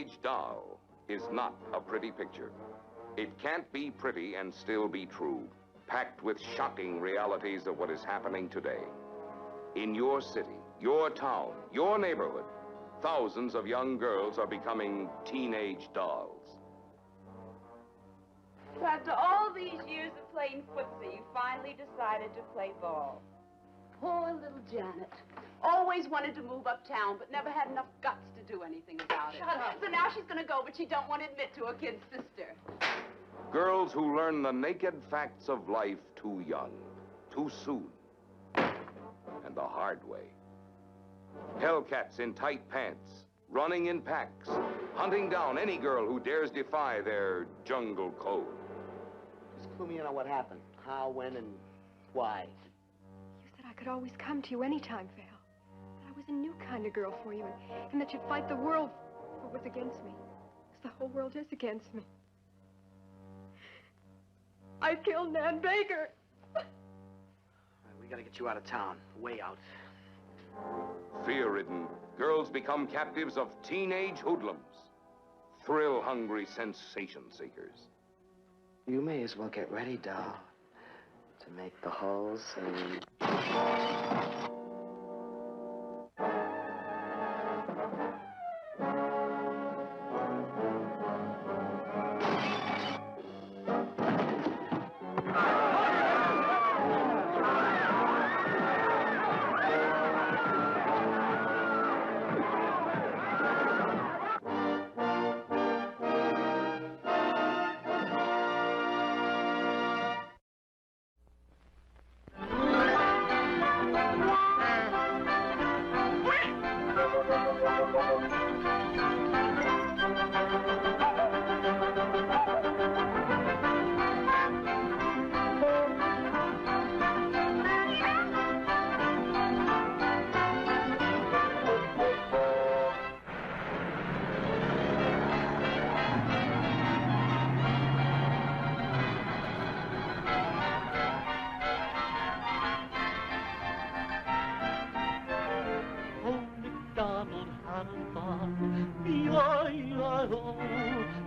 teenage doll is not a pretty picture. It can't be pretty and still be true, packed with shocking realities of what is happening today. In your city, your town, your neighborhood, thousands of young girls are becoming teenage dolls. So after all these years of playing footsie, you finally decided to play ball. Poor little Janet. Always wanted to move uptown, but never had enough guts to do anything about it. Shut up. So now she's going to go, but she don't want to admit to her kid sister. Girls who learn the naked facts of life too young, too soon, and the hard way. Hellcats in tight pants, running in packs, hunting down any girl who dares defy their jungle code. Just clue me in on what happened. How, when, and why. You said I could always come to you anytime, Val. That I was a new kind of girl for you, and that you'd fight the world for what was against me. Because the whole world is against me. I killed Nan Baker. We gotta get you out of town. Way out. Fear-ridden, girls become captives of teenage hoodlums. Thrill-hungry sensation seekers. You may as well get ready, doll, to make the whole scene.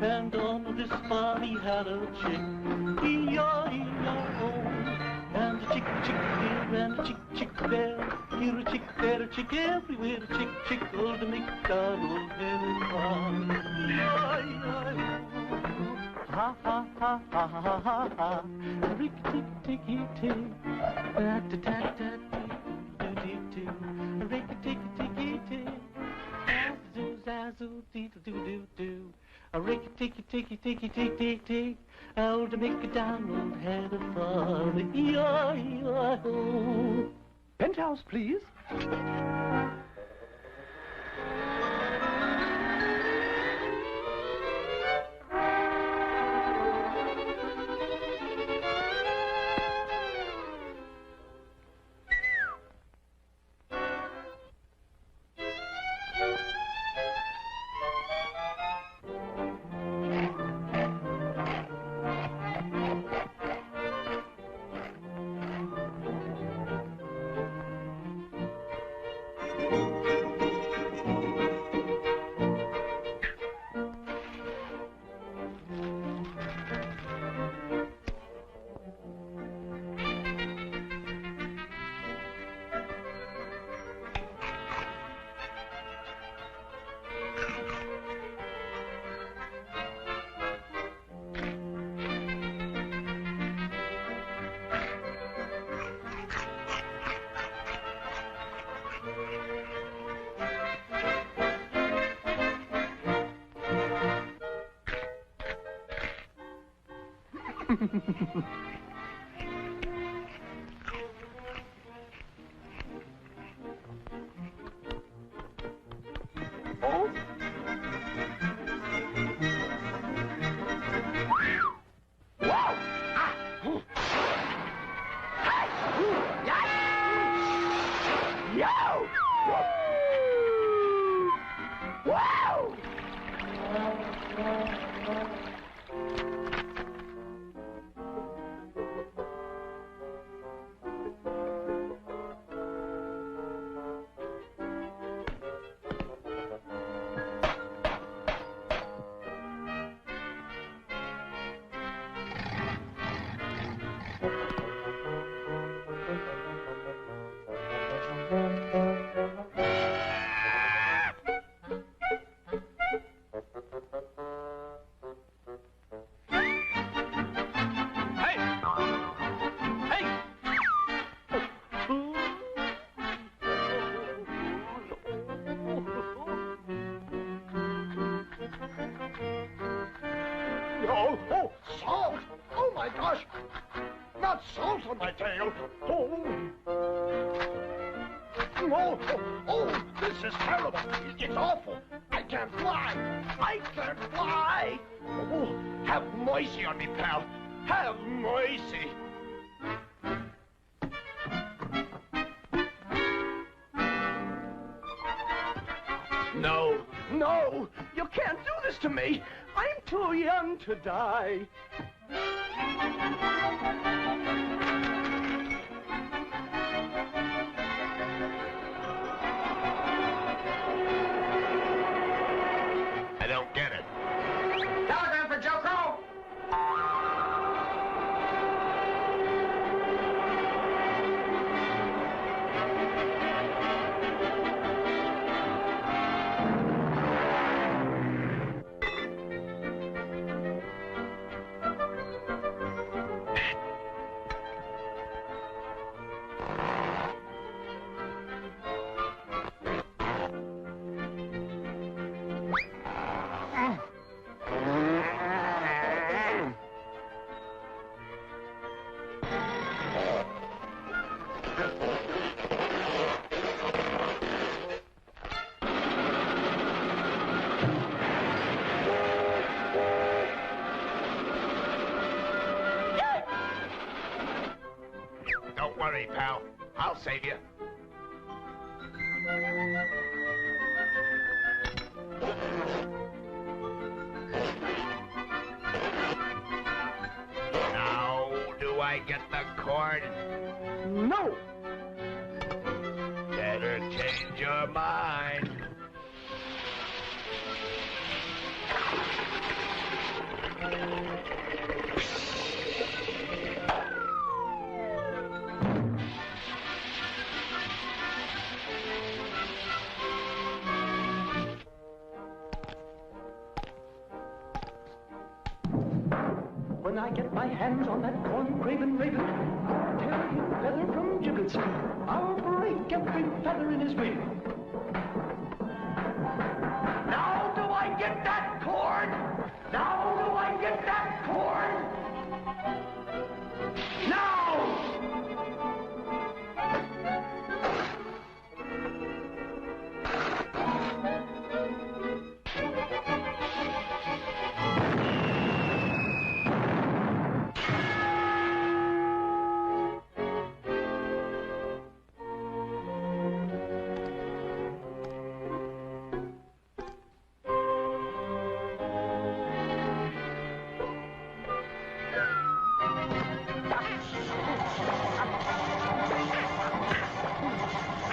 And on this farm he had a chick, E-I-E-I-O. And a chick, chick here and a chick, chick there. Here a chick, there a chick, everywhere a chick, chick. Old MacDonald had a farm, E-I-E-I-O. Ha ha ha ha ha ha ha. Rick-a-tick-ticky-tick, rat-a-tat-tat-dee-doo-doo-doo. Rick-a-tick-ticky-tick. Zazzle-deedle-doo-doo-doo. A rick-a-ticky-ticky-ticky-tick-tick. Old MacDonald had a farm, E-I-E-I-O. Penthouse, please. Oh, salt! Oh, my gosh! Not salt on my tail! Oh, this is terrible! It's awful! I can't fly! I can't fly! Oh, have mercy on me, pal! Have mercy! No! You can't do this to me! I'm too young to die! I don't get it. Telegram for Joe Crow! Don't worry, pal. I'll save you. Now, do I get the cord? No! Better change your mind. When I get my hands on that corn-craven raven, I'll tear him feather from gibbet skin. I'll break every feather in his wing. Now do I get that cord? Now do I get that cord? Now!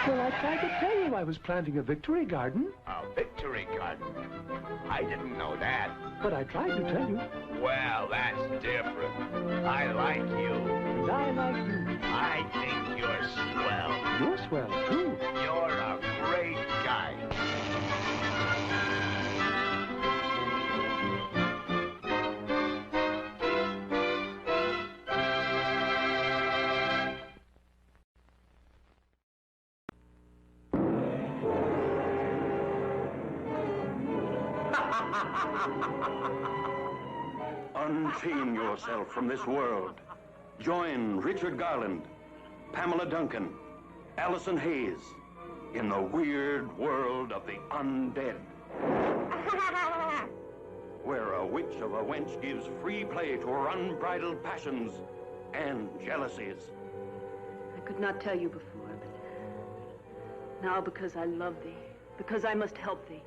Well, I tried to tell you I was planting a victory garden, A victory garden? I didn't know that. but I tried to tell you. Well, that's different. I like you. And I like you. I think you're swell. You're swell, too. You're a great guy. Unchain yourself from this world. Join Richard Garland, Pamela Duncan, Allison Hayes in the weird world of the undead. Where a witch of a wench gives free play to her unbridled passions and jealousies. I could not tell you before, but now because I love thee, because I must help thee,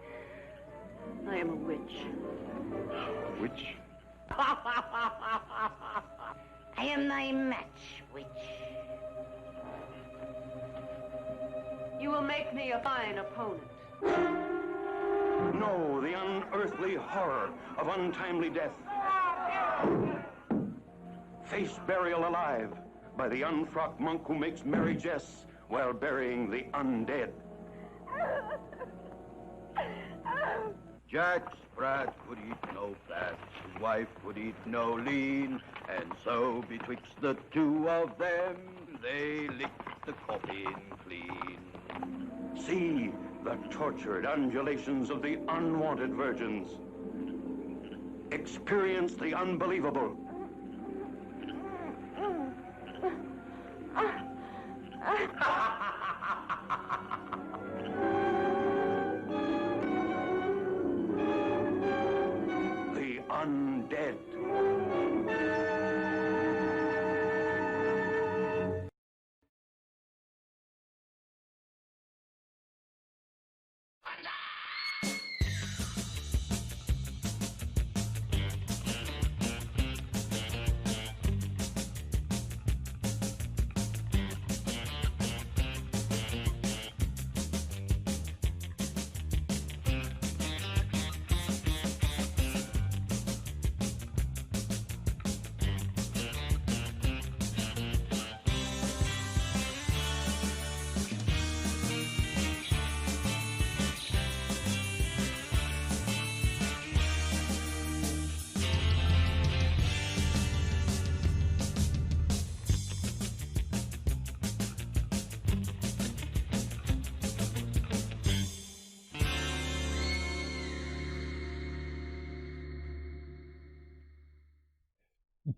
I am a witch. Witch? I am thy match, witch. You will make me a fine opponent. No, the unearthly horror of untimely death. Face burial alive by the unfrocked monk who makes merry jests while burying the undead. Jack Sprat would eat no fat, his wife would eat no lean, and so betwixt the two of them, they licked the coffin clean. See the tortured undulations of the unwanted virgins. Experience the unbelievable. The undead.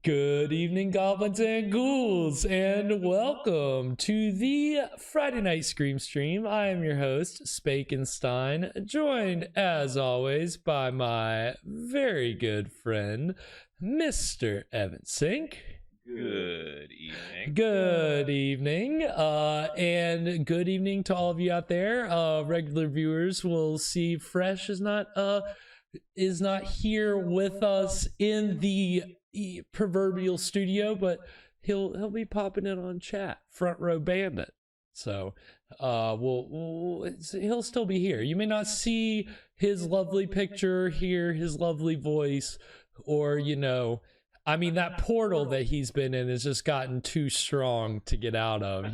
Good evening, goblins and ghouls, and welcome to the Friday Night Scream Stream. I am your host, Spakenstein, joined, as always, by my very good friend, Mr. Evan Sink. Good evening. Good evening, and good evening to all of you out there. Regular viewers will see Fresh is not here with us in the proverbial studio, but he'll be popping in on chat, Front Row Bandit. So he'll still be here. You may not see his lovely picture, hear his lovely voice, or that portal that he's been in has just gotten too strong to get out of.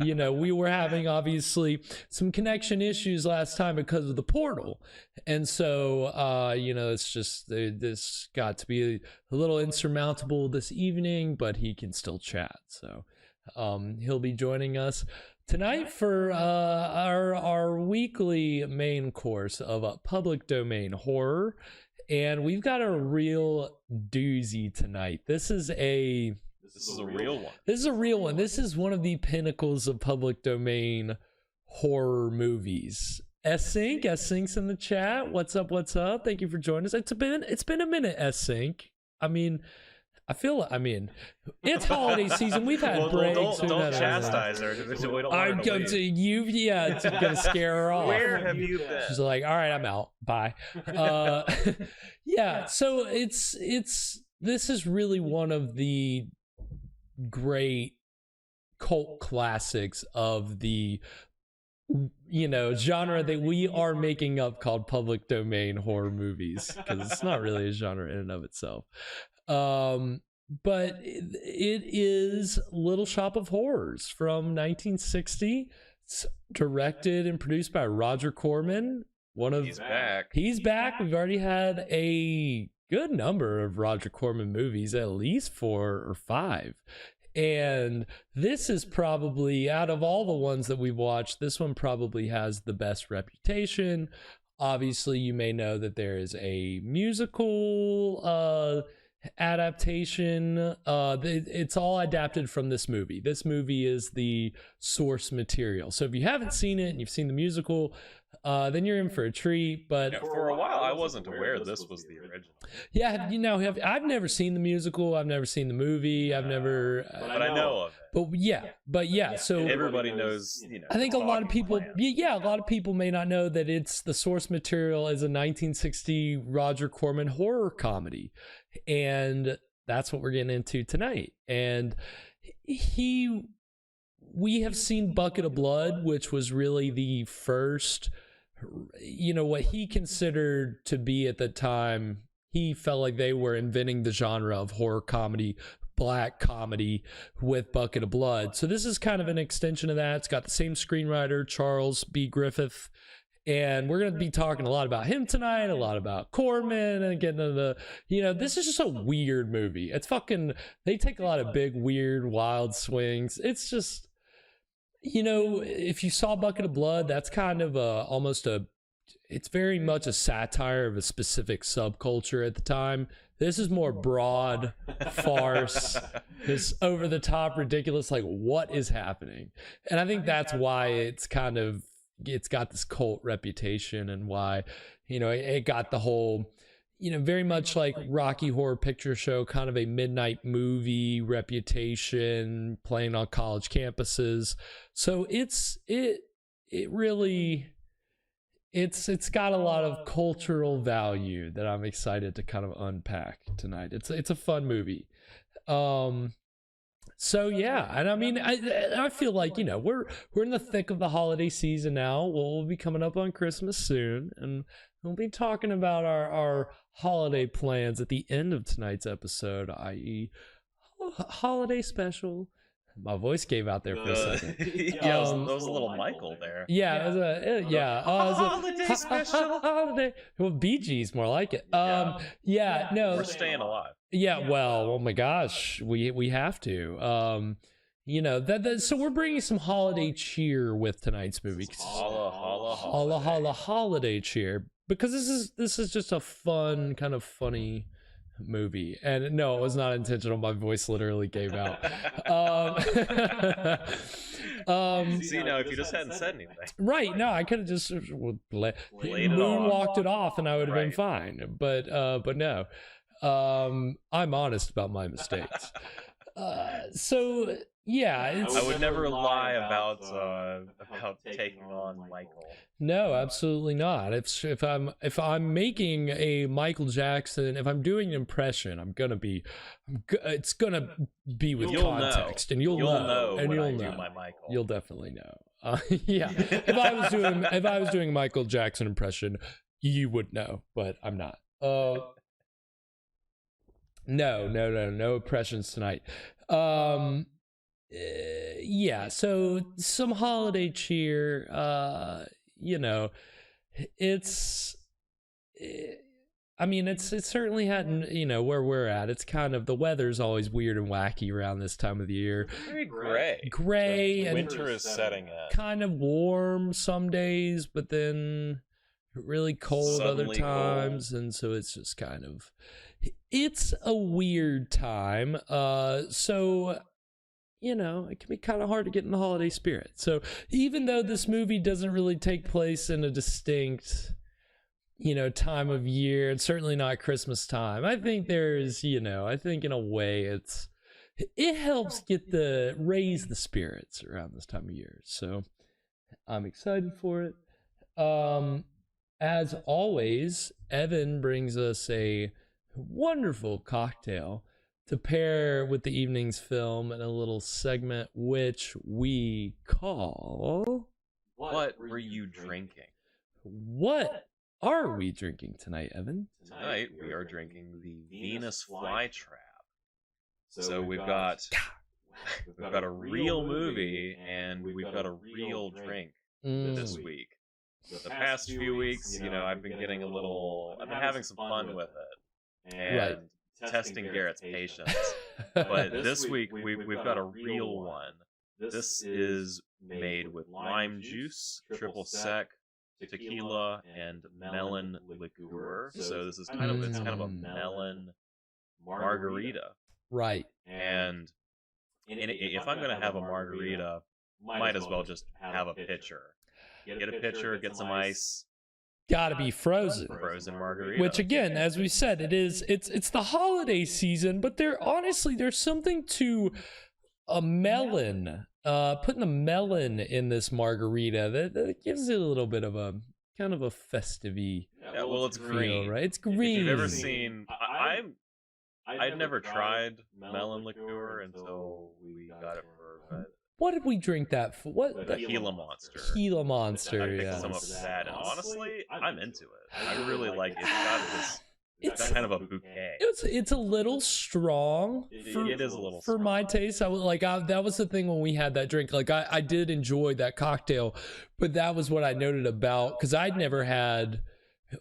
We were having obviously some connection issues last time because of the portal. And so, it's just, this got to be a little insurmountable this evening, but he can still chat. So, he'll be joining us tonight for our weekly main course of public domain horror. And we've got a real doozy tonight. This is a real one. This is a real one. This is one of the pinnacles of public domain horror movies. S-Sync's in the chat. What's up? Thank you for joining us. It's been a minute, S-Sync. It's holiday season. We've had breaks. Don't chastise her. We don't want her to leave. It's gonna scare her off. Where have you been? She's like, all right, I'm out. Bye. So this is really one of the great cult classics of the genre that we are making up called public domain horror movies, because it's not really a genre in and of itself. But it is Little Shop of Horrors from 1960. It's directed and produced by Roger Corman. He's back. We've already had a good number of Roger Corman movies, at least 4 or 5. And this is probably, out of all the ones that we've watched, this one probably has the best reputation. Obviously, you may know that there is a musical adaptation. It's all adapted from this movie. This movie is the source material. So if you haven't seen it and you've seen the musical, then you're in for a treat. But for a while, I wasn't aware this was the original. Yeah, I've never seen the musical. I've never seen the movie. I've never. But I know of it. But yeah. So everybody knows. I think a lot of people. A lot of people may not know that it's the source material is a 1960 Roger Corman horror-comedy, and that's what we're getting into tonight. And we have seen Bucket of Blood, which was really the first, what he considered to be at the time, he felt like they were inventing the genre of horror comedy, black comedy, with Bucket of Blood. So this is kind of an extension of that. It's got the same screenwriter, Charles B. Griffith. And we're going to be talking a lot about him tonight, a lot about Corman, and getting into this is just a weird movie. It's they take a lot of big, weird, wild swings. It's just, if you saw Bucket of Blood, that's kind of almost a it's very much a satire of a specific subculture at the time. This is more broad farce, this over the top ridiculous, like what is happening? And I think that's why it's got this cult reputation, and why, you know, it got the whole, you know, very much like Rocky Horror Picture Show, kind of a midnight movie reputation, playing on college campuses. So it's got a lot of cultural value that I'm excited to kind of unpack tonight. It's a fun movie. So yeah, and I mean, I feel like, you know, we're in the thick of the holiday season now. We'll be coming up on Christmas soon, and we'll be talking about our holiday plans at the end of tonight's episode, i.e. holiday special. My voice gave out there for a second. Yeah, it was a little Michael there. Yeah, it was a holiday special. Holiday. Well, Bee Gees, more like it. No, we're staying alive. Yeah, well, oh my gosh, we have to. You know, so we're bringing some holiday cheer with tonight's movie. Holla holiday cheer, because this is just a fun, kind of funny movie. And no, it was not intentional. My voice literally gave out. See, now if you just hadn't said anything, right? No, I could have just moonwalked it off, and I would have been fine. But no, I'm honest about my mistakes. So yeah, I would never lie about taking on Michael. No, absolutely not. If I'm making a Michael Jackson, if I'm doing an impression, it's gonna be with context, and you'll know, and you'll know. My Michael. You'll definitely know. Yeah, if I was doing Michael Jackson impression, you would know, but I'm not. No impressions tonight. Yeah, so some holiday cheer. You know, it certainly hadn't, you know, where we're at. It's kind of, the weather's always weird and wacky around this time of the year. Very Gray, and winter is setting in. Kind of warm some days, but then really cold other times, and so it's just kind of, it's a weird time. So, you know, it can be kind of hard to get in the holiday spirit. So even though this movie doesn't really take place in a distinct, you know, time of year, it's certainly not Christmas time, I think there's, you know, I think in a way it helps raise the spirits around this time of year. So I'm excited for it. As always, Evan brings us a wonderful cocktail to pair with the evening's film in a little segment which we call... What were you drinking? What are we drinking tonight, Evan? Tonight we are drinking the Venus Flytrap. So we've got a real movie, and we've got a real drink this week. The past few weeks, you know, I've been having some fun with it. And testing Garrett's patience. But this week we've got a real one. This is made with lime juice, triple sec, tequila, and melon liqueur. So this is kind of a melon margarita. Right. And if I'm gonna have a margarita, might as well just have a pitcher. Get a pitcher, get some ice. Gotta be frozen margarita. Which again, as we said, it's the holiday season, but there's something to a melon, putting a melon in this margarita that gives it a little bit of a kind of a festive-y. Yeah, well, it's green, right? It's green. If you've ever seen, I'd never tried melon liqueur until we got it for. What did we drink that for? What? The Gila Monster. Gila Monster, I picked some up for that, and honestly, I'm into it. I really like it. It's got this. It's kind of a bouquet. It's a little strong. It is a little for strong. my taste. That was the thing when we had that drink. Like I did enjoy that cocktail, but that was what I noted about, because I'd never had.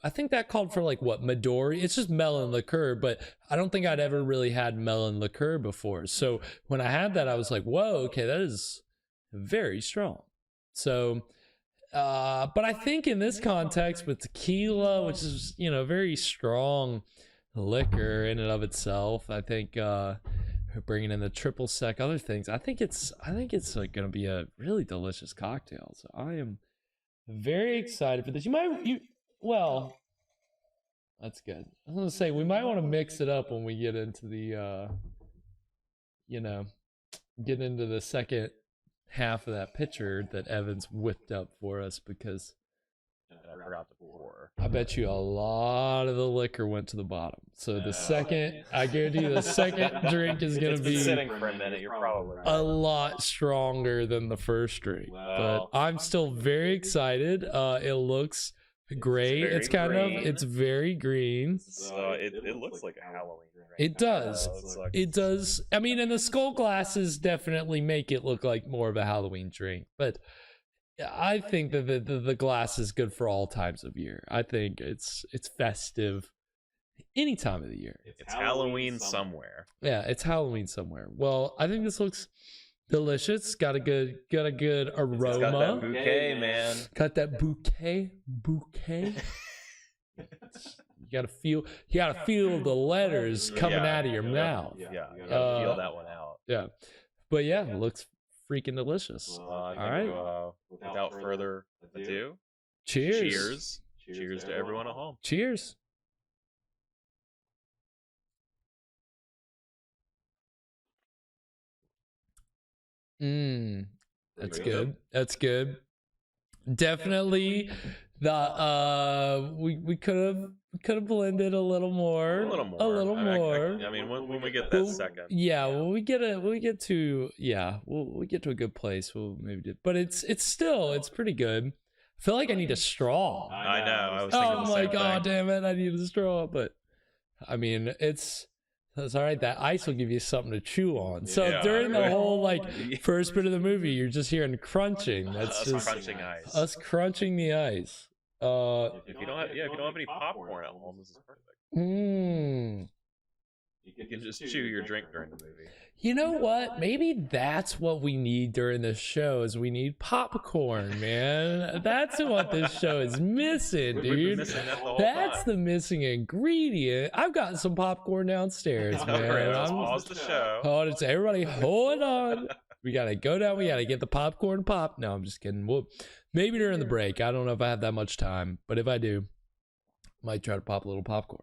I think that called for like what, Midori? It's just melon liqueur, but I don't think I'd ever really had melon liqueur before. So when I had that, I was like, whoa, okay, that is very strong. So But I think in this context with tequila, which is, you know, very strong liquor in and of itself, I think bringing in the triple sec, other things, I think it's like going to be a really delicious cocktail. So I am very excited for this. Well, that's good. I was going to say, we might want to mix it up when we get into the, get into the second half of that picture that Evans whipped up for us, because I forgot to pour. I bet you a lot of the liquor went to the bottom. So the second, I guarantee you, the second drink is going to be sitting for a minute. You're probably right. A lot stronger than the first drink. Well, but I'm still very excited. It looks great. It's kind green. of, it's very green. So it looks like a Halloween drink. It does. It does. I mean, and the skull glasses definitely make it look like more of a Halloween drink. But I think that the glass is good for all times of year. I think it's festive any time of the year. It's Halloween somewhere. Yeah, it's Halloween somewhere. Well, I think this looks delicious. Got a good aroma. It's got that bouquet, man. Got that bouquet. You gotta feel the letters coming out of your mouth. Yeah, you gotta feel that one out. Yeah, but yeah, it looks freaking delicious. All right. Without further ado, cheers. Cheers to everyone at home. Cheers. That's good. That's good. Definitely the we could have blended a little more. I mean, when we get that second. Yeah, when we get to a good place, we'll maybe do. But it's pretty good. I feel like I need a straw. I know. I was thinking the same God thing. damn it! I need a straw, but I mean, it's all right. That ice will give you something to chew on. So during the whole first bit of the movie, you're just hearing crunching. That's us just crunching ice. Us crunching the ice. If you don't have any popcorn at home, this is perfect. You can just chew your drink during the movie. You know what? Maybe that's what we need during this show. Is we need popcorn, man. That's what this show is missing, dude. That's the missing ingredient. I've got some popcorn downstairs, man. Let's pause the show. Everybody, hold on. We gotta go down. We gotta get the popcorn pop. No, I'm just kidding. Well, maybe during the break. I don't know if I have that much time, but if I do, might try to pop a little popcorn.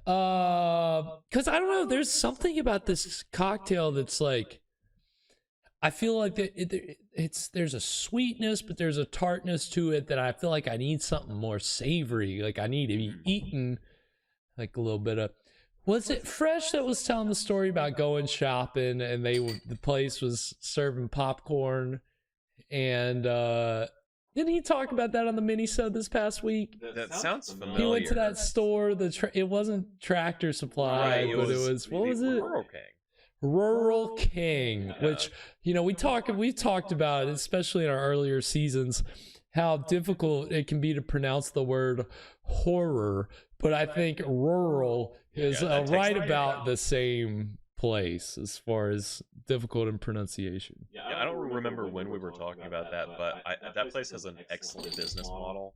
Because I don't know, there's something about this cocktail that's like, I feel like there's a sweetness, but there's a tartness to it that I feel like I need something more savory. Like I need to be eaten like a little bit of. Was it Fresh that was telling the story about going shopping and the place was serving popcorn, and didn't he talk about that on the mini-sode this past week? That sounds familiar. He went to that store. It wasn't Tractor Supply, but it was what was it? Rural King, which we've talked about, especially in our earlier seasons, how difficult it can be to pronounce the word horror. But I think rural is right about the same place as far as difficult in pronunciation. Yeah, I don't remember when we were talking about that, but that place has an excellent business model.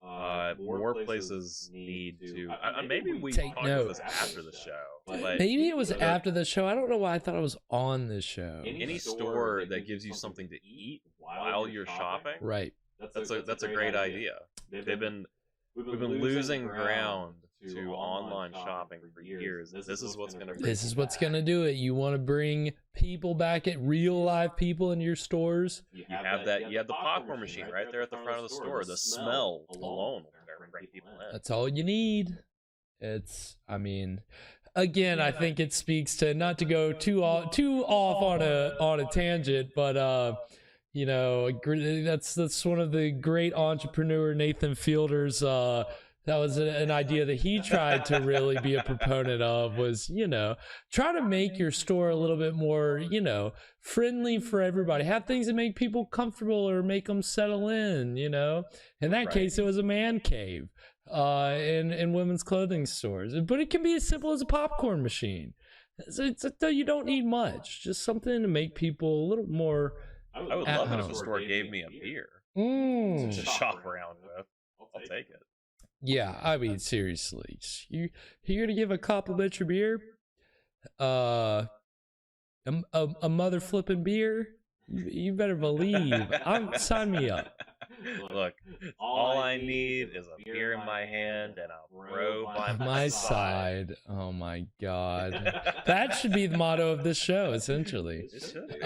More places need to. Maybe we talked about this after the show. But maybe it was after the show. I don't know why I thought it was on the show. Any store that gives you something to eat while you're shopping, right? That's a great idea. We've been losing ground to online shopping for years. This is what's going to do it. You want to bring people back, at real live people in your stores. You have the popcorn machine right there at the front of the store. The smell alone will bring people in. That's all you need. Again, I think it speaks to, not to go too off on a tangent, but that's one of the great entrepreneur Nathan Fielder's that was an idea that he tried to really be a proponent of, was, try to make your store a little bit more, friendly for everybody. Have things that make people comfortable or make them settle in, In that case, it was a man cave in women's clothing stores. But it can be as simple as a popcorn machine. You don't need much. Just something to make people a little more I would love it if the store gave me a beer to shop around with. I'll take it. Yeah, I mean, seriously, you're gonna give a complimentary beer, a mother flipping beer. You better believe. Sign me up. Look, all I need is a beer in my hand and a bro by my side. Oh my god, that should be the motto of this show, essentially. It should be,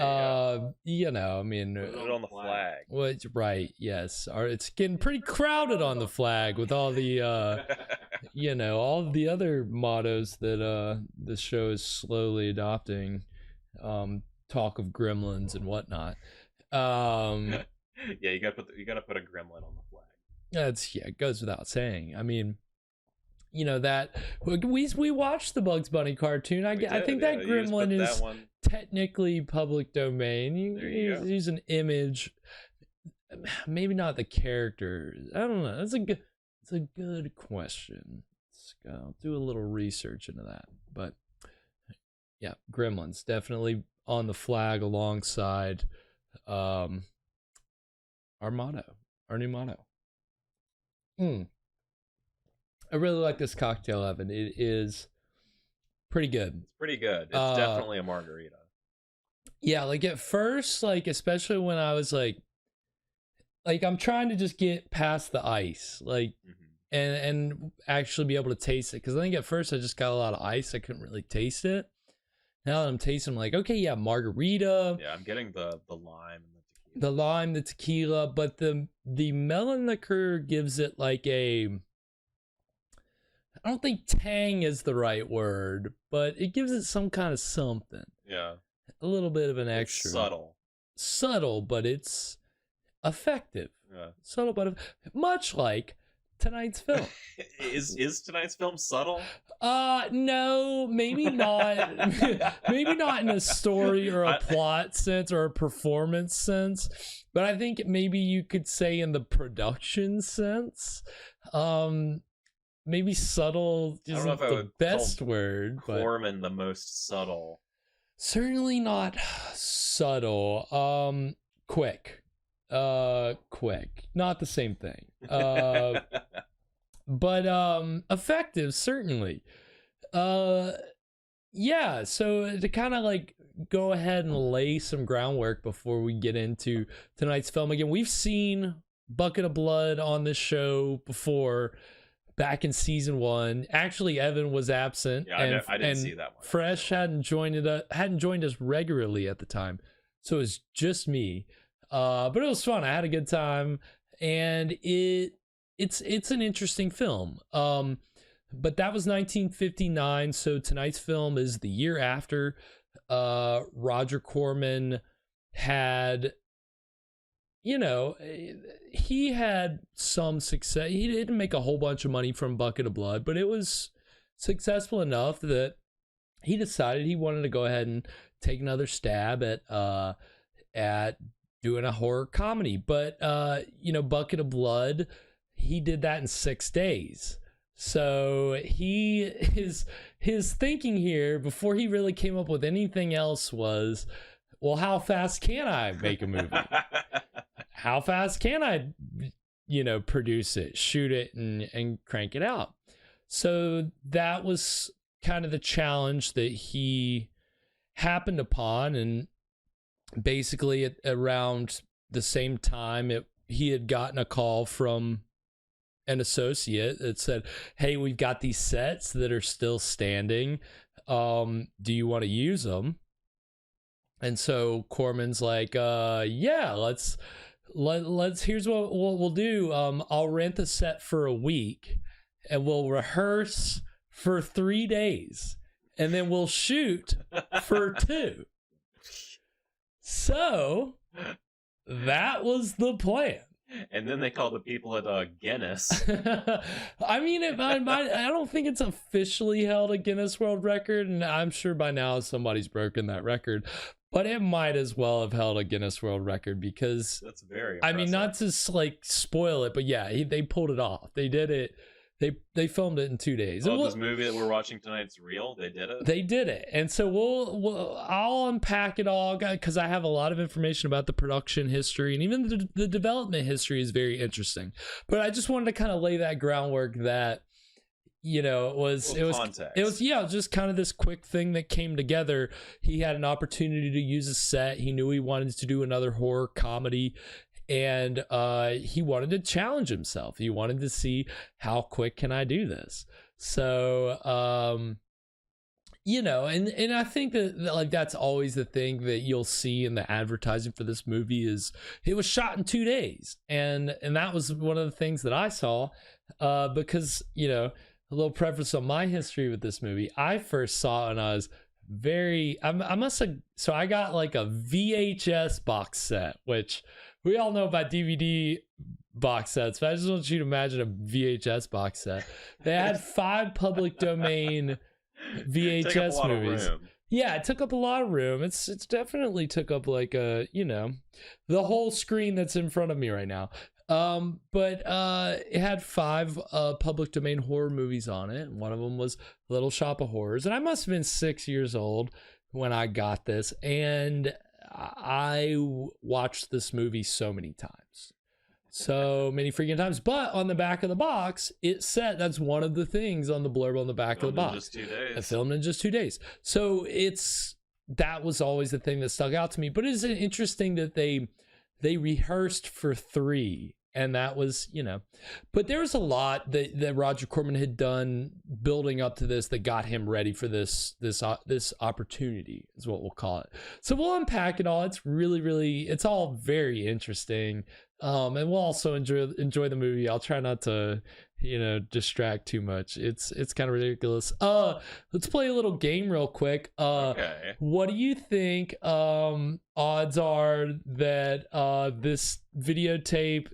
you know, I mean, put it on the flag. Well, right, yes. It's getting pretty crowded on the flag with all the, you know, all the other mottos that the show is slowly adopting. Talk of gremlins and whatnot. Yeah, you gotta put a gremlin on the flag. It goes without saying. I mean, you know that we watched the Bugs Bunny cartoon. I think that gremlin is technically public domain. Use an image, maybe not the character. I don't know. It's a good question. I'll do a little research into that. But yeah, gremlins definitely on the flag alongside our motto, our new motto. I really like this cocktail, Evan. It is pretty good. It's pretty good. It's definitely a margarita. Yeah, like at first, like especially when I was like I'm trying to just get past the ice, like and actually be able to taste it. Because I think at first I just got a lot of ice. I couldn't really taste it. Now that I'm tasting, I'm like, okay, yeah, margarita. Yeah, I'm getting the lime and the tequila. The lime, the tequila, but the melon liquor gives it like a, I don't think tang is the right word, but it gives it some kind of something. Yeah. A little bit of an extra. Subtle. Subtle, but it's effective. Yeah. Subtle, but much like tonight's film. Is tonight's film subtle? No, maybe not. Maybe not in a story or a plot sense or a performance sense, but I think maybe you could say in the production sense. Maybe subtle isn't the best word. Corman the most subtle. Certainly not subtle. Quick. Quick. Not the same thing. But effective, certainly. Yeah, so to kind of like go ahead and lay some groundwork before we get into tonight's film. Again, we've seen Bucket of Blood on this show before, back in season 1. Actually, Evan was absent. Yeah, I didn't see that one. Fresh hadn't joined us regularly at the time, so it was just me. But it was fun. I had a good time, and it's an interesting film. But that was 1959, so tonight's film is the year after. Roger Corman had, he had some success. He didn't make a whole bunch of money from Bucket of Blood, but it was successful enough that he decided he wanted to go ahead and take another stab at doing a horror comedy. But Bucket of Blood, he did that in 6 days. So his thinking here before he really came up with anything else was, well, how fast can I make a movie? How fast can I, produce it, shoot it, and crank it out? So that was kind of the challenge that he happened upon. And basically at around the same time, he had gotten a call from an associate that said, hey, we've got these sets that are still standing. Do you want to use them? And so Corman's like, yeah, let's here's what we'll do. I'll rent the set for a week and we'll rehearse for 3 days and then we'll shoot for 2. So that was the plan. And then they called the people at Guinness. I mean, I don't think it's officially held a Guinness World Record, and I'm sure by now somebody's broken that record. But it might as well have held a Guinness World Record because that's very impressive. I mean, not to like spoil it, but yeah, they pulled it off. They did it They filmed it in 2 days. Oh, this movie that we're watching tonight's real? They did it? They did it. And so I'll unpack it all, because I have a lot of information about the production history, and even the development history is very interesting. But I just wanted to kind of lay that groundwork that, you know, it was just kind of this quick thing that came together. He had an opportunity to use a set. He knew he wanted to do another horror comedy, and he wanted to challenge himself. He wanted to see, how quick can I do this? So, you know, and I think that like that's always the thing that you'll see in the advertising for this movie is it was shot in 2 days, and that was one of the things that I saw, because, you know, a little preface on my history with this movie. I first saw it when I was I got like a VHS box set, which we all know about DVD box sets, but I just want you to imagine a VHS box set. They had 5 public domain VHS movies. Yeah, it took up a lot of room. It's definitely took up like the whole screen that's in front of me right now. But it had 5 public domain horror movies on it. One of them was Little Shop of Horrors, and I must have been 6 years old when I got this, and I watched this movie so many times. So many freaking times. But on the back of the box, it said, that's one of the things on the blurb on the back of the box. Just 2 days. I filmed in just 2 days. So that was always the thing that stuck out to me. But it's interesting that they rehearsed for 3. And that was, you know, but there was a lot that Roger Corman had done building up to this that got him ready for this opportunity, is what we'll call it. So we'll unpack it all. It's really, it's all very interesting. And we'll also enjoy the movie. I'll try not to, you know, distract too much. It's kind of ridiculous. Let's play a little game real quick. Okay. What do you think odds are that this videotape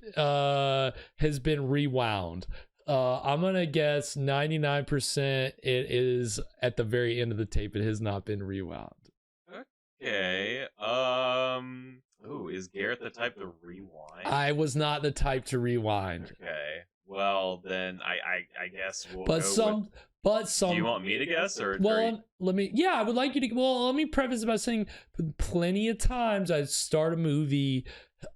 has been rewound? I'm gonna guess 99% it is at the very end of the tape. It has not been rewound. Okay. Ooh, is Garrett the type to rewind? I was not the type to rewind. Okay. Well, then I guess we'll but go some. Do you want me to guess or? Well, I would like you to. Well, let me preface by saying, plenty of times I'd start a movie,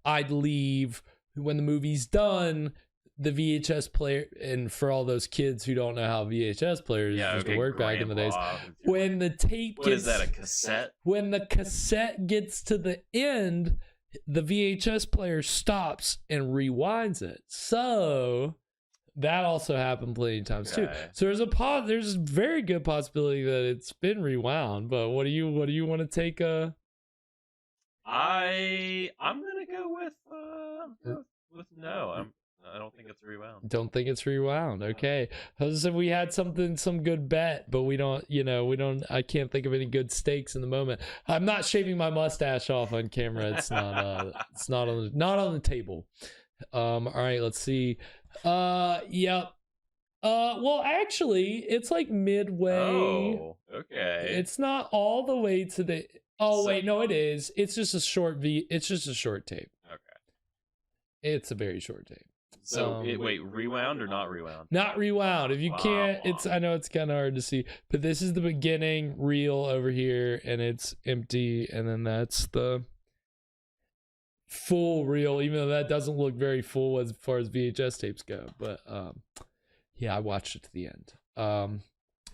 I'd leave when the movie's done. The VHS player, and for all those kids who don't know how VHS players used to work back in the days, when the tape gets, what is that, a cassette? When the cassette gets to the end, the VHS player stops and rewinds it. So that also happened plenty of times too. So there's a very good possibility that it's been rewound. But what do you want to take? I'm gonna go with no. I don't think it's rewound. Don't think it's rewound. Okay. So we had some good bet, but we don't, I can't think of any good stakes in the moment. I'm not shaving my mustache off on camera. It's not on the table. All right, let's see. Yep. Well, actually, it's like midway. Oh, okay. It's not all the way to the. Oh, wait, no, it is. It's just a short It's just a short tape. Okay. It's a very short tape. So wait, rewound or not rewound? Not rewound. If you can't, I know it's kind of hard to see, but this is the beginning reel over here, and it's empty, and then that's the full reel, even though that doesn't look very full as far as VHS tapes go. But yeah, I watched it to the end.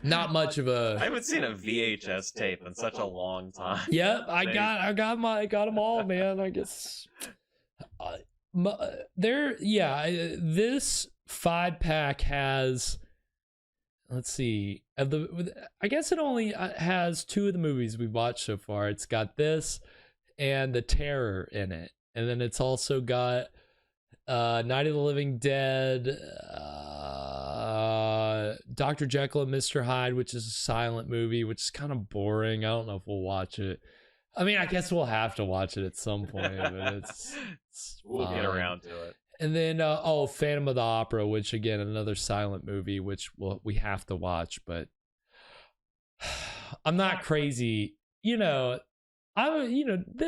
Not much of a. I haven't seen a VHS tape in such a long time. Yep, I got them all, man. I guess. This 5-pack has, let's see, I guess it only has 2 of the movies we've watched so far. It's got this and The Terror in it, and then it's also got Night of the Living Dead, Dr. Jekyll and Mr. Hyde, which is a silent movie, which is kind of boring. I don't know if we'll watch it. I mean, I guess we'll have to watch it at some point, but we'll get around to it. And then, Phantom of the Opera, which again, another silent movie, which we have to watch, but I'm not crazy. The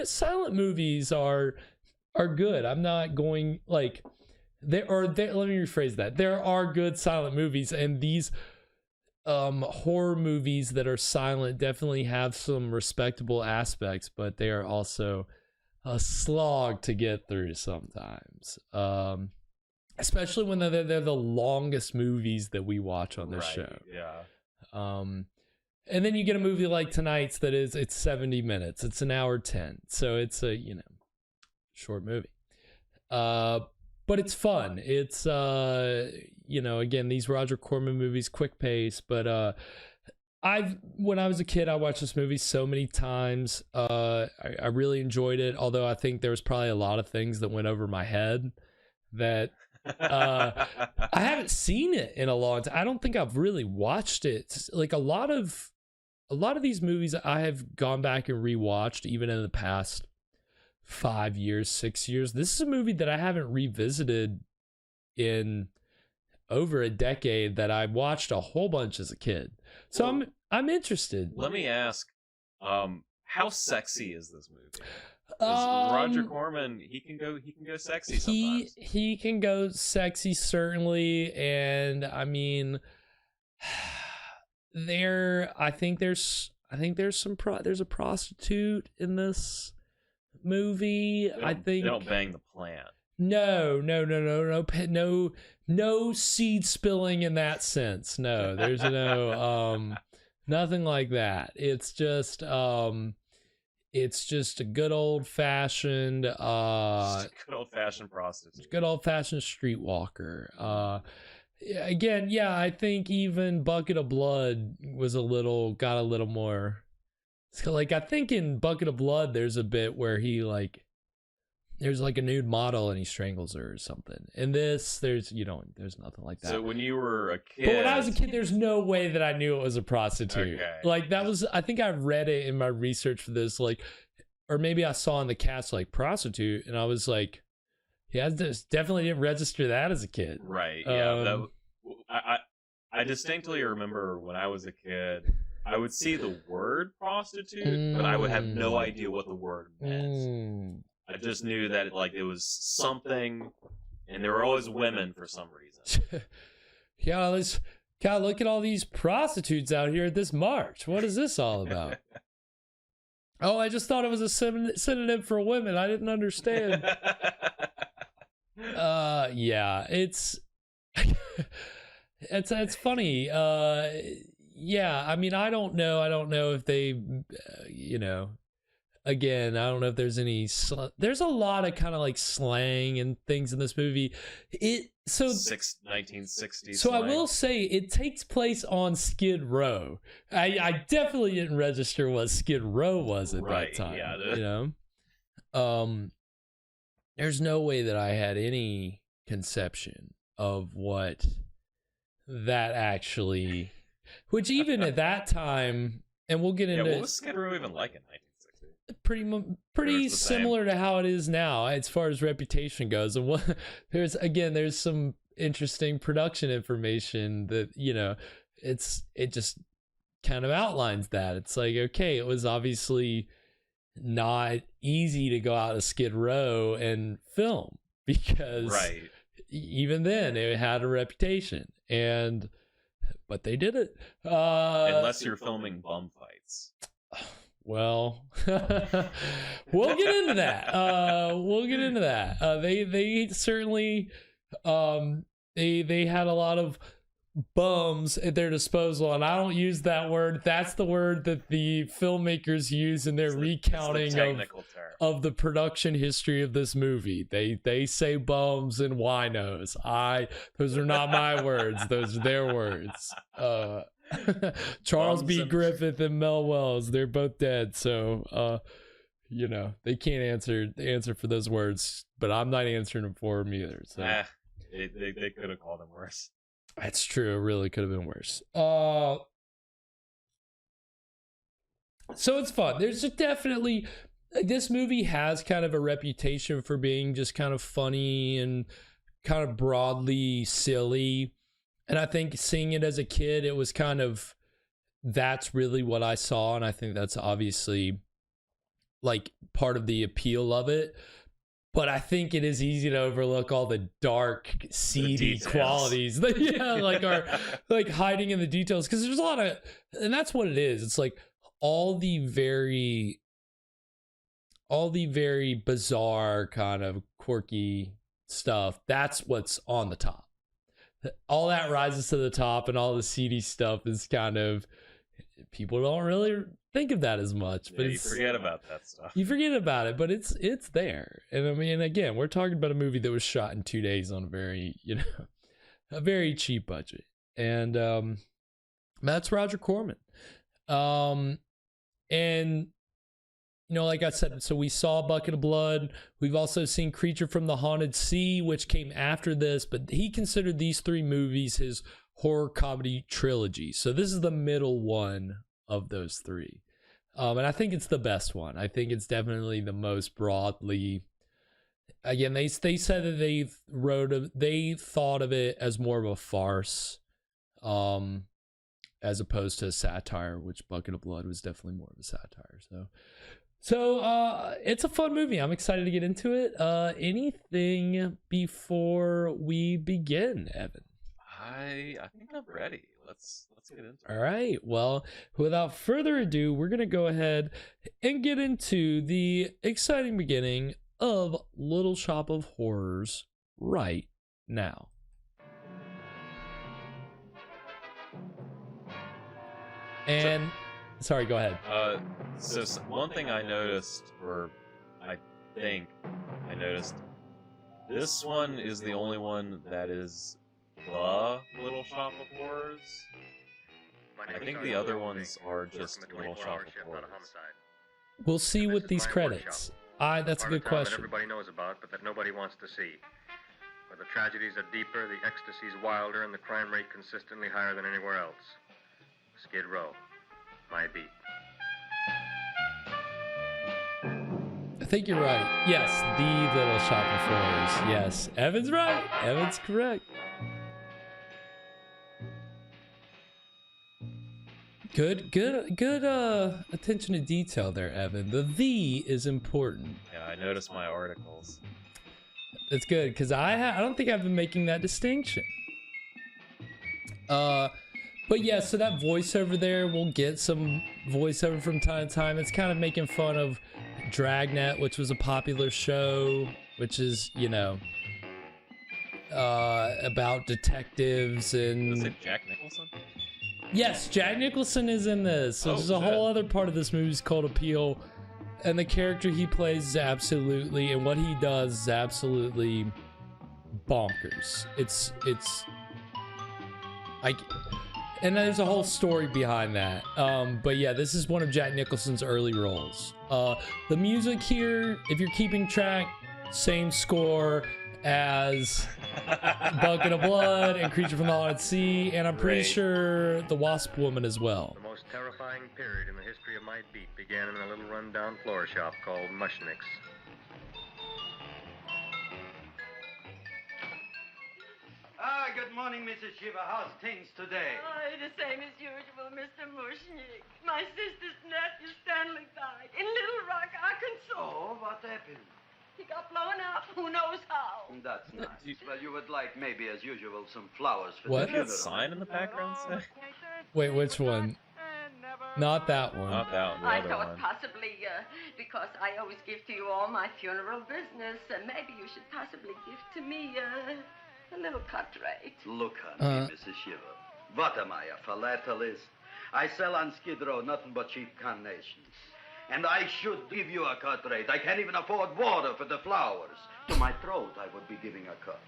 silent movies are good. I'm not going, like, let me rephrase that. There are good silent movies, and these horror movies that are silent definitely have some respectable aspects, but they are also a slog to get through sometimes. Especially when they're the longest movies that we watch on this show. Yeah. And then you get a movie like tonight's it's 70 minutes. It's an hour 10. So it's a, short movie. But it's fun. It's, again, these Roger Corman movies, quick pace. But when I was a kid, I watched this movie so many times. I really enjoyed it. Although I think there was probably a lot of things that went over my head that I haven't seen it in a long time. I don't think I've really watched it. Like a lot of these movies I have gone back and rewatched even in the past 5 years, 6 years. This is a movie that I haven't revisited in over a decade, that I watched a whole bunch as a kid. So I'm interested. Let me ask, how sexy is this movie? Roger Corman, he can go sexy sometimes. He can go sexy, certainly, and I mean, there's a prostitute in this movie. They don't bang the plant. No seed spilling in that sense. No, there's nothing like that. It's just a good old fashioned prostitute. Good old fashioned streetwalker. Again, yeah, I think even Bucket of Blood got a little more. Like, I think in Bucket of Blood there's a bit where there's like a nude model and he strangles her or something. In this, there's nothing like that. So when you were a kid, but when I was a kid, there's no way that I knew it was a prostitute. Okay. Like that was, I think I read it in my research for this, like, or maybe I saw in the cast like prostitute, and I was like, yeah, I definitely didn't register that as a kid. Right. Yeah. I distinctly remember when I was a kid, I would see the word prostitute, but I would have no idea what the word meant. I just knew that it was something, and there were always women for some reason. Yeah, God, look at all these prostitutes out here at this march. What is this all about? Oh, I just thought it was a synonym for women. I didn't understand. Yeah, it's funny. Yeah, I mean, I don't know if they, again, I don't know if there's any. There's a lot of kind of like slang and things in this movie. 1960s. So slang. I will say it takes place on Skid Row. I definitely didn't register what Skid Row was at that time. Yeah, there's no way that I had any conception of what that actually. Which even at that time, and we'll get into. What was Skid Row even like in 1960? Pretty similar to how it is now as far as reputation goes. And there's some interesting production information that it just kind of outlines that. It's like, okay, it was obviously not easy to go out to Skid Row and film because even then it had a reputation, but they did it. Unless you're filming bum fights. Well, we'll get into that. They certainly, they had a lot of bums at their disposal, and I don't use that word. That's the word that the filmmakers use in their recounting of the production history of this movie. They say bums and winos. Those are not my words. Those are their words. Charles B. Griffith and Mel Wells, they're both dead, so they can't answer for those words, but I'm not answering them for them either. So they could have called them worse. That's true. It really could have been worse. So it's fun. There's definitely, this movie has kind of a reputation for being just kind of funny and kind of broadly silly. And I think seeing it as a kid, it was kind of, that's really what I saw. And I think that's obviously like part of the appeal of it. but I think it is easy to overlook all the dark, seedy qualities that are like hiding in the details, because there's a lot of, and that's what it is. It's like all the very bizarre kind of quirky stuff. That's what's on the top. All that rises to the top, and all the seedy stuff is kind of, people don't really think of that as much, but you forget about that stuff. You forget about it, but it's there. And I mean, again, we're talking about a movie that was shot in 2 days on a very cheap budget. And that's Roger Corman. And like I said, so we saw Bucket of Blood. We've also seen Creature from the Haunted Sea, which came after this, but he considered these 3 movies his horror comedy trilogy. So this is the middle one of those 3. And I think it's the best one. I think it's definitely the most broadly, again, they said that they thought of it as more of a farce, as opposed to a satire, which Bucket of Blood was definitely more of a satire. So it's a fun movie. I'm excited to get into it. Anything before we begin, Evan? I think I'm ready. Let's get into it. All right. Well, without further ado, we're going to go ahead and get into the exciting beginning of Little Shop of Horrors right now. And sorry, go ahead. So one thing I noticed, or I think I noticed, this one is the only one that is the Little Shop of Horrors. I think the other ones are just Little Shop of Horrors. We'll see with these credits. That's a good question. Everybody knows about, but that nobody wants to see. Where the tragedies are deeper, the ecstasy's wilder, and the crime rate consistently higher than anywhere else. Skid Row, my beat. I think you're right. Yes, the Little Shop of Horrors. Yes, Evan's right. Evan's correct. Good attention to detail there, Evan. The is important. Yeah, I noticed my articles. That's good, because I don't think I've been making that distinction. But yeah, so that voiceover there, we'll get some voiceover from time to time. It's kind of making fun of Dragnet, which was a popular show, which is, about detectives and... Was it Jack Nicholson? Yes, Jack Nicholson is in this. So there's a whole other part of this movie is called Appeal, and the character he plays is absolutely, and what he does is absolutely bonkers. It's like, and there's a whole story behind that. But yeah, this is one of Jack Nicholson's early roles. The music here, if you're keeping track, same score as Bucket of Blood and Creature from the Haunted Sea, and I'm pretty sure The Wasp Woman as well. The most terrifying period in the history of my beat began in a little run-down floor shop called Mushnick's. Good morning, Mrs. Shiva. How's things today? The same as usual, Mr. Mushnick. My sister's nephew Stanley died in Little Rock, Arkansas. Oh, what happened? He got blown up. Who knows how? That's nice. Well, you would like, maybe as usual, some flowers for What? the funeral. That sign in the background say? Wait, which one? Not that one. Not that one. The I other thought one. possibly, because I always give to you all my funeral business, maybe you should possibly give to me a little cut rate. Look on me, Mrs. Shiva. What am I, a philatelist? I sell on Skid Row nothing but cheap carnations. And I should give you a cut rate. I can't even afford water for the flowers. To my throat, I would be giving a cut.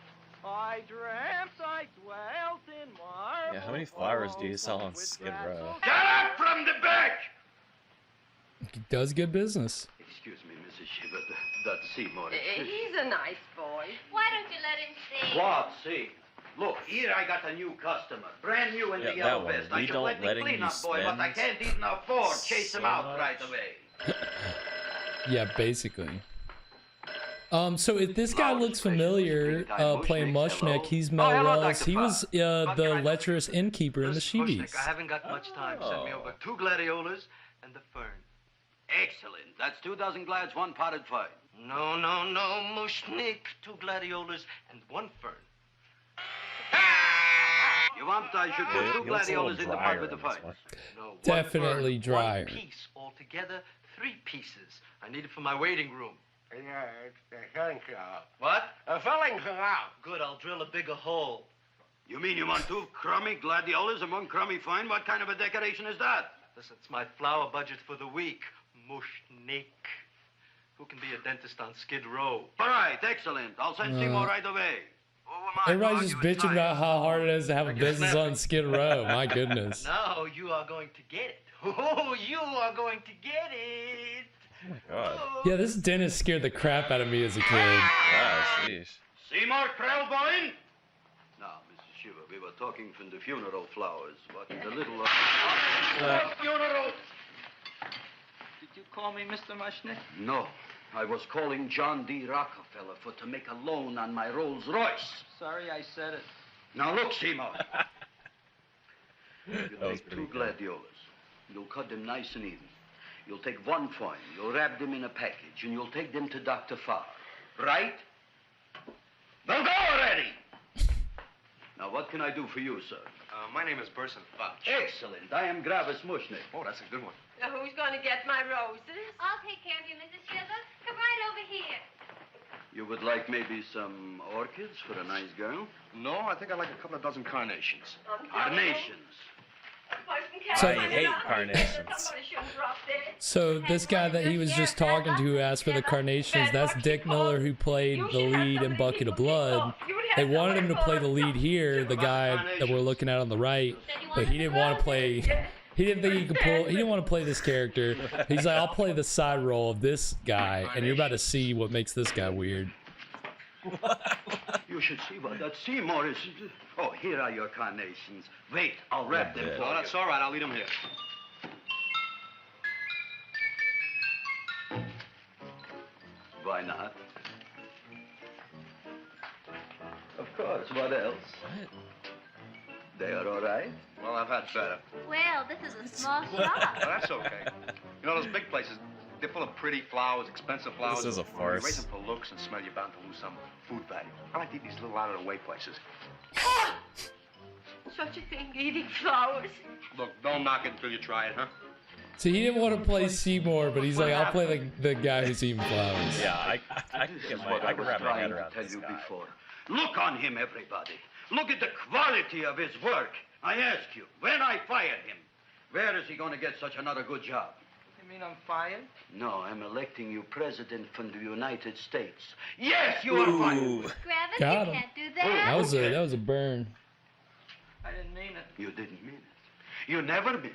I dreamt I dwelt in marble. Yeah, how many flowers do you sell on Skid Row? Get up from the back! He does good business. Excuse me, Mrs. Shiva, that's Seymour. He's a nice boy. Why don't you let him see? What, see? Look, here I got a new customer. Brand new in the yellow vest. I should let the cleanup boy, but I can't even afford chase him out right away. Yeah, basically. So if this guy looks familiar, playing Mushnick, he's Mel Wells. He was the lecherous innkeeper in the Sheebies. I haven't got much time. Send me over 2 gladiolas and the fern. Excellent. That's 2 dozen glads, 1 potted fine. No, mushnik, 2 gladiolas and 1 fern. You want I should put 2 gladiolas in the pot with the fine? No, Definitely 1 fern, drier. 1 piece altogether, 3 pieces. I need it for my waiting room. Yeah, it's the filling canal. What? A filling canal. Good, I'll drill a bigger hole. You mean you want 2 crummy gladiolas and 1 crummy fine? What kind of a decoration is that? Listen, it's my flower budget for the week. Mushnik. Who can be a dentist on Skid Row? All right, excellent. I'll send Seymour right away. Everybody's just bitching about how hard it is to have a business on Skid Row. My goodness. Now you are going to get it. Oh, you are going to get it. Oh my god. Yeah, this dentist scared the crap out of me as a kid. Wow, sheesh. Seymour Krellboyne? No, Mrs. Shiver, we were talking from the funeral flowers. What the little... Funeral! Did you call me Mr. Mushnik? No, I was calling John D. Rockefeller for to make a loan on my Rolls Royce. Sorry I said it. Now look, Seymour. You That was take 2 pretty good. gladiolas. You'll cut them nice and even. You'll take 1 fine. You'll wrap them in a package, and you'll take them to Dr. Farr. Right? Now go already! Now, what can I do for you, sir? My name is Burson Fudge. Excellent. I am Gravis Mushnik. Oh, that's a good one. Now, who's going to get my roses? I'll take care of you, Mrs. Shiver. Come right over here. You would like maybe some orchids for a nice girl? No, I think I'd like a couple of dozen carnations. Carnations. So- I hate carnations. Somebody shouldn't drop dead. So this guy that he was just talking to who asked for the carnations, that's Dick Miller, who played the lead in Bucket of Blood. They wanted him to play the lead here, the guy that we're looking at on the right, but he didn't want to play. He didn't think he could pull. He didn't want to play this character. He's like, I'll play the side role of this guy, and you're about to see what makes this guy weird. You should see what that Seymour is. Oh, here are your carnations. Wait, I'll wrap them for Oh, that's all right. I'll leave them here. Why not? Of course. What else? They are all right? Well, I've had better. Well, this is a small shop. Well, that's okay. You know, those big places, they're full of pretty flowers, expensive flowers. This is a farce. You raise them for looks and smell, you're bound to lose some food value. I like to eat these little out-of-the-way places. Such a thing, eating flowers. Look, don't knock it until you try it, huh? So he didn't want to play Seymour, but he's like, I'll play the guy who's eating flowers. Yeah, I can This get is my, what I can wrap my trying head to around tell this you guy. before. Look on him, everybody. Look at the quality of his work. I ask you, when I fired him, where is he going to get such another good job? You mean I'm fired? No, I'm electing you president from the United States. Yes, you are fired. Gravis, Got you him. can't do that. That was a burn. I didn't mean it. You didn't mean it. You never mean it.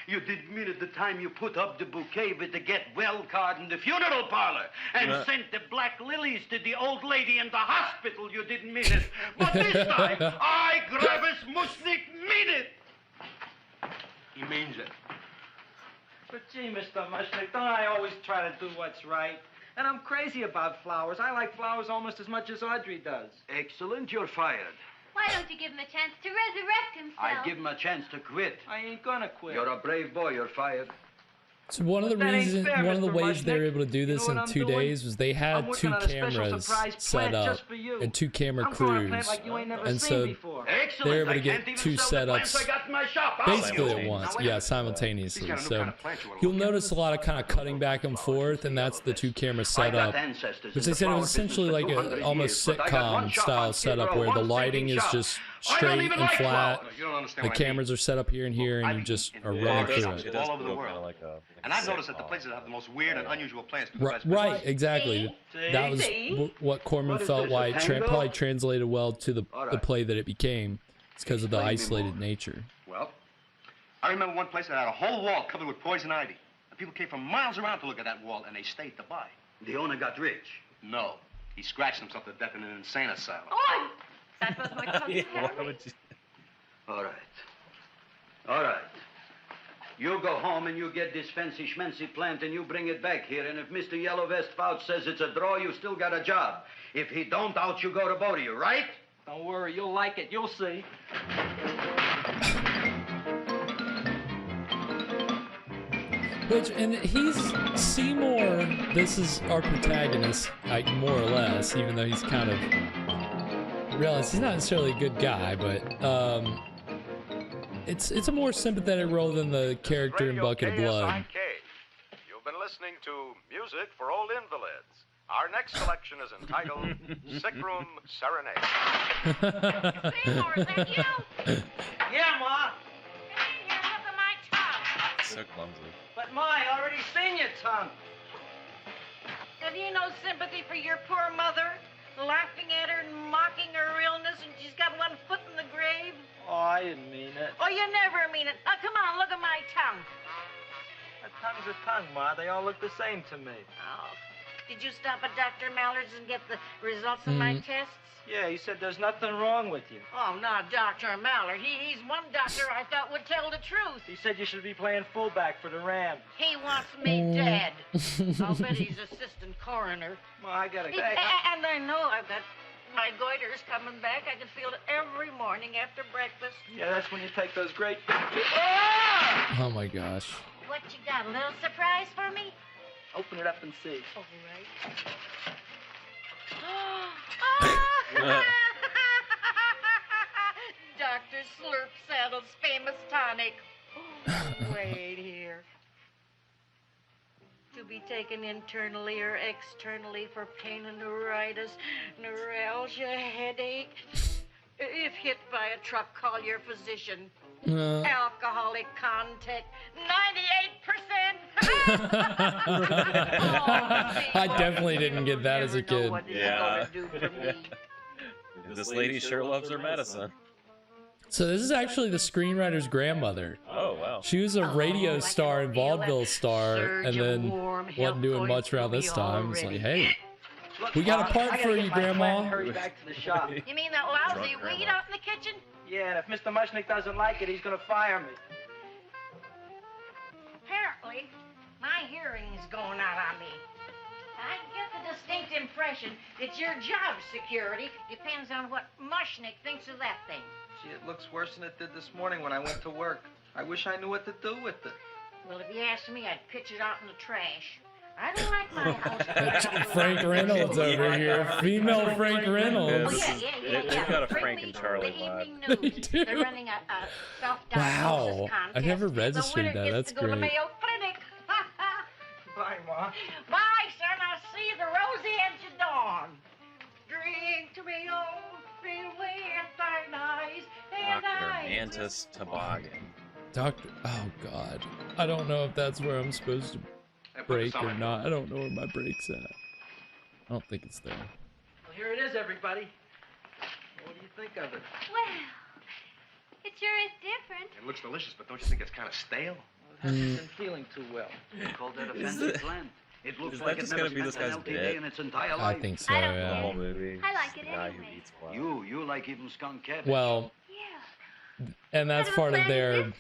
You didn't mean it the time you put up the bouquet with the get well card in the funeral parlor and sent the black lilies to the old lady in the hospital. You didn't mean it. But this time, I, Gravis Mushnik, mean it. He means it. But gee, Mr. Mushnik, don't I always try to do what's right? And I'm crazy about flowers. I like flowers almost as much as Audrey does. Excellent, you're fired. Why don't you give him a chance to resurrect himself? I give him a chance to quit. I ain't gonna quit. You're a brave boy, you're fired. So one of the That ain't reasons, fair, one of the Mr. ways they were Mushnik. able to do You know this what in I'm 2 doing? days was they I'm had working 2 on a special cameras surprise set plant up just for you. and 2 camera I'm growing a crews, plant like you ain't never and seen so before. Excellent. they were able I to can't get even 2 sell the plants setups I got in my shop. basically at Now, once, wait a yeah, minute. simultaneously. He's got a new So kind of plant you wanna you'll look at. notice a lot of kind of cutting back and forth, and that's the 2 camera I got setup. ancestors Which in they the said it flower was essentially business like for a 200 almost years, but I got one sitcom shop style on Skid setup Row, where the one lighting saving is shop. just I don't straight even and like flat. flowers. You don't understand The what I mean. cameras are set up here and here, and you just are running it through does. it. It all over the feel world. kinda like a And I've noticed that the places that have the most weird and unusual plants do the Right, best right, business. exactly. That was what Corman What is felt this, a why it tango? probably translated well to the right. play that it became. It's because of the Explain me isolated more. nature. Well, I remember one place that had a whole wall covered with poison ivy. And people came from miles around to look at that wall, and they stayed to buy. The owner got rich. No. He scratched himself to death in an insane asylum. Oh, that was my cousin Yeah, why Harry. would you... All right. All right. You go home and you get this fancy schmancy plant and you bring it back here. And if Mr. Yellow Vest Fouch says it's a draw, you still got a job. If he don't, out you go to both of you, right? Don't worry, you'll like it. You'll see. And he's Seymour. This is our protagonist, like more or less, even though he's kind of realize he's not necessarily a good guy, but it's a more sympathetic role than the character in Bucket of Blood. You've been listening to Music for Old Invalids. Our next selection is entitled Sick Room Serenade. Seymour, is that you? Yeah, Ma. Come in here, look at my tongue. So clumsy. But Ma, I already seen your tongue. Have you no sympathy for your poor mother? Laughing at her and mocking her illness, and she's got one foot in the grave? Oh, I didn't mean it. Oh, you never mean it. Now, come on, look at my tongue. A tongue's a tongue, Ma. They all look the same to me. Oh. Did you stop at Dr. Mallard's and get the results of my tests? Yeah, he said there's nothing wrong with you. Oh, not Dr. Mallard. He's one doctor I thought would tell the truth. He said you should be playing fullback for the Rams. He wants me dead. I'll bet he's assistant coroner. Ma, I gotta go. And I know I've got my goiter's coming back. I can feel it every morning after breakfast. Yeah, that's when you take those great pictures. Oh my gosh. What you got, a little surprise for me? Open it up and see. All right. Dr. Slurp Saddle's famous tonic. Wait here. To be taken internally or externally for pain and neuritis, neuralgia, headache. If hit by a truck, call your physician. Alcoholic content, 98%. I definitely didn't get that as a kid. Yeah. This lady sure loves her medicine. So this is actually the screenwriter's grandmother. Oh, wow. She was a radio star and vaudeville star, and then wasn't doing much around this time. It's like, hey, we got a part for you, Grandma. Hurry back to the shop. You mean that lousy weed out in the kitchen? Yeah, and if Mr. Mushnick doesn't like it, he's gonna fire me. Apparently, my hearing is going out on me. I get the distinct impression that your job security depends on what Mushnick thinks of that thing. Gee, it looks worse than it did this morning when I went to work. I wish I knew what to do with it. Well, if you asked me, I'd pitch it out in the trash. I don't like my house. Frank Reynolds over here. Female Frank Reynolds. Oh, yeah. They've got a Frank and Charlie vibe. They do. They're running a self-diagnosis Wow. contest. I never The registered winner that. gets That's to go to great. Mayo Clinic. Bye, Ma. Bye, son. I'll see you the rosy edge of dawn. Drink to me, oh, freeway at thine eyes, and Dr. I... Mantis Toboggan. Doctor, oh God. I don't know if that's where I'm supposed to break or not. I don't know where my break's at. I don't think it's there. Well, here it is, everybody. What do you think of it? Well, it sure is different. It looks delicious, but don't you think it's kind of stale? Well, it hasn't been feeling too well. They call that a fancy plant. It looks Is like that it just never gonna be this spent an guy's LTD bit? in its entire I life. think so, I don't yeah. The whole movie. I like it The guy anyway. who eats blood. You like even skunk cabbage. Well, and that's part of their.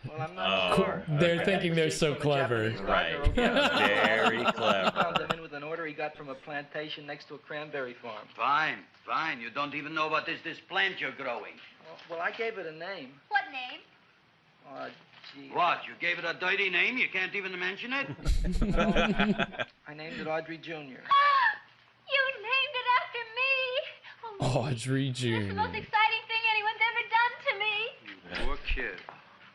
Well, I'm not sure. They're thinking they're so clever. Right. Very clever. Found him in with an order he got from a plantation next to a cranberry farm. Fine, fine. You don't even know what is this plant you're growing. Well, I gave it a name. What name? Gee. What? You gave it a dirty name? You can't even mention it? I named it Audrey Jr. You named it after me. Audrey That's the most Jr. exciting thing anyone's ever done to me. Poor kid.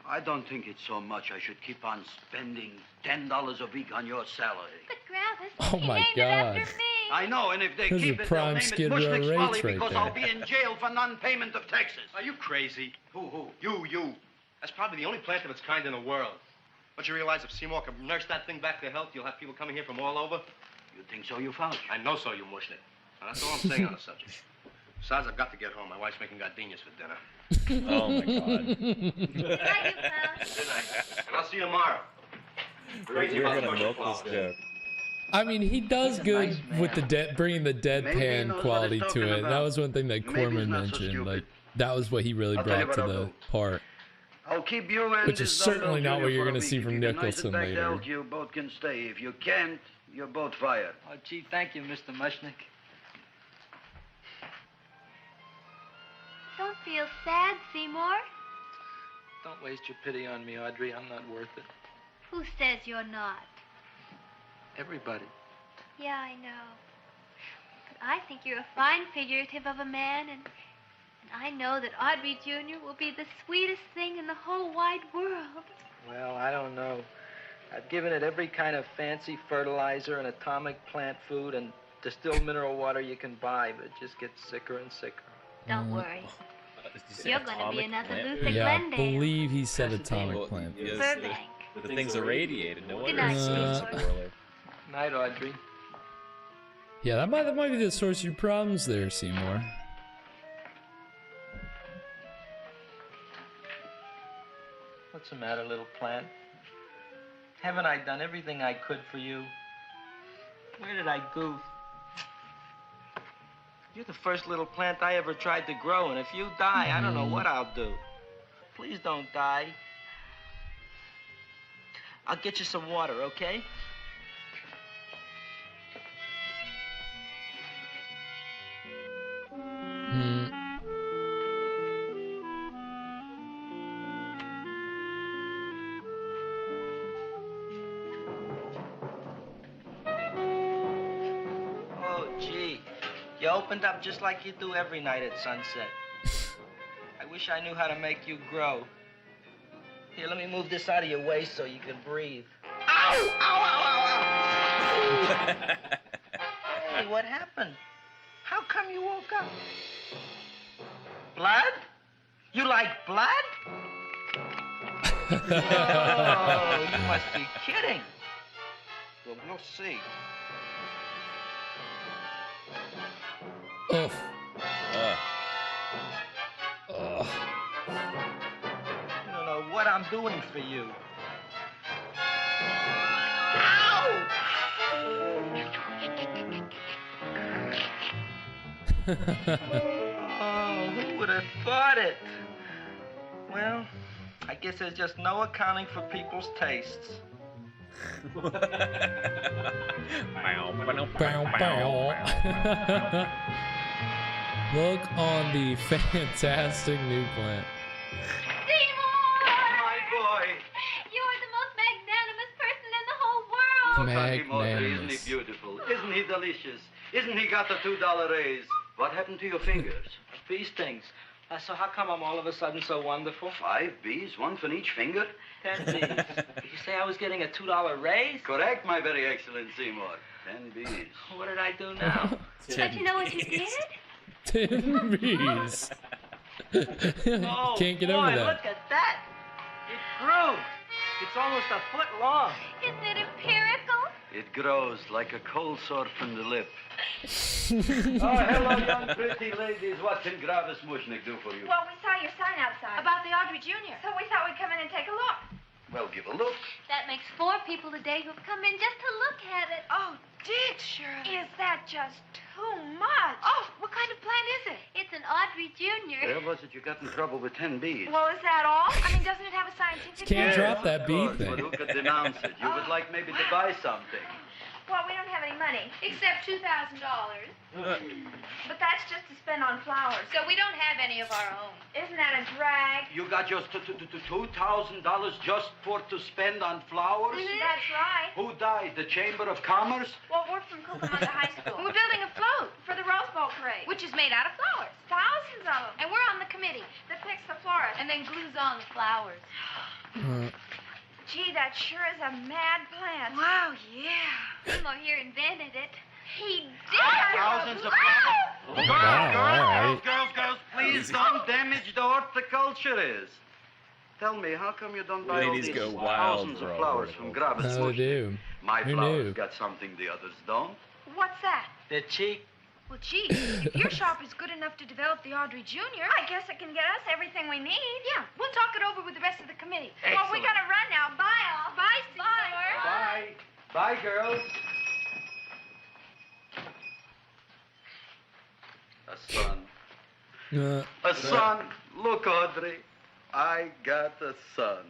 I don't think it's so much I should keep on spending $10 a week on your salary. But Gravis, Oh you my named God. it after me. I know, and if they Those keep are it, prime they'll name it Skid Row Mushnick's Folly rates right because there. I'll be in jail for non-payment of taxes. Are you crazy? Who? You. That's probably the only plant of its kind in the world. Don't you realize if Seymour can nurse that thing back to health, you'll have people coming here from all over? You think so, you found? I know so, you mushnick. Now, that's all I'm saying on the subject. Besides, I've got to get home. My wife's making gardenias for dinner. Oh my God. Good night, you Good night. And I'll see you tomorrow. We're gonna milk this joke. I mean, he does good with the bringing the deadpan quality to it. That was one thing that Corman mentioned. Like, that was what he really brought to the part. I'll keep you and Which is this certainly Dumbbell not what Junior you're for a going to see week. from If you can Nicholson nice it back to later. health, you both can stay. If you can't, you're both fired. Oh, gee, thank you, Mr. Mushnick. Don't feel sad, Seymour. Don't waste your pity on me, Audrey. I'm not worth it. Who says you're not? Everybody. Yeah, I know. But I think you're a fine figurative of a man, and I know that Audrey Jr. will be the sweetest thing in the whole wide world. Well, I don't know. I've given it every kind of fancy fertilizer and atomic plant food and distilled mineral water you can buy, but it just gets sicker and sicker. Don't worry. You're going to be another Luther Yeah, I Glendale. believe he said atomic plant. Yes, the thing's irradiated. No wonder night, it's so poorly. Night, Audrey. Yeah, that might be the source of your problems there, Seymour. What's the matter, little plant? Haven't I done everything I could for you? Where did I goof? You're the first little plant I ever tried to grow, and if you die, I don't know what I'll do. Please don't die. I'll get you some water, okay? Oh, gee. You opened up just like you do every night at sunset. I wish I knew how to make you grow. Here, let me move this out of your way so you can breathe. Ow! Ow, ow, ow, ow! Hey, what happened? How come you woke up? Blood? You like blood? Oh, you must be kidding. Well, we'll see. Oof. You don't know what I'm doing for you. Ow! Oh, who would have thought it? Well, I guess there's just no accounting for people's tastes. Look on the fantastic new plant. My boy. You're the most magnanimous person in the whole world. Isn't he beautiful? Isn't he delicious? Isn't he got the $2 raise? What happened to your fingers? Bee stings. So how come I'm all of a sudden so wonderful? 5 bees, one for each finger? 10 bees. Did you say I was getting a $2 raise? Correct, my very excellent Seymour. 10 bees. What did I do now? But you know what you did? 10 bees. Oh, Can't get boy, over that. Look at that. It grew. It's almost a foot long. Isn't it empirical? It grows like a cold sore from the lip. Oh, hello, young pretty ladies. What can Gravis Mushnik do for you? Well, we saw your sign outside. About the Audrey Jr. So we thought we'd come in and take a look. Well, give a look. That makes 4 people a day who've come in just to look at it. Oh, Dick, Shirley. Is that just too much? Oh, what kind of plant is it? It's an Audrey Jr. Where was it you got in trouble with 10 bees? Well, is that all? I mean, doesn't it have a scientific Can't name? drop that bee But thing. who could denounce it? You would like maybe to buy something. Well, we don't have any money, except $2,000. But that's just to spend on flowers. So we don't have any of our own. Isn't that a drag? You got just $2,000 just to spend on flowers? That's right. Who died? The Chamber of Commerce? Well, we're from Cucamonga High School. We're building a float for the Rose Bowl parade. Which is made out of flowers. Thousands of them. And we're on the committee that picks the florist. And then glues on the flowers. Gee, that sure is a mad plant. Wow, yeah. Seymour here invented it. He did. Thousands of flowers. Girls, please don't damage the horticulturist. Tell me, how come you don't buy all Ladies these go wild thousands for of all flowers from Gravis? Oh, they do. My Who flowers knew? got something the others don't. What's that? They're cheap. Well, gee, if your shop is good enough to develop the Audrey Jr., I guess it can get us everything we need. Yeah, we'll talk it over with the rest of the committee. Well, we Excellent. gotta run now. Bye, all. Bye, Seymour. Bye. Bye, girls. A son. A son. Look, Audrey. I got a son.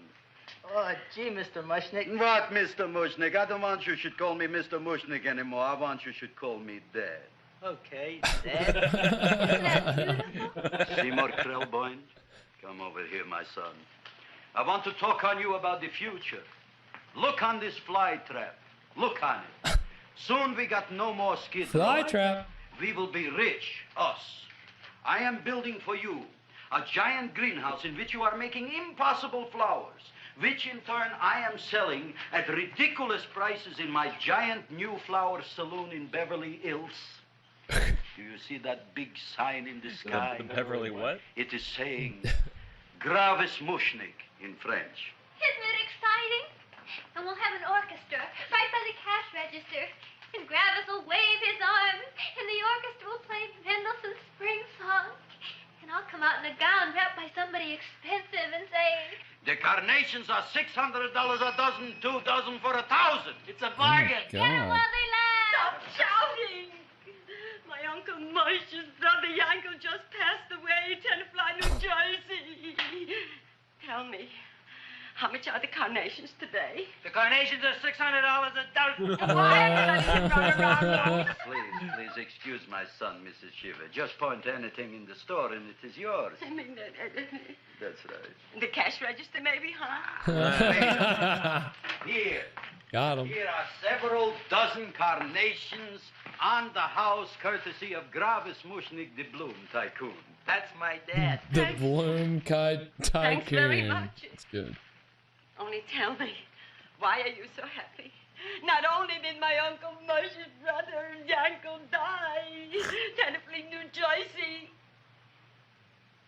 Oh, gee, Mr. Mushnick. What, Mr. Mushnick? I don't want you should call me Mr. Mushnick anymore. I want you should call me Dad. Okay, Dad. Seymour Krellboyne, come over here, my son. I want to talk on you about the future. Look on this fly trap. Look on it. Soon we got no more Skid Row. Fly trap. We will be rich, us. I am building for you a giant greenhouse in which you are making impossible flowers, which in turn I am selling at ridiculous prices in my giant new flower saloon in Beverly Hills. Do you see that big sign in the sky? The Beverly what? It is saying, Gravis Mushnik in French. Isn't it exciting? And we'll have an orchestra right by the cash register. And Gravis will wave his arms, and the orchestra will play Mendelssohn's Spring Song. And I'll come out in a gown wrapped by somebody expensive and say, The carnations are $600 a dozen, 2 dozen for 1,000. It's a bargain. Oh my God. well, they laugh. Stop shouting! My Uncle Moshe's brother Yankel just passed away, Tenafly, New Jersey. Tell me, how much are the carnations today? The carnations are $600 a dozen. Please excuse my son, Mrs. Shiver. Just point to anything in the store and it is yours. I mean, That's right. the cash register maybe, huh? Here. Got him. Here are several dozen carnations on the house, courtesy of Gravis Mushnik, the Bloom Tycoon. That's my dad. The Bloom Tycoon. Thanks very much. It's good. Only tell me, why are you so happy? Not only did my Uncle Moshe's brother Yankel die, Tenafly, New Jersey,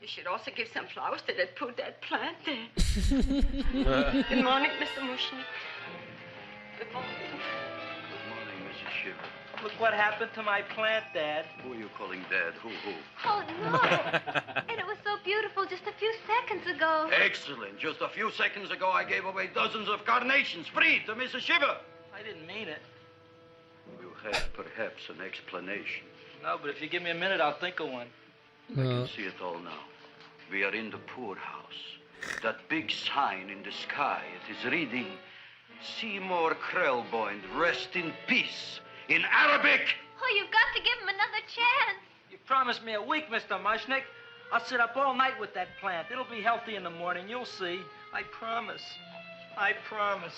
you should also give some flowers to that poor dead plant there. Good morning, Mr. Mushnik. Good morning. Good morning, Mrs. Shiver. Look what happened to my plant, Dad. Who are you calling Dad? Who? Oh, no. And it was so beautiful just a few seconds ago. Excellent. Just a few seconds ago, I gave away dozens of carnations free to Mrs. Shiver. I didn't mean it. You have perhaps an explanation. No, but if you give me a minute, I'll think of one. I can see it all now. We are in the poorhouse. That big sign in the sky, it is reading, Seymour Krelboind, rest in peace, in Arabic. Oh, you've got to give him another chance. You promised me a week, Mr. Mushnik. I'll sit up all night with that plant. It'll be healthy in the morning. You'll see. I promise. I promise.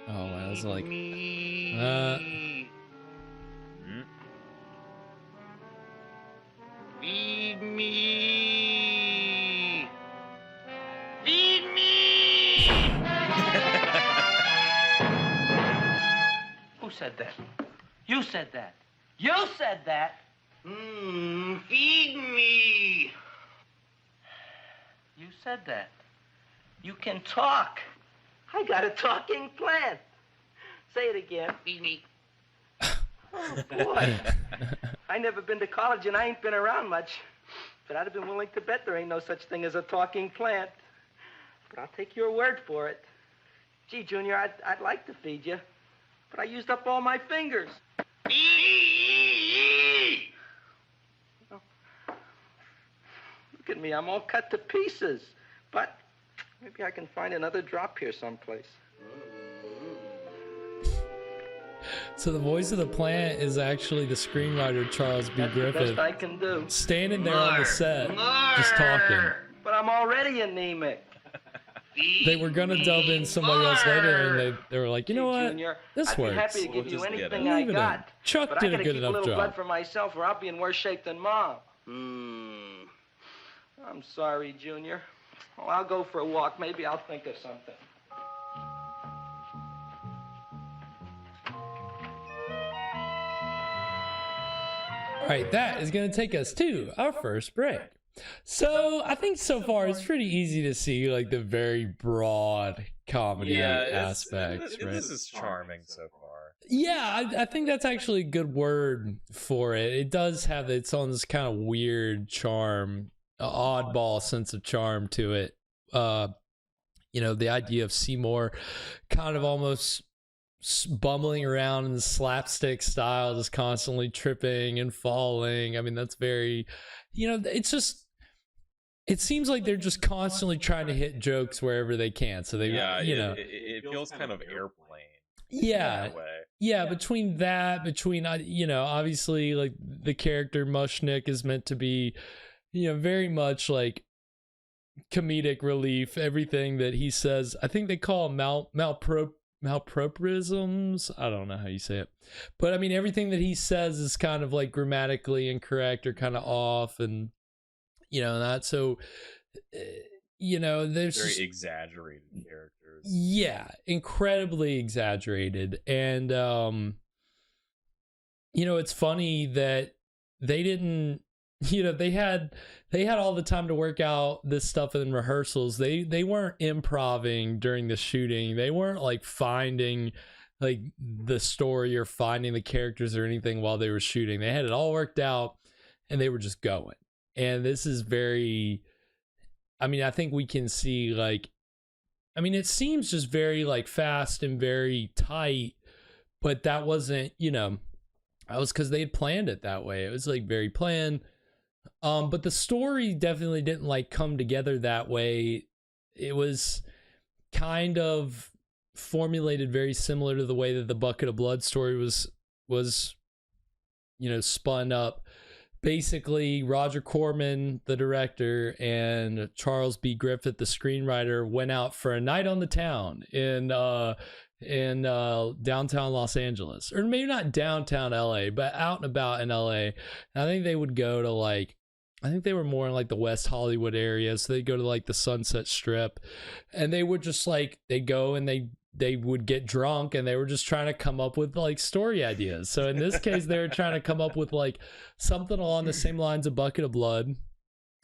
Oh, I was like, Feed me. Feed me. Who said that? You said that. You said that. Feed me. You said that. You can talk. I got a talking plant. Say it again. Feed me. Oh, boy. I never been to college and I ain't been around much. But I'd have been willing to bet there ain't no such thing as a talking plant. But I'll take your word for it. Gee, Junior, I'd like to feed you. But I used up all my fingers. Look at me, I'm all cut to pieces. But maybe I can find another drop here someplace. so the voice of the plant is actually the screenwriter Charles B. Griffith, Best I can do. standing there on the set, just talking. But I'm already anemic. They were gonna dub in somebody else later, and they were like, you know what, Junior, this I'd works. be happy to give you anything I Leave it in. got. Chuck but did I a gotta good keep enough a little job. blood for myself, or I'll be in worse shape than Mom. I'm sorry, Junior. Well, I'll go for a walk. Maybe I'll think of something. All right, that is going to take us to our first break. So I think so far it's pretty easy to see like the very broad comedy aspects. Right? This is charming so far. Yeah, I think that's actually a good word for it. It does have its own this kind of weird charm, oddball sense of charm to it. You know, the idea of Seymour kind of almost bumbling around in the slapstick style, just constantly tripping and falling. I mean, that's very, you know, it's just, it seems like they're just constantly trying to hit jokes wherever they can. So they, you know, it feels kind of airplane. Yeah. In a way. yeah, between obviously like the character Mushnick is meant to be, very much like comedic relief. Everything that he says, I think they call them malproperisms. I don't know how you say it, but I mean everything that he says is kind of like grammatically incorrect or kind of off, and that. So there's very exaggerated characters. Yeah, incredibly exaggerated. And it's funny that they didn't, they had all the time to work out this stuff in rehearsals. They weren't improvising during the shooting. They weren't like finding like the story or finding the characters or anything while they were shooting. They had it all worked out and they were just going. And this is very, I think we can see like, it seems just very like fast and very tight, but that wasn't, that was because they had planned it that way. It was like very planned. But the story definitely didn't like come together that way. It was kind of formulated very similar to the way that the Bucket of Blood story was spun up. Basically, Roger Corman, the director, and Charles B. Griffith, the screenwriter, went out for a night on the town in downtown Los Angeles, or maybe not downtown LA, but out and about in LA. And I think they would go to I think they were more in like the West Hollywood area, so they'd go to like the Sunset Strip, and they would just they'd go and they would get drunk, and they were just trying to come up with like story ideas. So in this case, they were trying to come up with like something along the same lines of Bucket of Blood.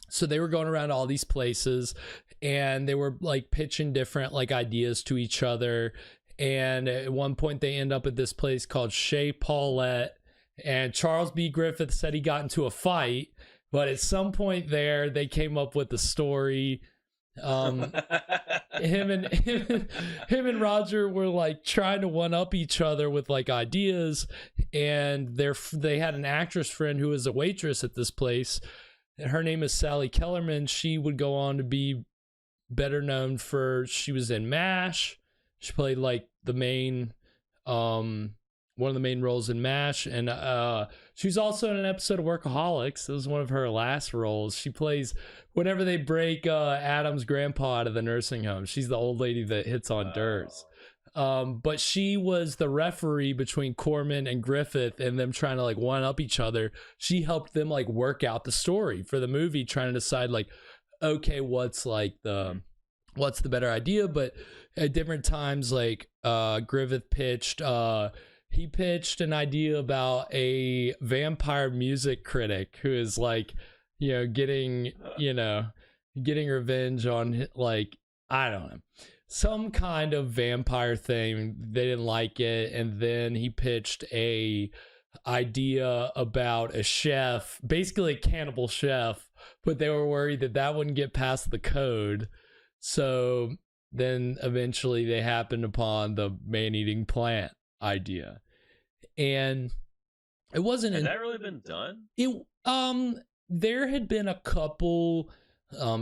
So they were going around all these places, and they were like pitching different like ideas to each other. And at one point they end up at this place called Chez Paulette, and Charles B. Griffith said he got into a fight, but at some point there they came up with the story. Him and Roger were like trying to one up each other with like ideas, and they had an actress friend who was a waitress at this place, and her name is Sally Kellerman. She would go on to be better known for, she was in MASH. She played like the main one of the main roles in MASH, and she was also in an episode of Workaholics. It was one of her last roles. She plays whenever they break Adam's grandpa out of the nursing home. She's the old lady that hits on Durs. But she was the referee between Corman and Griffith and them trying to like one up each other. She helped them like work out the story for the movie, trying to decide like, okay, what's the better idea. But at different times, like Griffith pitched an idea about a vampire music critic who is like, getting revenge on, like, I don't know, some kind of vampire thing. They didn't like it. And then he pitched a idea about a chef, basically a cannibal chef, but they were worried that wouldn't get past the code. So then eventually they happened upon the man-eating plant idea. And it wasn't... Had that really been done? There had been a couple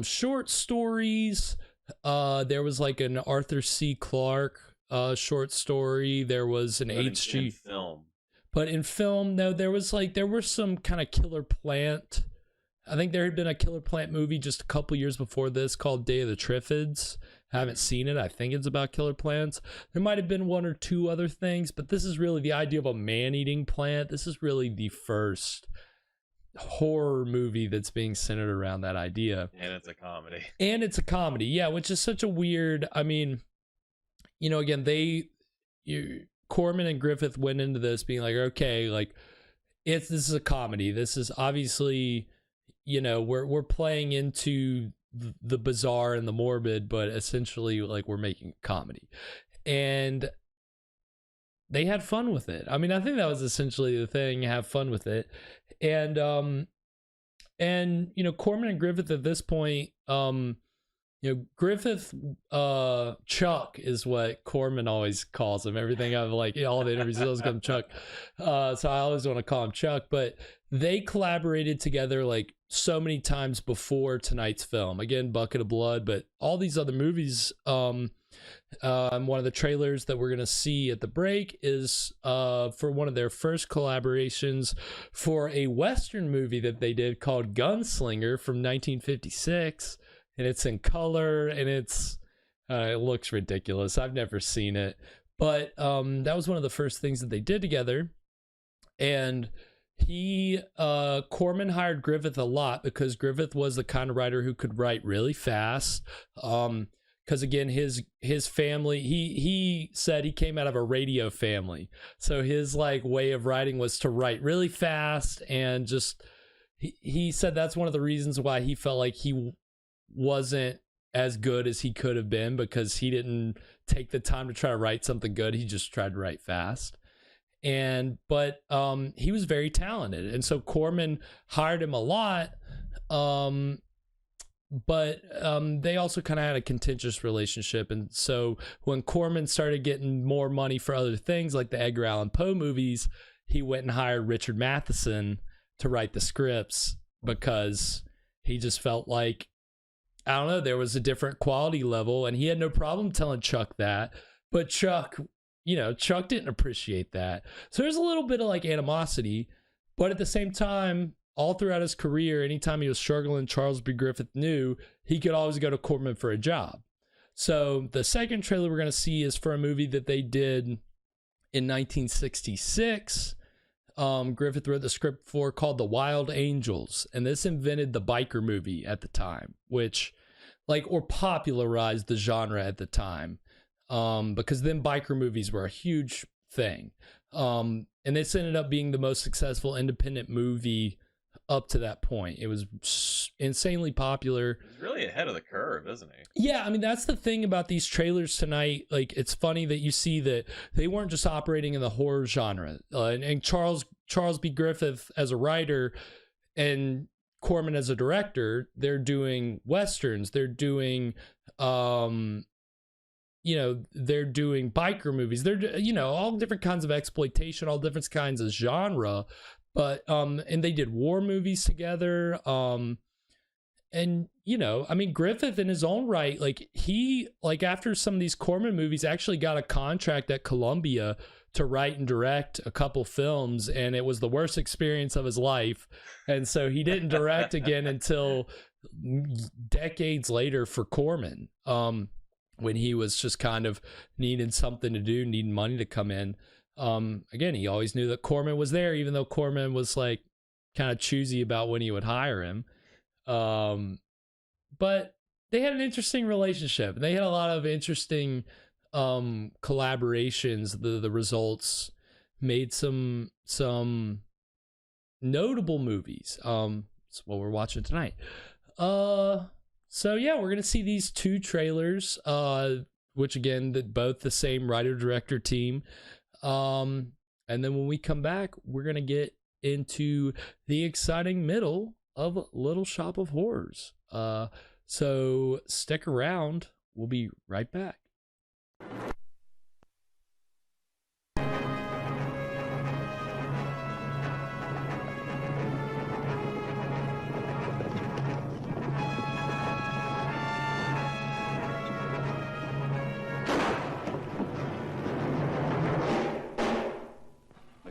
short stories. There was like an Arthur C. Clarke short story. There was an H.G. in film. But in film, no, there were some kind of killer plant. I think there had been a killer plant movie just a couple years before this called Day of the Triffids. I haven't seen it. I think it's about killer plants. There might have been one or two other things, but this is really the idea of a man-eating plant. This is really the first horror movie that's being centered around that idea. And it's a comedy. Yeah, which is such a weird... again, Corman and Griffith went into this being like, okay, like, this is a comedy. This is obviously, we're playing into the bizarre and the morbid, but essentially like we're making a comedy. And they had fun with it. I think that was essentially the thing, have fun with it. And Corman and Griffith at this point, Griffith, Chuck is what Corman always calls him. Everything I've like, all the interviews always call him Chuck. So I always want to call him Chuck, but they collaborated together like so many times before tonight's film. Again, Bucket of Blood, but all these other movies. One of the trailers that we're going to see at the break is for one of their first collaborations for a Western movie that they did called Gunslinger from 1956. And it's in color, and it looks ridiculous. I've never seen it. But that was one of the first things that they did together. And Corman hired Griffith a lot because Griffith was the kind of writer who could write really fast. Because again, his family, he said he came out of a radio family. So his like way of writing was to write really fast, and just he said that's one of the reasons why he felt like he wasn't as good as he could have been, because he didn't take the time to try to write something good. He just tried to write fast. But he was very talented, and so Corman hired him a lot. But they also kind of had a contentious relationship, and so when Corman started getting more money for other things like the Edgar Allan Poe movies, he went and hired Richard Matheson to write the scripts, because he just felt like, I don't know, there was a different quality level, and he had no problem telling Chuck that, but Chuck didn't appreciate that. So there's a little bit of like animosity, but at the same time, all throughout his career, anytime he was struggling, Charles B. Griffith knew he could always go to Corman for a job. So the second trailer we're going to see is for a movie that they did in 1966. Griffith wrote the script for, called The Wild Angels, and this invented the biker movie at the time, which or popularized the genre at the time. Because then biker movies were a huge thing. And this ended up being the most successful independent movie up to that point. It was insanely popular. He's really ahead of the curve, isn't he? Yeah, I mean, that's the thing about these trailers tonight. Like, it's funny that you see that they weren't just operating in the horror genre. And Charles B. Griffith as a writer and Corman as a director, they're doing Westerns. They're doing, they're doing biker movies. They're, all different kinds of exploitation, all different kinds of genre. But, and they did war movies together. And, Griffith in his own right, after some of these Corman movies, actually got a contract at Columbia to write and direct a couple films, and it was the worst experience of his life. And so he didn't direct again until decades later for Corman, when he was just kind of needing something to do, needing money to come in. Again, he always knew that Corman was there, even though Corman was kind of choosy about when he would hire him. But they had an interesting relationship, and they had a lot of interesting collaborations. The results made some notable movies. That's what we're watching tonight. So yeah, we're gonna see these two trailers, which again, both the same writer-director team. And then when we come back, we're gonna get into the exciting middle of Little Shop of Horrors. So stick around. We'll be right back.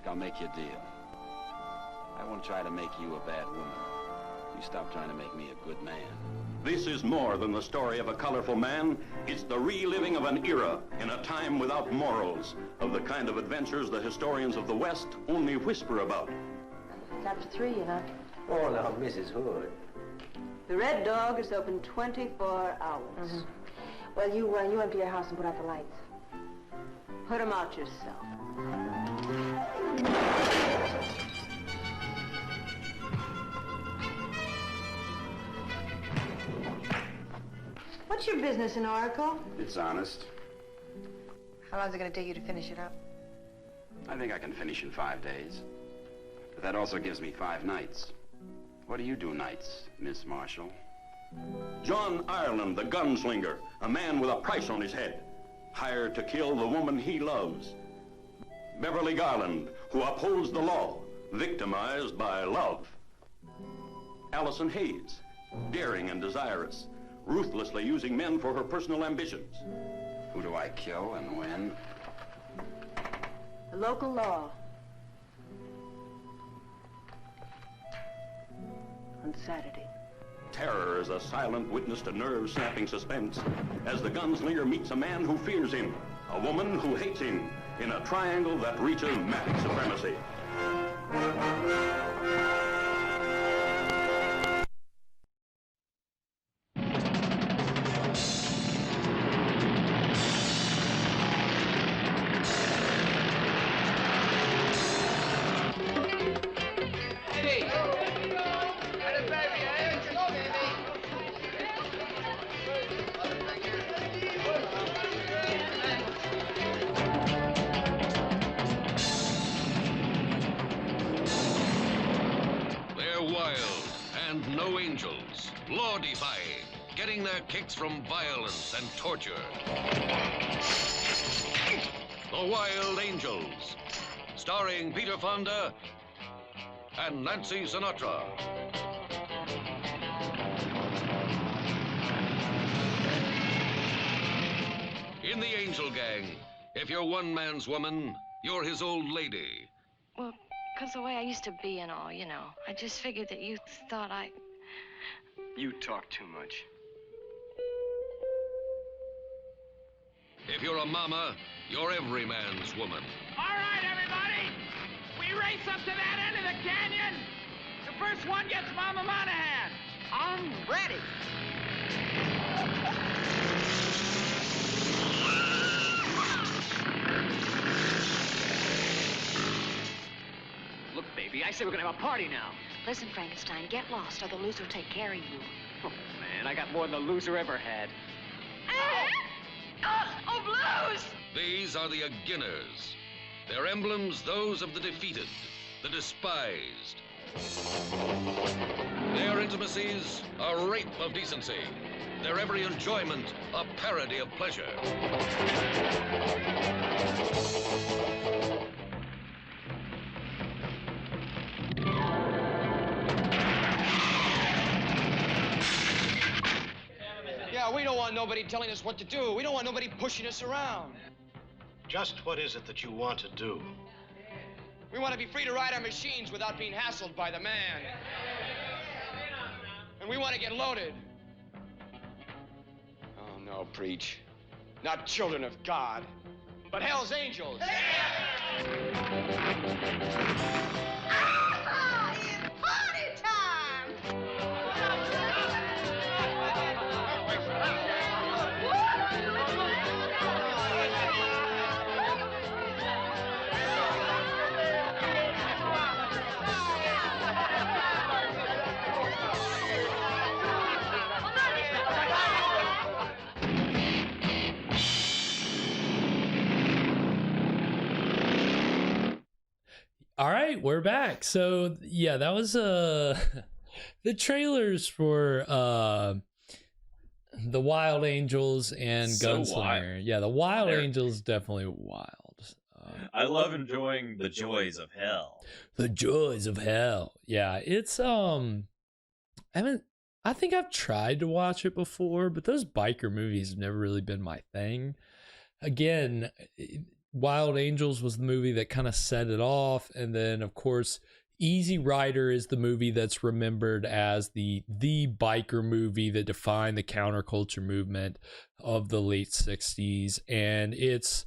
I'll make you a deal. I won't try to make you a bad woman. You stop trying to make me a good man. This is more than the story of a colorful man. It's the reliving of an era in a time without morals, of the kind of adventures the historians of the West only whisper about. Chapter 3, Oh, no, Mrs. Hood. The Red Dog is open 24 hours. Mm-hmm. Well, you empty your house and put out the lights. Put them out yourself. What's your business in Oracle? It's honest. How long is it going to take you to finish it up? I think I can finish in 5 days. But that also gives me 5 nights. What do you do nights, Miss Marshall? John Ireland, the gunslinger, a man with a price on his head, hired to kill the woman he loves. Beverly Garland, who upholds the law, victimized by love. Allison Hayes, daring and desirous, ruthlessly using men for her personal ambitions. Who do I kill and when? The local law. On Saturday. Terror is a silent witness to nerve-snapping suspense as the gunslinger meets a man who fears him, a woman who hates him, in a triangle that reaches mad supremacy. Law-defying, getting their kicks from violence and torture. The Wild Angels, starring Peter Fonda and Nancy Sinatra. In the Angel Gang, if you're one man's woman, you're his old lady. Well, because the way I used to be and all, you know, I just figured that you thought I... You talk too much. If you're a mama, you're every man's woman. All right, everybody. We race up to that end of the canyon. The first one gets Mama Monahan. I'm ready. Look, baby, I say we're gonna have a party now. Listen, Frankenstein, get lost or the loser will take care of you. Oh, man, I got more than the loser ever had. Oh, blues! These are the Aginners. Their emblems, those of the defeated, the despised. Their intimacies, a rape of decency. Their every enjoyment, a parody of pleasure. Yeah, we don't want nobody telling us what to do. We don't want nobody pushing us around. Just what is it that you want to do? We want to be free to ride our machines without being hassled by the man. And we want to get loaded. Oh, no, preach. Not children of God, but hell's angels. Ah, it's party time! All right, we're back. So yeah, that was the trailers for the Wild Angels and So Gunslinger. wild. Yeah, the Wild They're- Angels definitely wild. I love enjoying the joys of hell. The joys of hell. Yeah, it's I think I've tried to watch it before, but those biker movies have never really been my thing. Again, Wild Angels was the movie that kind of set it off, and then of course Easy Rider is the movie that's remembered as the biker movie that defined the counterculture movement of the late 60s. And it's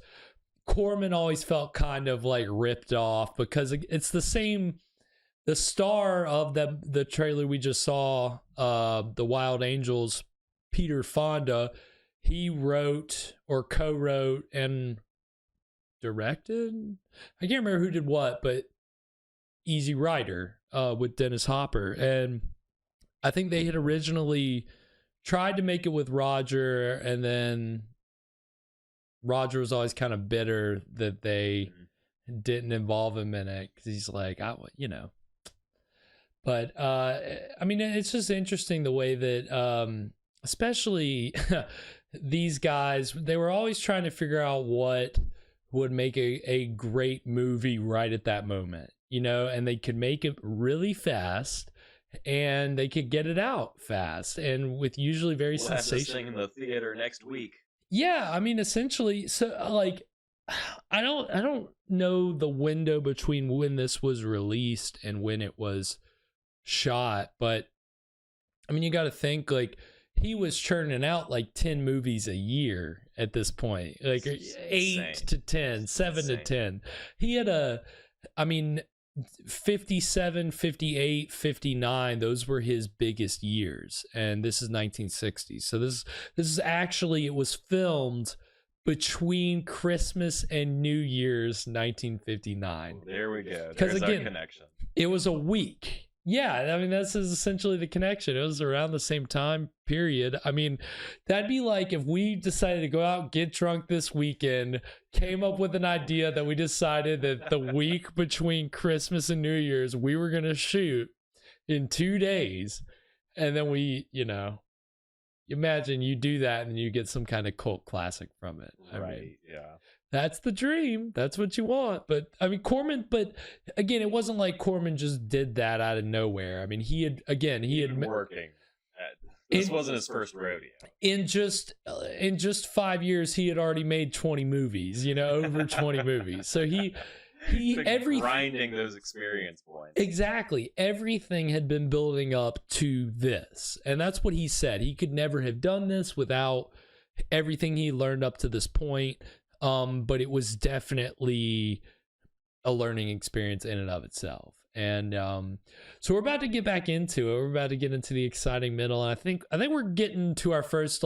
Corman always felt kind of like ripped off because it's the same. The star of the trailer we just saw, the Wild Angels, Peter Fonda, he wrote or co-wrote and directed, I can't remember who did what, but Easy Rider with Dennis Hopper. And I think they had originally tried to make it with Roger, and then Roger was always kind of bitter that they didn't involve him in it because he's like, but I mean, it's just interesting the way that especially these guys, they were always trying to figure out what would make a great movie right at that moment, and they could make it really fast and they could get it out fast and with usually very We'll have this sensational. thing in the theater next week. Yeah, I mean, essentially, so like, I don't know the window between when this was released and when it was shot, but I mean, you got to think like he was churning out like 10 movies a year at this point, like 8 to 10, 7 to 10. He had 57, 58, 59, those were his biggest years, and this is 1960. So this is actually, it was filmed between Christmas and New Year's 1959. There we go. Because There's again, our connection. it was a week. Yeah, I mean, this is essentially the connection. It was around the same time period. I mean, that'd be like if we decided to go out, get drunk this weekend, came up with an idea that we decided that the week between Christmas and New Year's, we were going to shoot in 2 days. And then we, imagine you do that and you get some kind of cult classic from it. I mean, yeah. that's the dream. That's what you want. But I mean, Corman, but again, it wasn't like Corman just did that out of nowhere. I mean, he had been working. This wasn't his first rodeo. In just 5 years, he had already made 20 movies, over 20 movies. So he grinding those experience points. Exactly. Everything had been building up to this. And that's what he said. He could never have done this without everything he learned up to this point. But it was definitely a learning experience in and of itself. And so we're about to get back into it. We're about to get into the exciting middle. And I think we're getting to our first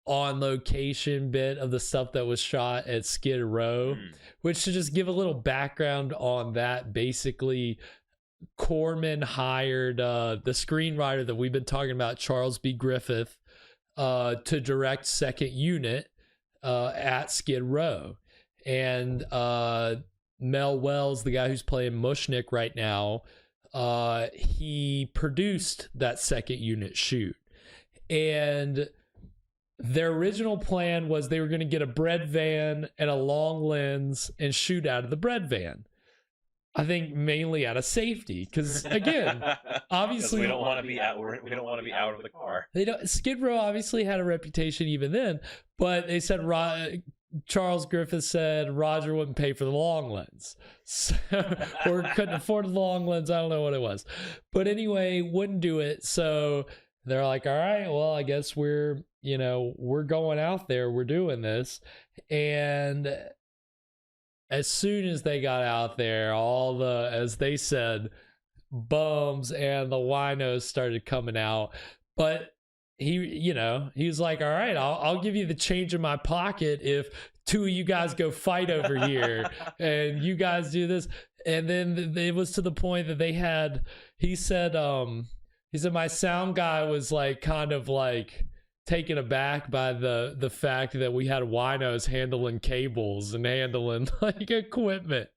on location bit of the stuff that was shot at Skid Row, which, to just give a little background on that, basically Corman hired the screenwriter that we've been talking about, Charles B. Griffith, to direct Second Unit at Skid Row. And Mel Wells, the guy who's playing Mushnick right now, he produced that Second Unit shoot. And their original plan was they were going to get a bread van and a long lens and shoot out of the bread van. I think mainly out of safety, because again, obviously we don't want to be out. We don't want to be out of the car. Skid Row obviously had a reputation even then, but they said Charles Griffith said Roger wouldn't pay for the long lens, or couldn't afford the long lens. I don't know what it was, but anyway, wouldn't do it. So they're like, all right, well, I guess we're going out there. We're doing this. And as soon as they got out there, all the, as they said, bums and the winos started coming out. But he was like, all right, I'll give you the change in my pocket if two of you guys go fight over here and you guys do this. And then it was to the point that he said my sound guy was kind of taken aback by the fact that we had winos handling cables and handling equipment.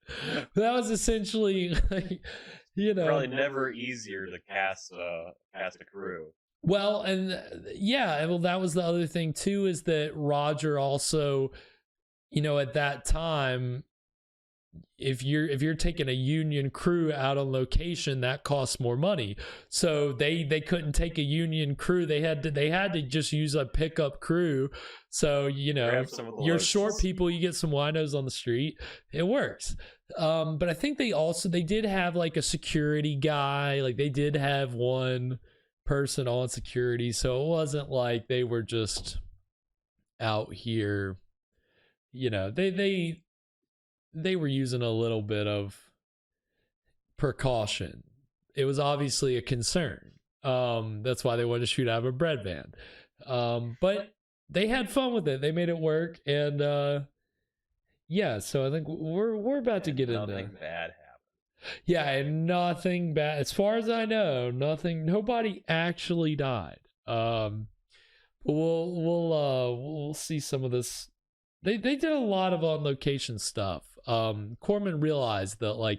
That was essentially probably never easier to cast a crew. Well, and yeah, well, that was the other thing too, is that Roger also, at that time, if you're taking a union crew out on location, that costs more money. So they couldn't take a union crew. They had to just use a pickup crew. So you're short people, you get some winos on the street, it works. But I think they did have a security guy. They did have one person on security, so it wasn't like they were just out here. They were using a little bit of precaution. It was obviously a concern. That's why they wanted to shoot out of a bread van. But they had fun with it. They made it work. And yeah, so I think we're about to get into nothing bad happened. Yeah, and nothing bad. As far as I know, nobody actually died. But we'll see some of this. They did a lot of on location stuff. Corman realized that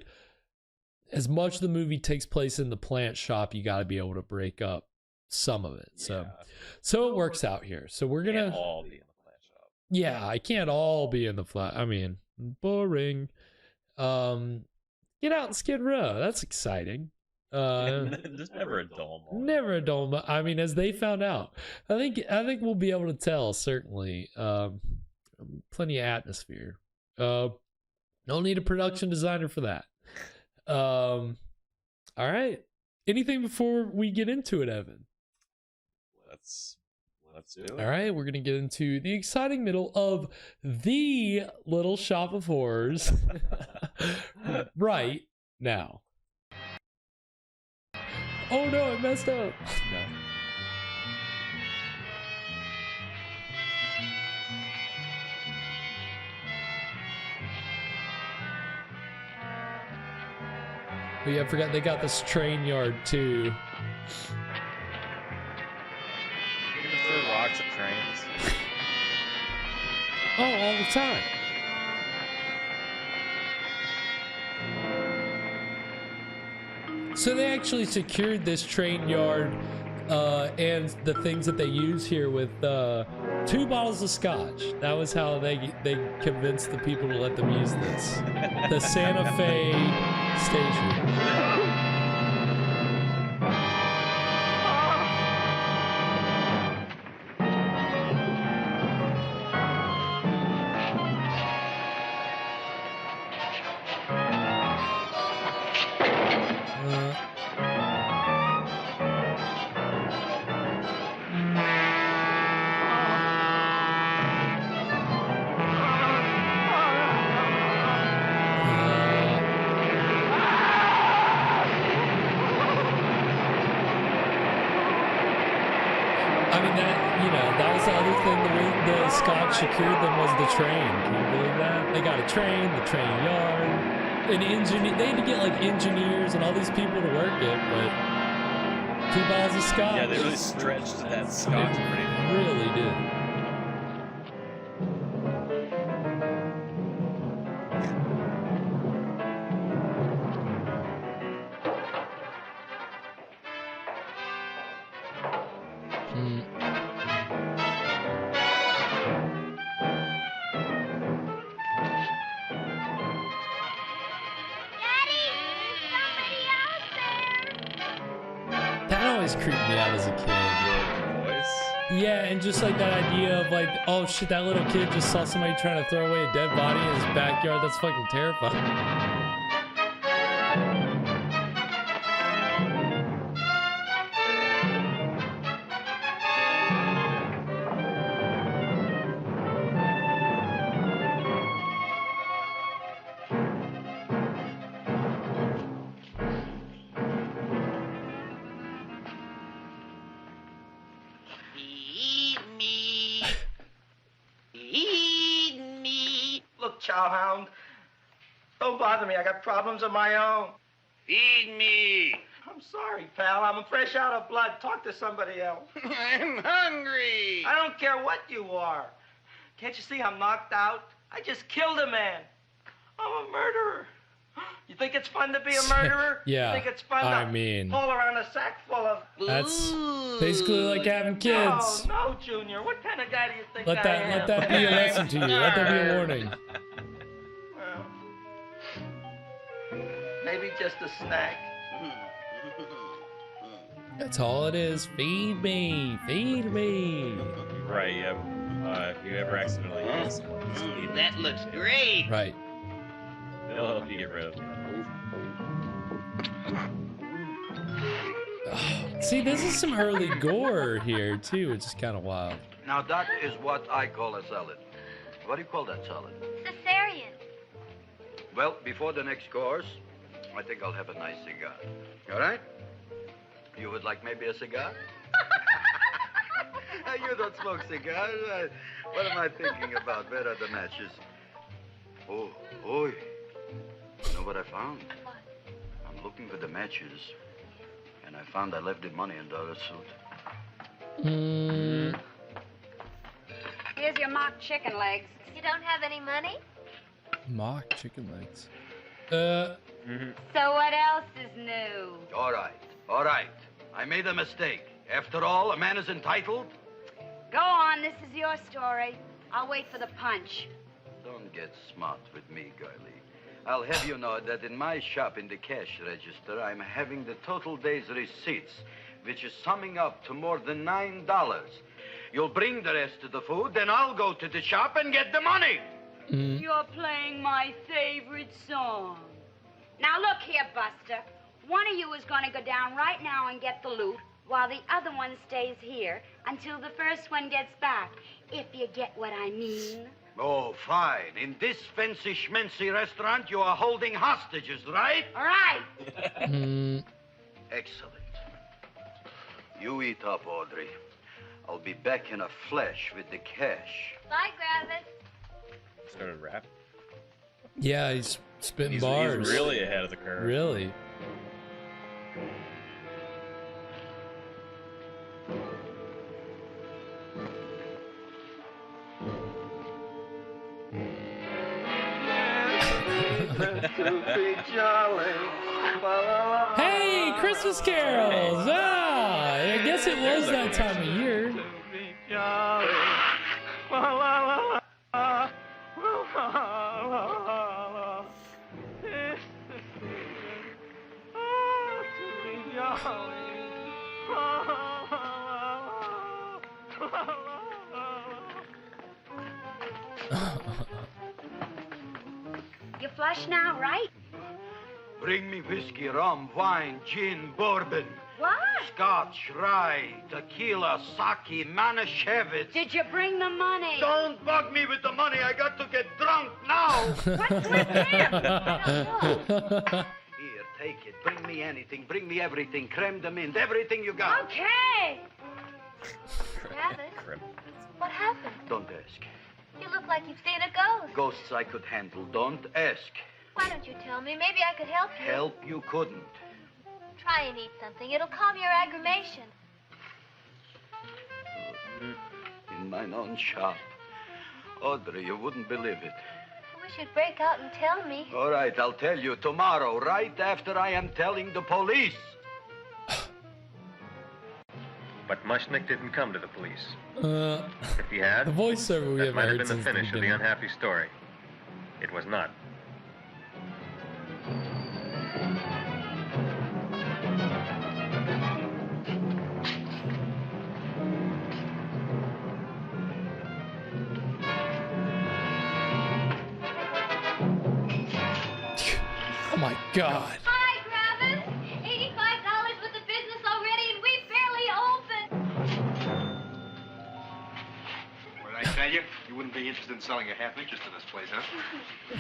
as much of the movie takes place in the plant shop, you got to be able to break up some of it. So it works out here. So we're gonna all be in the plant shop. Yeah, I can't all be in the flat. I mean, boring. Get out and Skid Row. That's exciting. There's never a dull moment. Never a dull moment. I mean, as they found out, I think we'll be able to tell, certainly. Plenty of atmosphere. Don't need a production designer for that. All right. Anything before we get into it, Evan? Let's do it. All right, we're going to get into the exciting middle of the Little Shop of Horrors right now. Oh no, I messed up. No. But yeah, I forgot they got this train yard too. You can throw rocks at trains. Oh, all the time. So they actually secured this train yard and the things that they use here with 2 bottles of scotch. That was how they convinced the people to let them use this. The Santa Fe station. Secured them was the train. Can you believe that? They got a train, the train yard, an engineer. They had to get like engineers and all these people to work it, but 2 bottles of scotch. Yeah, they really stretched that scotch pretty much. Really did. Creeped me out as a kid. Yeah, and just like that idea of like, oh shit, that little kid just saw somebody trying to throw away a dead body in his backyard. That's fucking terrifying. Chowhound. Don't bother me. I got problems of my own. Feed me. I'm sorry, pal. I'm fresh out of blood. Talk to somebody else. I'm hungry. I don't care what you are. Can't you see I'm knocked out? I just killed a man. I'm a murderer. You think it's fun to be a murderer? Yeah. You think it's fun to pull around a sack full of... That's basically like having kids. No, Junior. What kind of guy do you think I am? Let that be a lesson to you. Let that be a warning. Well, maybe just a snack. That's all it is. Feed me. Feed me. Right, yeah. If you ever accidentally eat someone, just eat that looks great. Right. They'll help you get rid of them. See, this is some early gore here, too, which is kind of wild. Now, that is what I call a salad. What do you call that salad? Cesarean. Well, before the next course, I think I'll have a nice cigar. All right? You would like maybe a cigar? You don't smoke cigars. What am I thinking about? Where are the matches? Oh, oi. You know what I found? What? I'm looking for the matches, and I found I left the money in the other suit. Here's your mock chicken legs. You don't have any money? Mock chicken legs. So what else is new? All right. I made a mistake. After all, a man is entitled. Go on, this is your story. I'll wait for the punch. Don't get smart with me, girlie. I'll have you know that in my shop in the cash register, I'm having the total day's receipts, which is summing up to more than $9. You'll bring the rest of the food, then I'll go to the shop and get the money. You're playing my favorite song. Now look here, Buster. One of you is going to go down right now and get the loot, while the other one stays here until the first one gets back, if you get what I mean. Oh, fine. In this fancy schmancy restaurant, you are holding hostages, right? All right. Excellent. You eat up, Audrey. I'll be back in a flash with the cash. Bye, Gravis. Started rap. Yeah, he's spitting bars. He's really ahead of the curve. Really. Hey, Christmas carols! Ah, I guess it was that time of year. You flush now, right? Bring me whiskey, rum, wine, gin, bourbon. What? Scotch, rye, tequila, sake, Manischewitz. Did you bring the money? Don't bug me with the money. I got to get drunk now. What's with him? Here, take it. Bring me anything. Bring me everything. Creme de mint. Everything you got. Okay. Gravis, what happened? Don't ask. You look like you've seen a ghost. Ghosts I could handle. Don't ask. Why don't you tell me? Maybe I could help you. Help you couldn't. Try and eat something. It'll calm your aggravation. In mine own shop. Audrey, you wouldn't believe it. I wish you'd break out and tell me. All right, I'll tell you tomorrow, right after I am telling the police. But Mushnick didn't come to the police. If he had, the voiceover we that haven't might have heard been the since finish of the beginning. unhappy story. It was not. Oh my God. Hi, Gravis. $85 worth of business already, and we barely opened. What did I tell you? You wouldn't be interested in selling a half interest in this place, huh?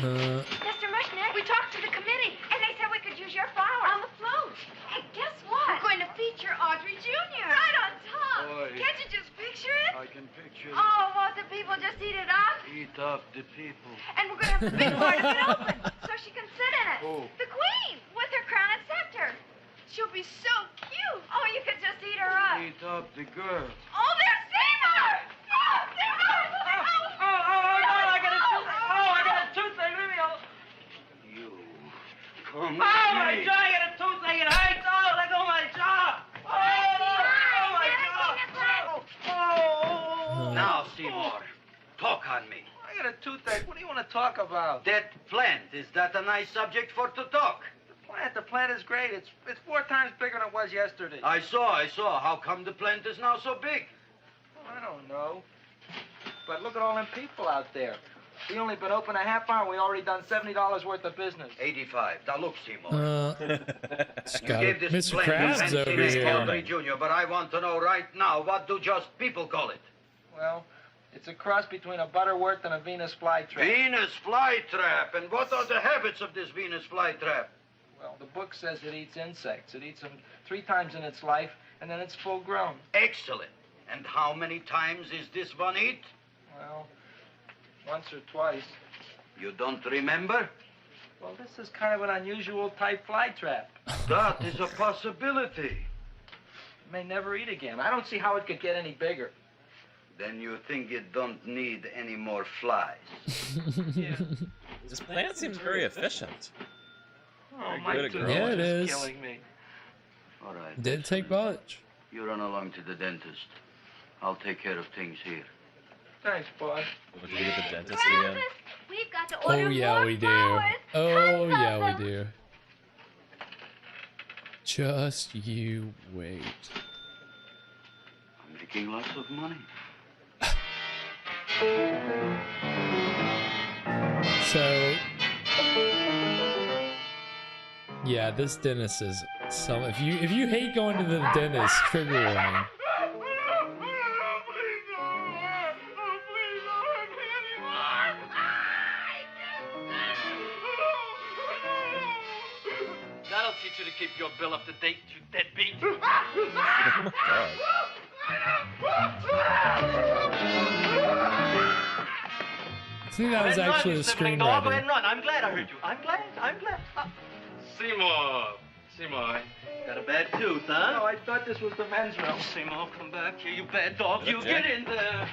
Mr. Mushnick, we talked to the committee, and they said we could use your flour on the float. Hey, guess what? We're going to feature Audrey Jr. Right on top. Boy. Can't you just picture it? I can picture Oh, won't the people just eat it up? Eat up the people. And we're going to have the big part of it open, so she can sit in it. Who? The queen, with her crown and scepter. She'll be so cute. Oh, you could just eat her up. Eat up the girl. Oh, there's Seymour! Oh, Seymour! I got a toothache. Leave me alone. You. Come Oh, my here. jaw, I got a toothache. It hurts. Oh, let go of my jaw. Oh, my jaw. Oh. Now, Seymour, talk on me. I got a toothache. What do you want to talk about? That plant, is that a nice subject for to talk? The plant is great. It's 4 times bigger than it was yesterday. I saw. How come the plant is now so big? I don't know. But look at all them people out there. We only been open a half hour. We already done $70 worth of business. 85. Now look, Seymour. It's You got gave this Mr. plant Krabs fancy over name here. Audrey Jr., but I want to know right now, what do just people call it? Well, it's a cross between a butterworth and a Venus flytrap. Venus flytrap. And what are the habits of this Venus flytrap? Well, the book says it eats insects. It eats them 3 times in its life, and then it's full grown. Excellent. And how many times is this one eat? Well, once or twice. You don't remember? Well, this is kind of an unusual type flytrap. That is a possibility. It may never eat again. I don't see how it could get any bigger. Then you think it don't need any more flies? Yeah. This plant seems very efficient. Oh, Very my good at throat growing. Yeah, it is is. killing me. All right. Didn't take much. You run along to the dentist. I'll take care of things here. Thanks, boy. Would you get the dentist again? Gravis, we've We've got to order Oh yeah, more we do. flowers. Oh Tons of yeah, them. we do. Just you wait. I'm making lots of money. So, yeah, this dentist is some. If you hate going to the dentist, trigger warning. That'll teach you to keep your bill up to date, you deadbeat. I think that was actually the Go screenwriter. and run. I'm glad I heard you. I'm glad. Seymour. Got a bad tooth, huh? No, I thought this was the men's room. Seymour, come back here, you bad dog. You get in there.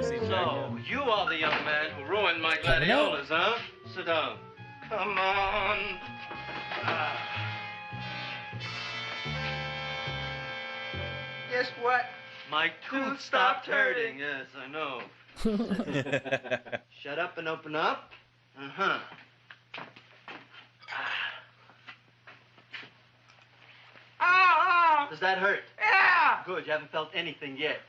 So, you are the young man who ruined my gladiolas, huh? Sit down. Come on. Guess what? My tooth stopped hurting. Yes, I know. Shut up and open up. Uh-huh. Does that hurt? Yeah! Good, you haven't felt anything yet.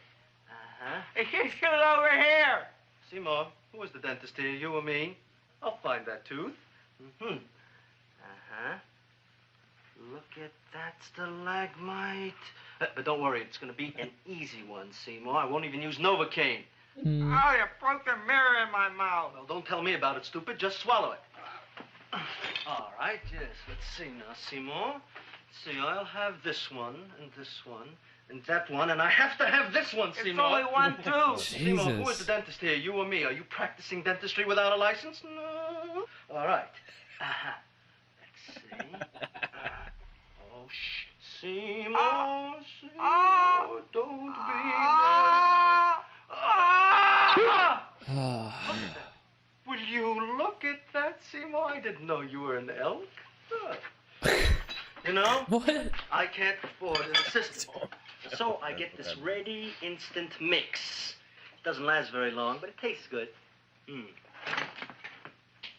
Uh-huh. It's just over here. Seymour, who was the dentist here, you or me? I'll find that tooth. Mm-hmm. Uh-huh. Look at that stalagmite. But don't worry, it's going to be an easy one, Seymour. I won't even use Novocaine. Oh, you broke the mirror in my mouth. Well, don't tell me about it, stupid. Just swallow it. All right, yes. Let's see now, Seymour. Let's see, I'll have this one, and that one, and I have to have this one, Seymour. It's only one tooth. Seymour, who is the dentist here, you or me? Are you practicing dentistry without a license? No. All right. Let's see. Oh, shit. Seymour, Seymour, don't be mad. Will you look at that, Seymour? I didn't know you were an elk. You know? What? I can't afford an assistant. So I get this ready instant mix. Doesn't last very long, but it tastes good.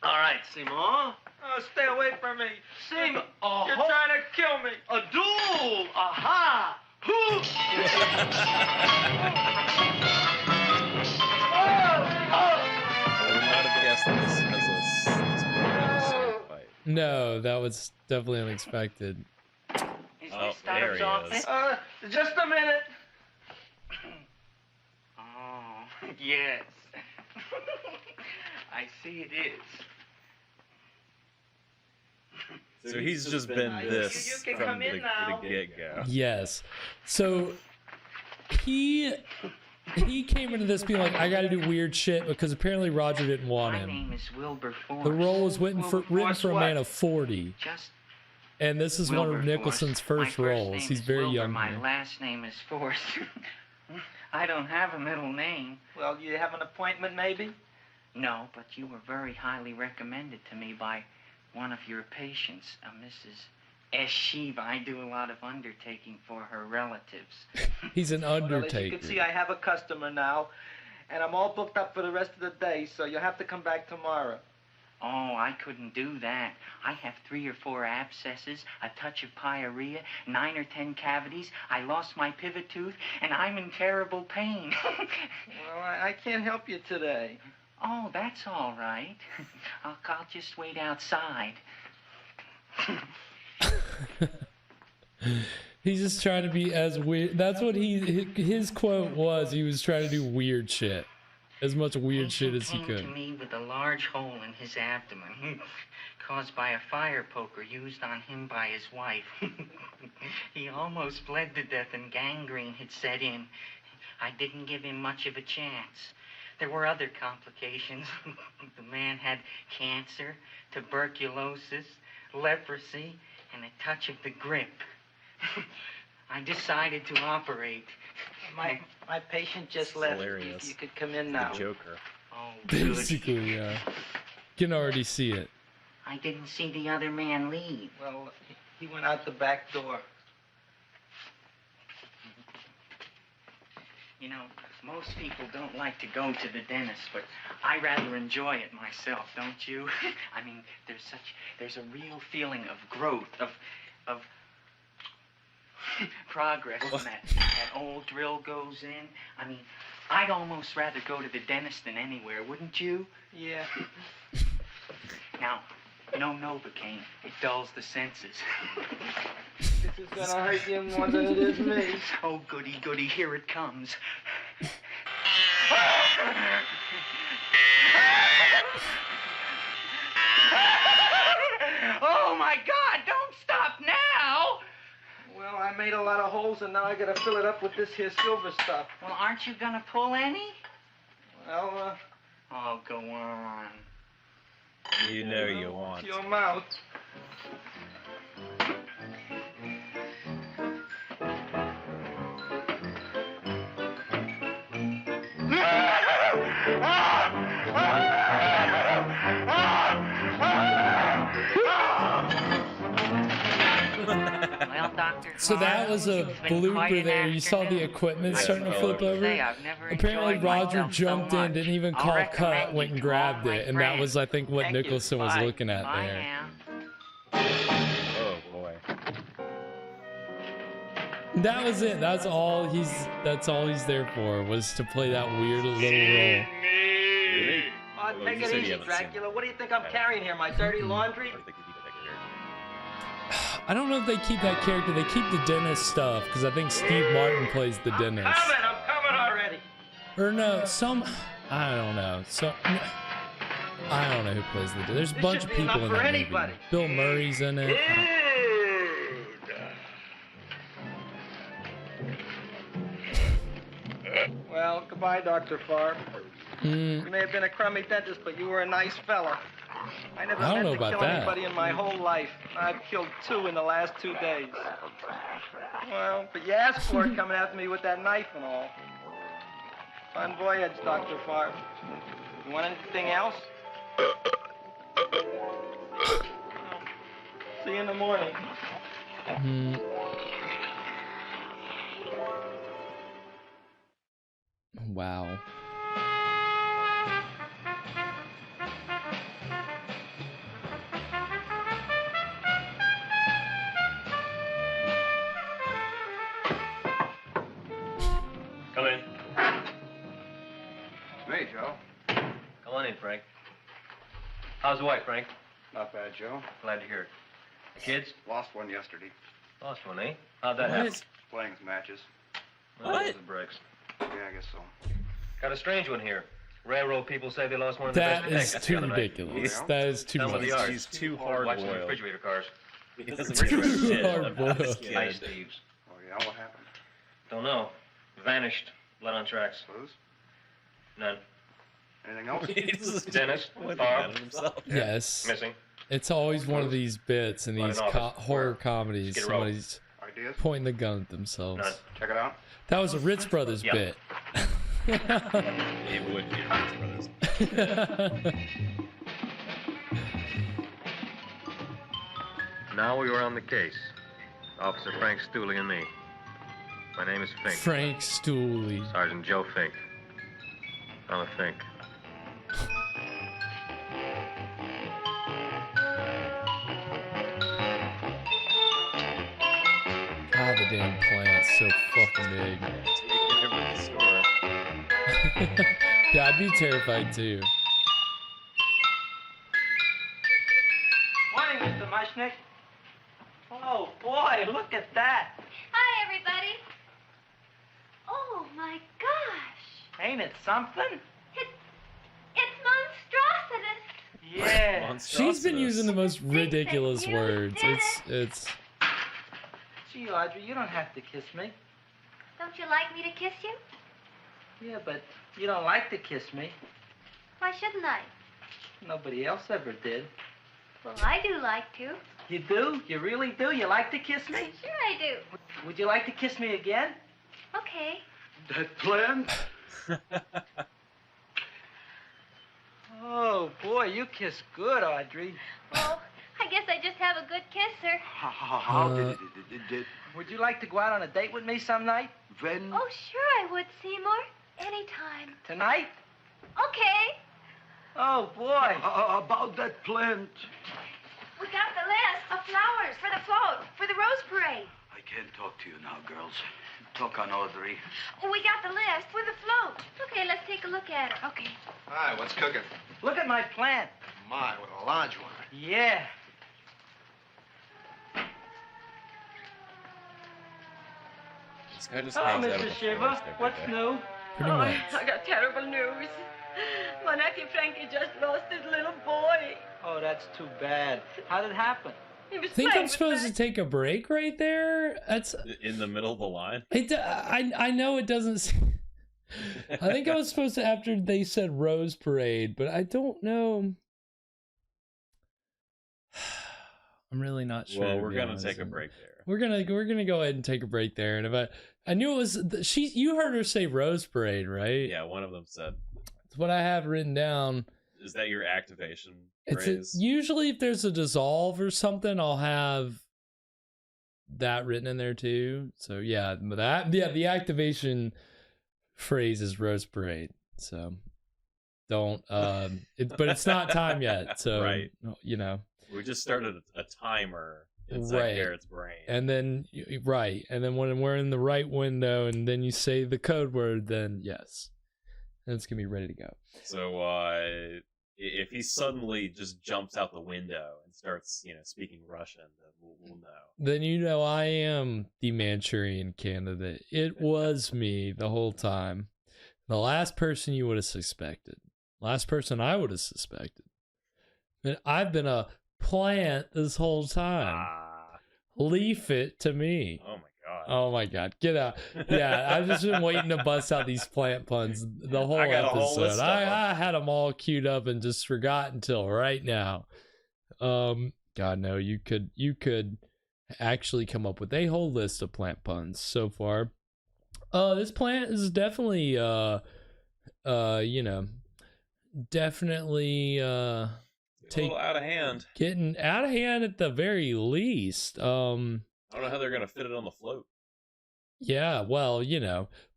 All right, Seymour. Oh, stay away from me. Seymour. You're trying to kill me. A duel. Aha. I would not have guessed this as a fight. No, that was definitely unexpected. Oh, there he is. Just a minute. Oh, yes. I see it is. So he's just been this You can from come in now. the get-go. Yes. So he came into this being like, I got to do weird shit because apparently Roger didn't want My him. name is Wilbur Force. The role was written for a man of 40. Just And this is one of Wilbur Nicholson's Force. first My first roles. name He's is very Wilbur. young My here. last name is Force. I don't have a middle name. Well, you have an appointment, maybe? No, but you were very highly recommended to me by one of your patients, Mrs. S. Shiva. I do a lot of undertaking for her relatives. He's an Well, as you undertaker. can see, I have a customer now, and I'm all booked up for the rest of the day, so you'll have to come back tomorrow. Oh, I couldn't do that. I have 3 or 4 abscesses, a touch of pyorrhea, 9 or 10 cavities. I lost my pivot tooth, and I'm in terrible pain. Well, I can't help you today. Oh, that's all right. I'll just wait outside. He's just trying to be as weird. That's what his quote was. He was trying to do weird shit. As much weird shit as he Came could. to me with a large hole in his abdomen, caused by a fire poker used on him by his wife. He almost bled to death and gangrene had set in. I didn't give him much of a chance. There were other complications. The man had cancer, tuberculosis, leprosy, and a touch of the grip. I decided to operate. My patient just It's left. hilarious. You could come in now. The Joker. Oh, good. Basically, yeah. Can already see it. I didn't see the other man leave. Well, he went out the back door. You know, most people don't like to go to the dentist, but I rather enjoy it myself, don't you? I mean, there's a real feeling of growth, of progress when that old drill goes in. I mean, I'd almost rather go to the dentist than anywhere, wouldn't you? Yeah. Now, no Novocaine. It dulls the senses. This is gonna hurt you more than it is me. Oh, goody, goody, here it comes. Oh, my God, don't stop now! Well, I made a lot of holes, and now I gotta fill it up with this here silver stuff. Well, aren't you gonna pull any? Well, Oh, go on. You know you want. Your mouth. Well, Doctor, So that was a blooper there. You saw the equipment starting to flip over. Apparently Roger jumped in, didn't even call cut, went and grabbed it, and that was, I think, what Nicholson was looking at there. Oh boy. That was it. That's all he's there for, was to play that weird little role. Oh, take it easy, Dracula. What do you think I'm carrying here? My dirty laundry? I don't know if they keep that character. They keep the dentist stuff, because I think Steve Martin plays the dentist. I'm coming already. Or no, I don't know. I don't know who plays the dentist. There's a bunch of people in that movie. Bill Murray's in it. Well, goodbye, Dr. Farr. You may have been a crummy dentist, but you were a nice fella. I never meant to kill anybody in my whole life. I've killed 2 in the last 2 days. Well, but you asked for it coming after me with that knife and all. Fun voyage, Dr. Farr. You want anything else? See you in the morning. Wow. Come in. It's me, Joe. Come on in, Frank. How's the wife, Frank? Not bad, Joe. Glad to hear it. The kids? Lost one yesterday. Lost one, eh? How'd that happen? Playing some matches. Well, those are breaks. Yeah, I guess so. Got a strange one here. Railroad people say they lost one of That the best is too ridiculous. That is too much. He's too Watching hard-boiled. refrigerator cars. He doesn't give a shit about this kid. Ice thieves. Oh, yeah, what happened? Don't know. Vanished. Blood on tracks. Clues? None. Anything else? Dennis. Barb. Yes. Missing. It's always one of these bits in these horror comedies. Skid Row. Somebody's Ideas? pointing the gun at themselves. None. Check it out. That was a Ritz Brothers bit. It would be Ritz Brothers. Now we are on the case. Officer Frank Stooley and me. My name is Fink. Frank Stooley. Sergeant Joe Fink. I'm a Fink. God, the damn plant's so fucking big. Yeah, I'd be terrified too. Morning, Mr. Mushnick. Oh, boy, look at that. Hi, everybody. Oh, my gosh. Ain't it something? It's monstrositous. Yeah. She's been using the most ridiculous words. It's. Gee, Audrey, you don't have to kiss me. Don't you like me to kiss you? Yeah, but you don't like to kiss me. Why shouldn't I? Nobody else ever did. Well, I do like to. You do? You really do? You like to kiss me? Sure I do. Would you like to kiss me again? Okay. That plan? Oh, boy, you kiss good, Audrey. Well, I guess I just have a good kisser. How did it? Would you like to go out on a date with me some night? when? Oh, sure I would, Seymour. Anytime. Tonight? Okay. Oh, boy. About that plant. We got the list of flowers for the float, for the rose parade. I can't talk to you now, girls. Talk on Audrey. Oh, we got the list for the float. Okay, let's take a look at it. Okay. Hi, what's cooking? Look at my plant. My, what a large one. Yeah. This guy just Hello, hangs out at Mr. the Shiver. forest every What's day. new? Pretty much. I got terrible news. My nephew Frankie just lost his little boy. Oh, that's too bad. How did it happen? He was I think playing I'm with supposed to take a break right there. That's In the middle of the line? I know it doesn't. I think I was supposed to after they said Rose Parade, but I don't know. I'm really not sure. Well, to we're be gonna honest. take a break there. We're gonna go ahead and take a break there. And if I knew it was you heard her say Rose Parade, right? Yeah, one of them said. It's what I have written down. Is that your activation It's phrase? usually if there's a dissolve or something, I'll have that written in there too. So yeah, the activation phrase is Rose Parade. So don't but it's not time yet. So Right. you know. We just started a timer inside Garrett's brain. And then and then when we're in the right window and then you say the code word, then yes. And it's gonna be ready to go. So if he suddenly just jumps out the window and starts, speaking Russian, then we'll know. Then you know I am the Manchurian candidate. It was me the whole time. The last person you would have suspected. Last person I would have suspected. And I've been a plant this whole time. Leave it to me. Oh my god. Oh my god. Get out. Yeah, I've just been waiting to bust out these plant puns the whole I got a whole episode. list of them. I had them all queued up and just forgot until right now. God no, you could actually come up with a whole list of plant puns so far. This plant is definitely definitely a little out of hand. Getting out of hand at the very least. I don't know how they're gonna fit it on the float. Yeah, well,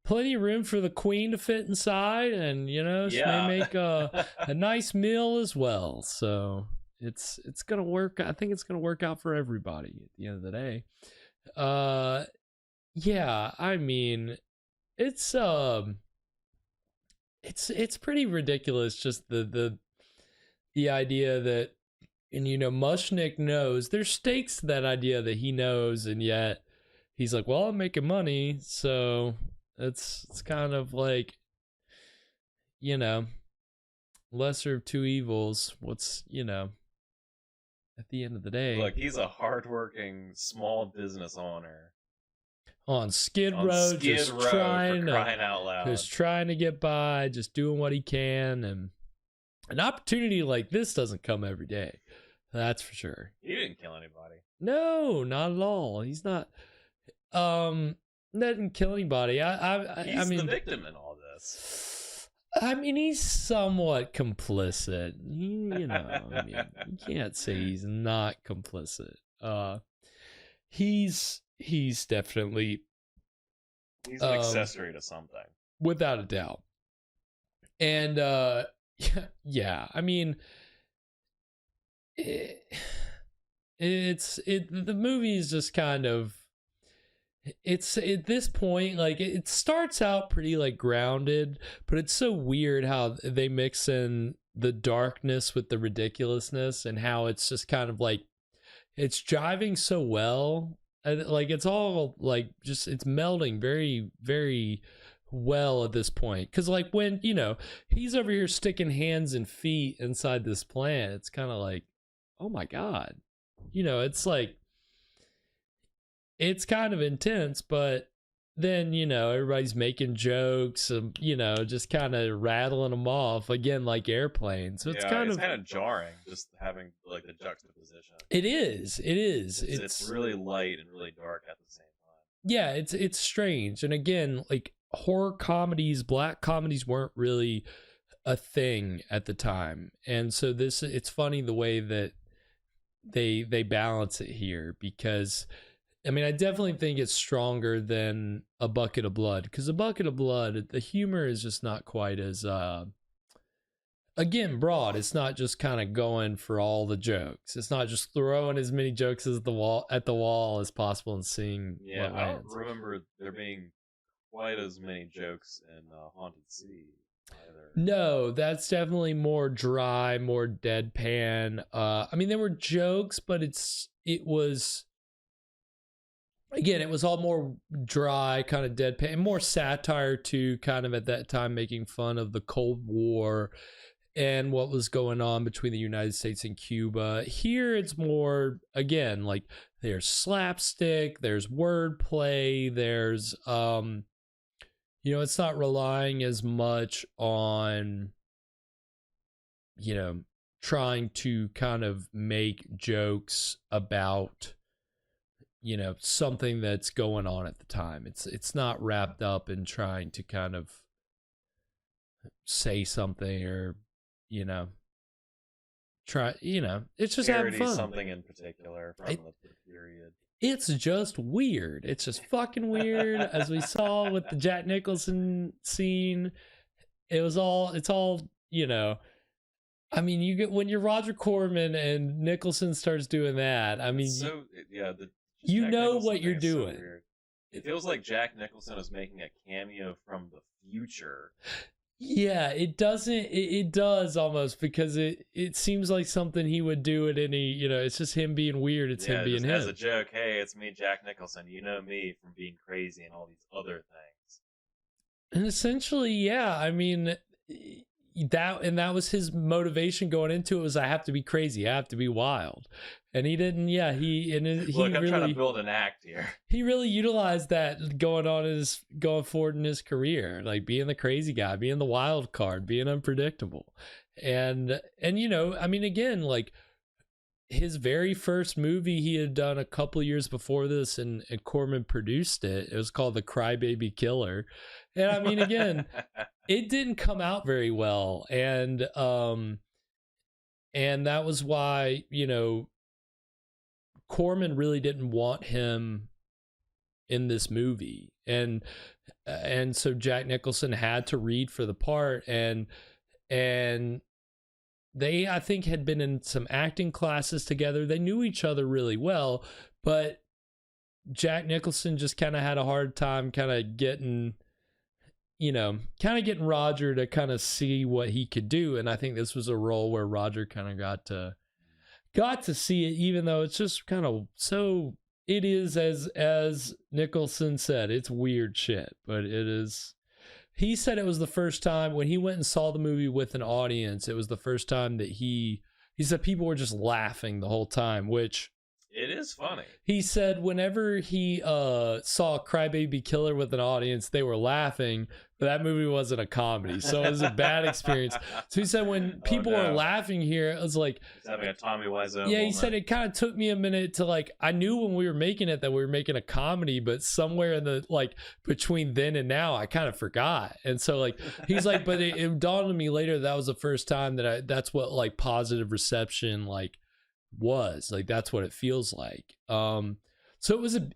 plenty of room for the queen to fit inside, and she may make a nice meal as well. So it's gonna work. I think it's gonna work out for everybody at the end of the day. Yeah, I mean, it's pretty ridiculous. Just the idea that, and Mushnick knows there's stakes to that idea that he knows, and yet he's like, well, I'm making money, so it's kind of like, lesser of two evils. What's, at the end of the day. Look, he's a hardworking small business owner. On Skid Row, just trying to get by, just doing what he can, and an opportunity like this doesn't come every day. That's for sure. He didn't kill anybody. No, not at all. He's not. Didn't kill anybody. He's the victim in all this. I mean, he's somewhat complicit. You can't say he's not complicit. He's definitely. He's an accessory to something, without a doubt. And yeah, I mean, the movie is just kind of. It's at this point, like, it starts out pretty like grounded, but it's so weird how they mix in the darkness with the ridiculousness, and how it's just kind of like it's jiving so well, and like it's all like just it's melding very, very well at this point. Because like when he's over here sticking hands and feet inside this plant, it's kind of like, oh my god, it's like. It's kind of intense, but then, everybody's making jokes and, just kind of rattling them off again, like airplanes. So it's kind of jarring just having like the juxtaposition. It is. It's really light and really dark at the same time. Yeah, it's strange. And again, like horror comedies, black comedies weren't really a thing at the time. And so it's funny the way that they balance it here, because I mean, I definitely think it's stronger than A Bucket of Blood, because A Bucket of Blood, the humor is just not quite as, again, broad. It's not just kind of going for all the jokes. It's not just throwing as many jokes as the wall as possible and seeing what I don't lands. remember there being quite as many jokes in Haunted Sea either. No, that's definitely more dry, more deadpan. I mean, there were jokes, but it was all more dry, kind of deadpan, more satire too, kind of at that time making fun of the Cold War and what was going on between the United States and Cuba. Here it's more, again, like there's slapstick, there's wordplay, there's it's not relying as much on trying to kind of make jokes about something that's going on at the time. It's not wrapped up in trying to kind of say something or it's just having fun. Something in particular from the period. It's just weird. It's just fucking weird. As we saw with the Jack Nicholson scene, it's all I mean, you get when you're Roger Corman and Nicholson starts doing that. I mean, you know what you're doing. So it feels like Jack Nicholson is making a cameo from the future. Yeah, it doesn't. It does almost, because it seems like something he would do at any. It's just him being weird. It's him being him. As a joke, hey, it's me, Jack Nicholson. You know me from being crazy and all these other things. And essentially, yeah, I mean, that was his motivation going into it, was I have to be crazy, I have to be wild. And he didn't. Yeah, I'm really, trying to build an act here. He really utilized that going forward in his career, like being the crazy guy, being the wild card, being unpredictable, and I mean, again, like his very first movie he had done a couple of years before this, and Corman produced it. It was called The Crybaby Killer, and I mean, again, it didn't come out very well, and that was why Corman really didn't want him in this movie, and so Jack Nicholson had to read for the part, and they, I think, had been in some acting classes together. They knew each other really well, but Jack Nicholson just kind of had a hard time kind of getting Roger to kind of see what he could do, and I think this was a role where Roger kind of got to see it, even though it's just kind of so. It is, as Nicholson said, it's weird shit, but it is. He said it was the first time when he went and saw the movie with an audience. It was the first time that he said people were just laughing the whole time, which it is funny. He said whenever he saw Crybaby Killer with an audience, they were laughing, but that movie wasn't a comedy, so it was a bad experience. So he said when people were laughing here, it was like he's having a Tommy Wiseau. Yeah, he said it kind of took me a minute to I knew when we were making it that we were making a comedy, but somewhere in the between then and now, I kind of forgot. And so he's like, but it dawned on me later that was the first time that that's what positive reception was that's what it feels like. So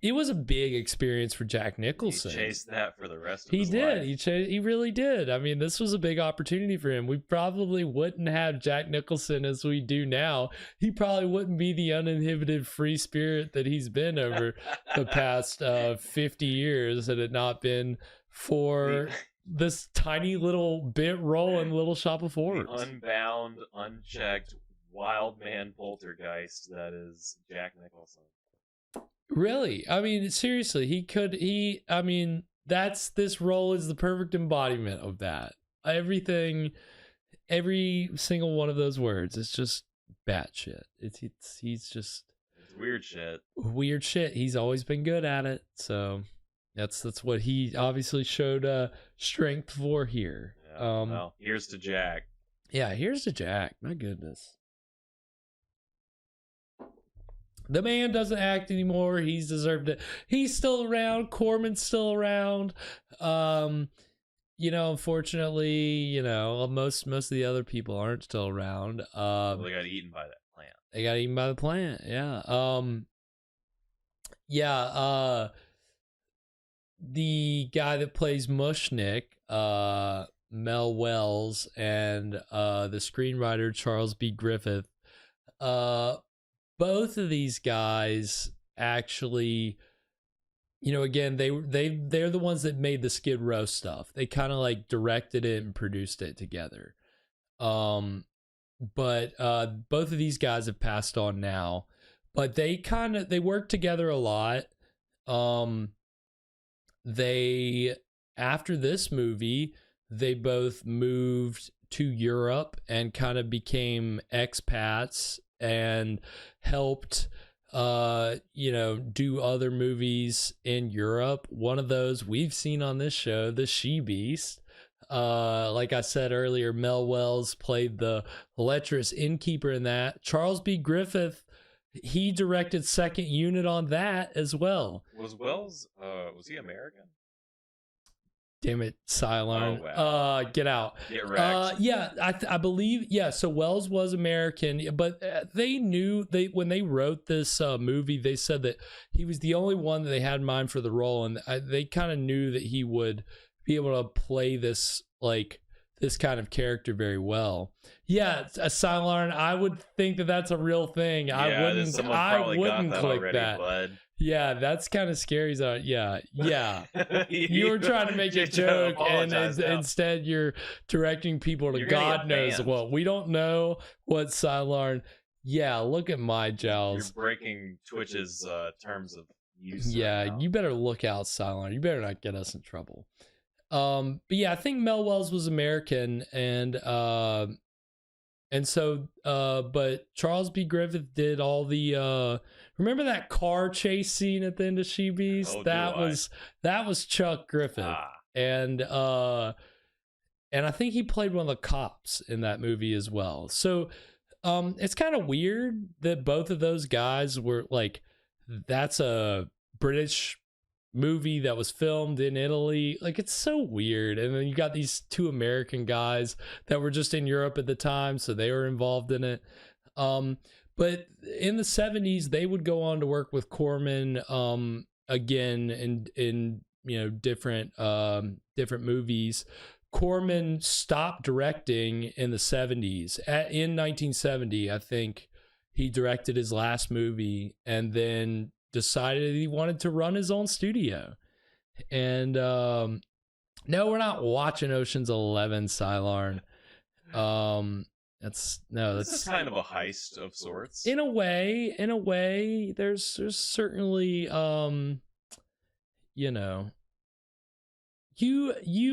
it was a big experience for Jack Nicholson. He chased that for the rest of his life. He really did. I mean, this was a big opportunity for him. We probably wouldn't have Jack Nicholson as we do now. He probably wouldn't be the uninhibited free spirit that he's been over the past 50 years had it not been for this tiny little bit role in Little Shop of Horrors. Unbound, unchecked, wild man poltergeist that is Jack Nicholson. Really? I mean, seriously, this role is the perfect embodiment of that. Everything, every single one of those words, it's just batshit. He's just weird shit. Weird shit. He's always been good at it. So that's what he obviously showed strength for here. Yeah, well, here's to Jack. Yeah, here's to Jack. My goodness. The man doesn't act anymore. He's deserved it. He's still around. Corman's still around. Unfortunately, most of the other people aren't still around. They got eaten by that plant. They got eaten by the plant. Yeah. Yeah, the guy that plays Mushnick, Mel Wells, and the screenwriter Charles B. Griffith, both of these guys actually, again, they're the ones that made the Skid Row stuff. They kind of like directed it and produced it together. But both of these guys have passed on now, but they work together a lot. After this movie, they both moved to Europe and kind of became expats and helped do other movies in Europe. One of those we've seen on this show, The She-Beast. Like I said earlier, Mel Wells played the lecherous innkeeper in that. Charles B. Griffith, he directed Second Unit on that as well. Was Wells, was he American? Damn it, Cylon. Oh, wow. Get out. Get wrecked. Yeah, I believe, yeah, so Wells was American, but they knew, when they wrote this movie, they said that he was the only one that they had in mind for the role, and they kind of knew that he would be able to play this kind of character very well. Yeah, Cylon, I would think that that's a real thing. Yeah, I wouldn't click already, that. Bud. Yeah, that's kind of scary. Yeah. You were trying to make a joke, and instead you're directing people to God knows what. We don't know what Cylon. Yeah, look at my jowls. You're breaking Twitch's terms of use. Yeah, you better look out, Cylon. You better not get us in trouble. But yeah, I think Mel Wells was American, and so but Charles B. Griffith did all the remember that car chase scene at the end of She-Beast? That was Chuck Griffith. And I think he played one of the cops in that movie as well. So it's kind of weird that both of those guys were like, that's a British movie that was filmed in Italy. Like, it's so weird. And then you got these two American guys that were just in Europe at the time, so they were involved in it. But in the 70s, they would go on to work with Corman again in different movies. Corman stopped directing in the 70s. In 1970, I think he directed his last movie, and then decided he wanted to run his own studio. And no, we're not watching Ocean's 11, Cylon. That's this is kind of a heist of sorts. In a way, there's certainly you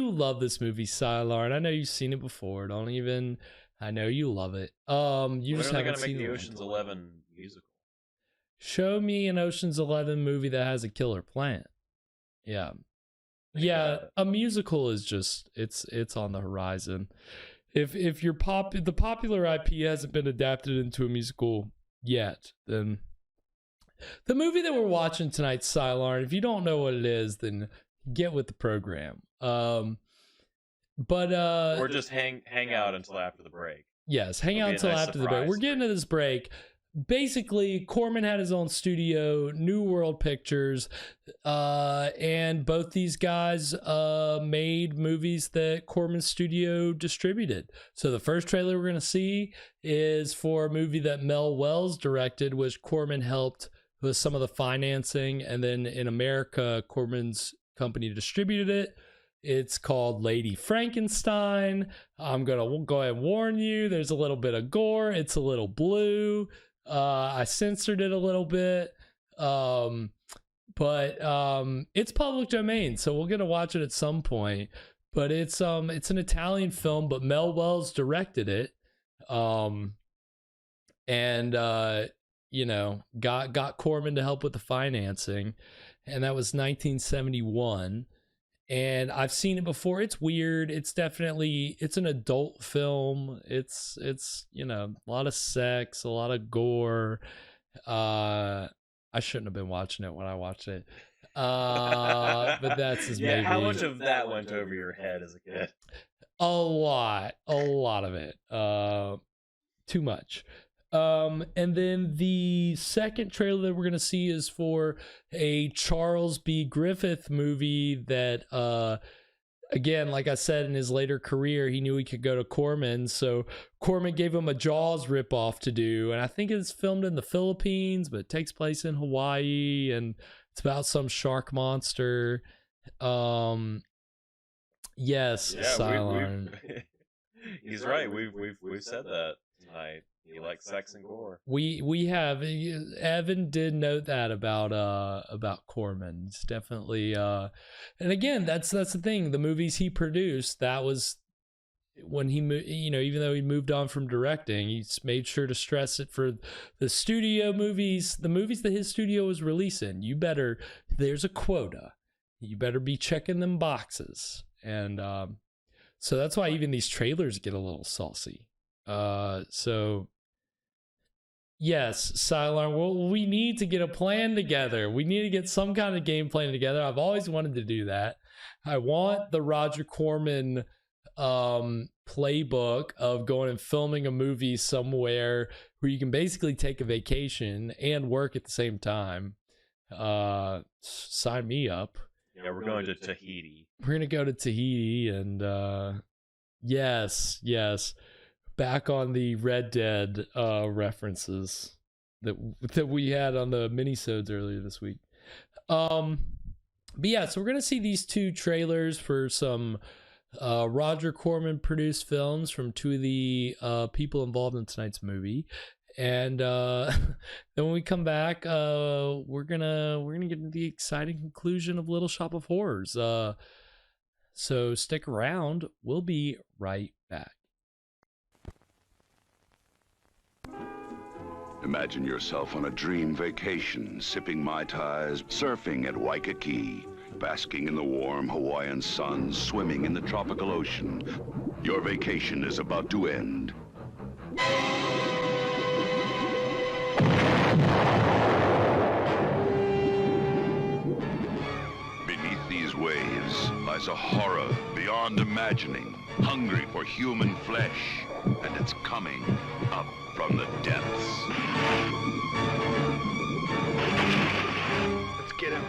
love this movie, Cylon. I know you've seen it before. I know you love it. You just haven't seen the Ocean's 11 musical. Show me an Ocean's 11 movie that has a killer plant. Yeah. A musical is just it's on the horizon. If the popular IP hasn't been adapted into a musical yet, then the movie that we're watching tonight, Cylon, if you don't know what it is, then get with the program. Or just hang out until after the break. Yes, hang out until after the break. We're getting to this break. Basically, Corman had his own studio, New World Pictures, and both these guys made movies that Corman's studio distributed. So the first trailer we're going to see is for a movie that Mel Wells directed, which Corman helped with some of the financing, and then in America, Corman's company distributed it. It's called Lady Frankenstein. I'm going to go ahead and warn you, there's a little bit of gore. It's a little blue. I censored it a little bit, but it's public domain, so we're gonna watch it at some point. But it's an Italian film, but Mel Wells directed it, and got Corman to help with the financing, and that was 1971. And I've seen it before. It's weird. It's an adult film. It's a lot of sex, a lot of gore. I shouldn't have been watching it when I watched it. But that's just maybe. How much of that went over your head as a kid? A lot of it. Too much. And then the second trailer that we're going to see is for a Charles B. Griffith movie that, again, like I said, in his later career, he knew he could go to Corman. So Corman gave him a Jaws ripoff to do. And I think it's filmed in the Philippines, but it takes place in Hawaii. And it's about some shark monster. Yes, Cylon. He's right. We've said that tonight. He likes sex and gore. We have. Evan did note that about Corman. It's definitely and again, that's the thing. The movies he produced, that was when he even though he moved on from directing, he's made sure to stress it for the studio movies, the movies that his studio was releasing. There's a quota. You better be checking them boxes. And so that's why even these trailers get a little saucy. So yes, Cylon, well, we need to get a plan together. We need to get some kind of game plan together. I've always wanted to do that. I want the Roger Corman playbook of going and filming a movie somewhere where you can basically take a vacation and work at the same time. Sign me up. Yeah, we're going to Tahiti. We're going to go to Tahiti and yes. Back on the Red Dead references that we had on the minisodes earlier this week. But yeah, so we're going to see these two trailers for some Roger Corman produced films from two of the people involved in tonight's movie. And then when we come back, we're gonna get into the exciting conclusion of Little Shop of Horrors. So stick around. We'll be right back. Imagine yourself on a dream vacation, sipping Mai Tais, surfing at Waikiki, basking in the warm Hawaiian sun, swimming in the tropical ocean. Your vacation is about to end. Beneath these waves lies a horror beyond imagining, hungry for human flesh, and it's coming up from the depths. Let's get him.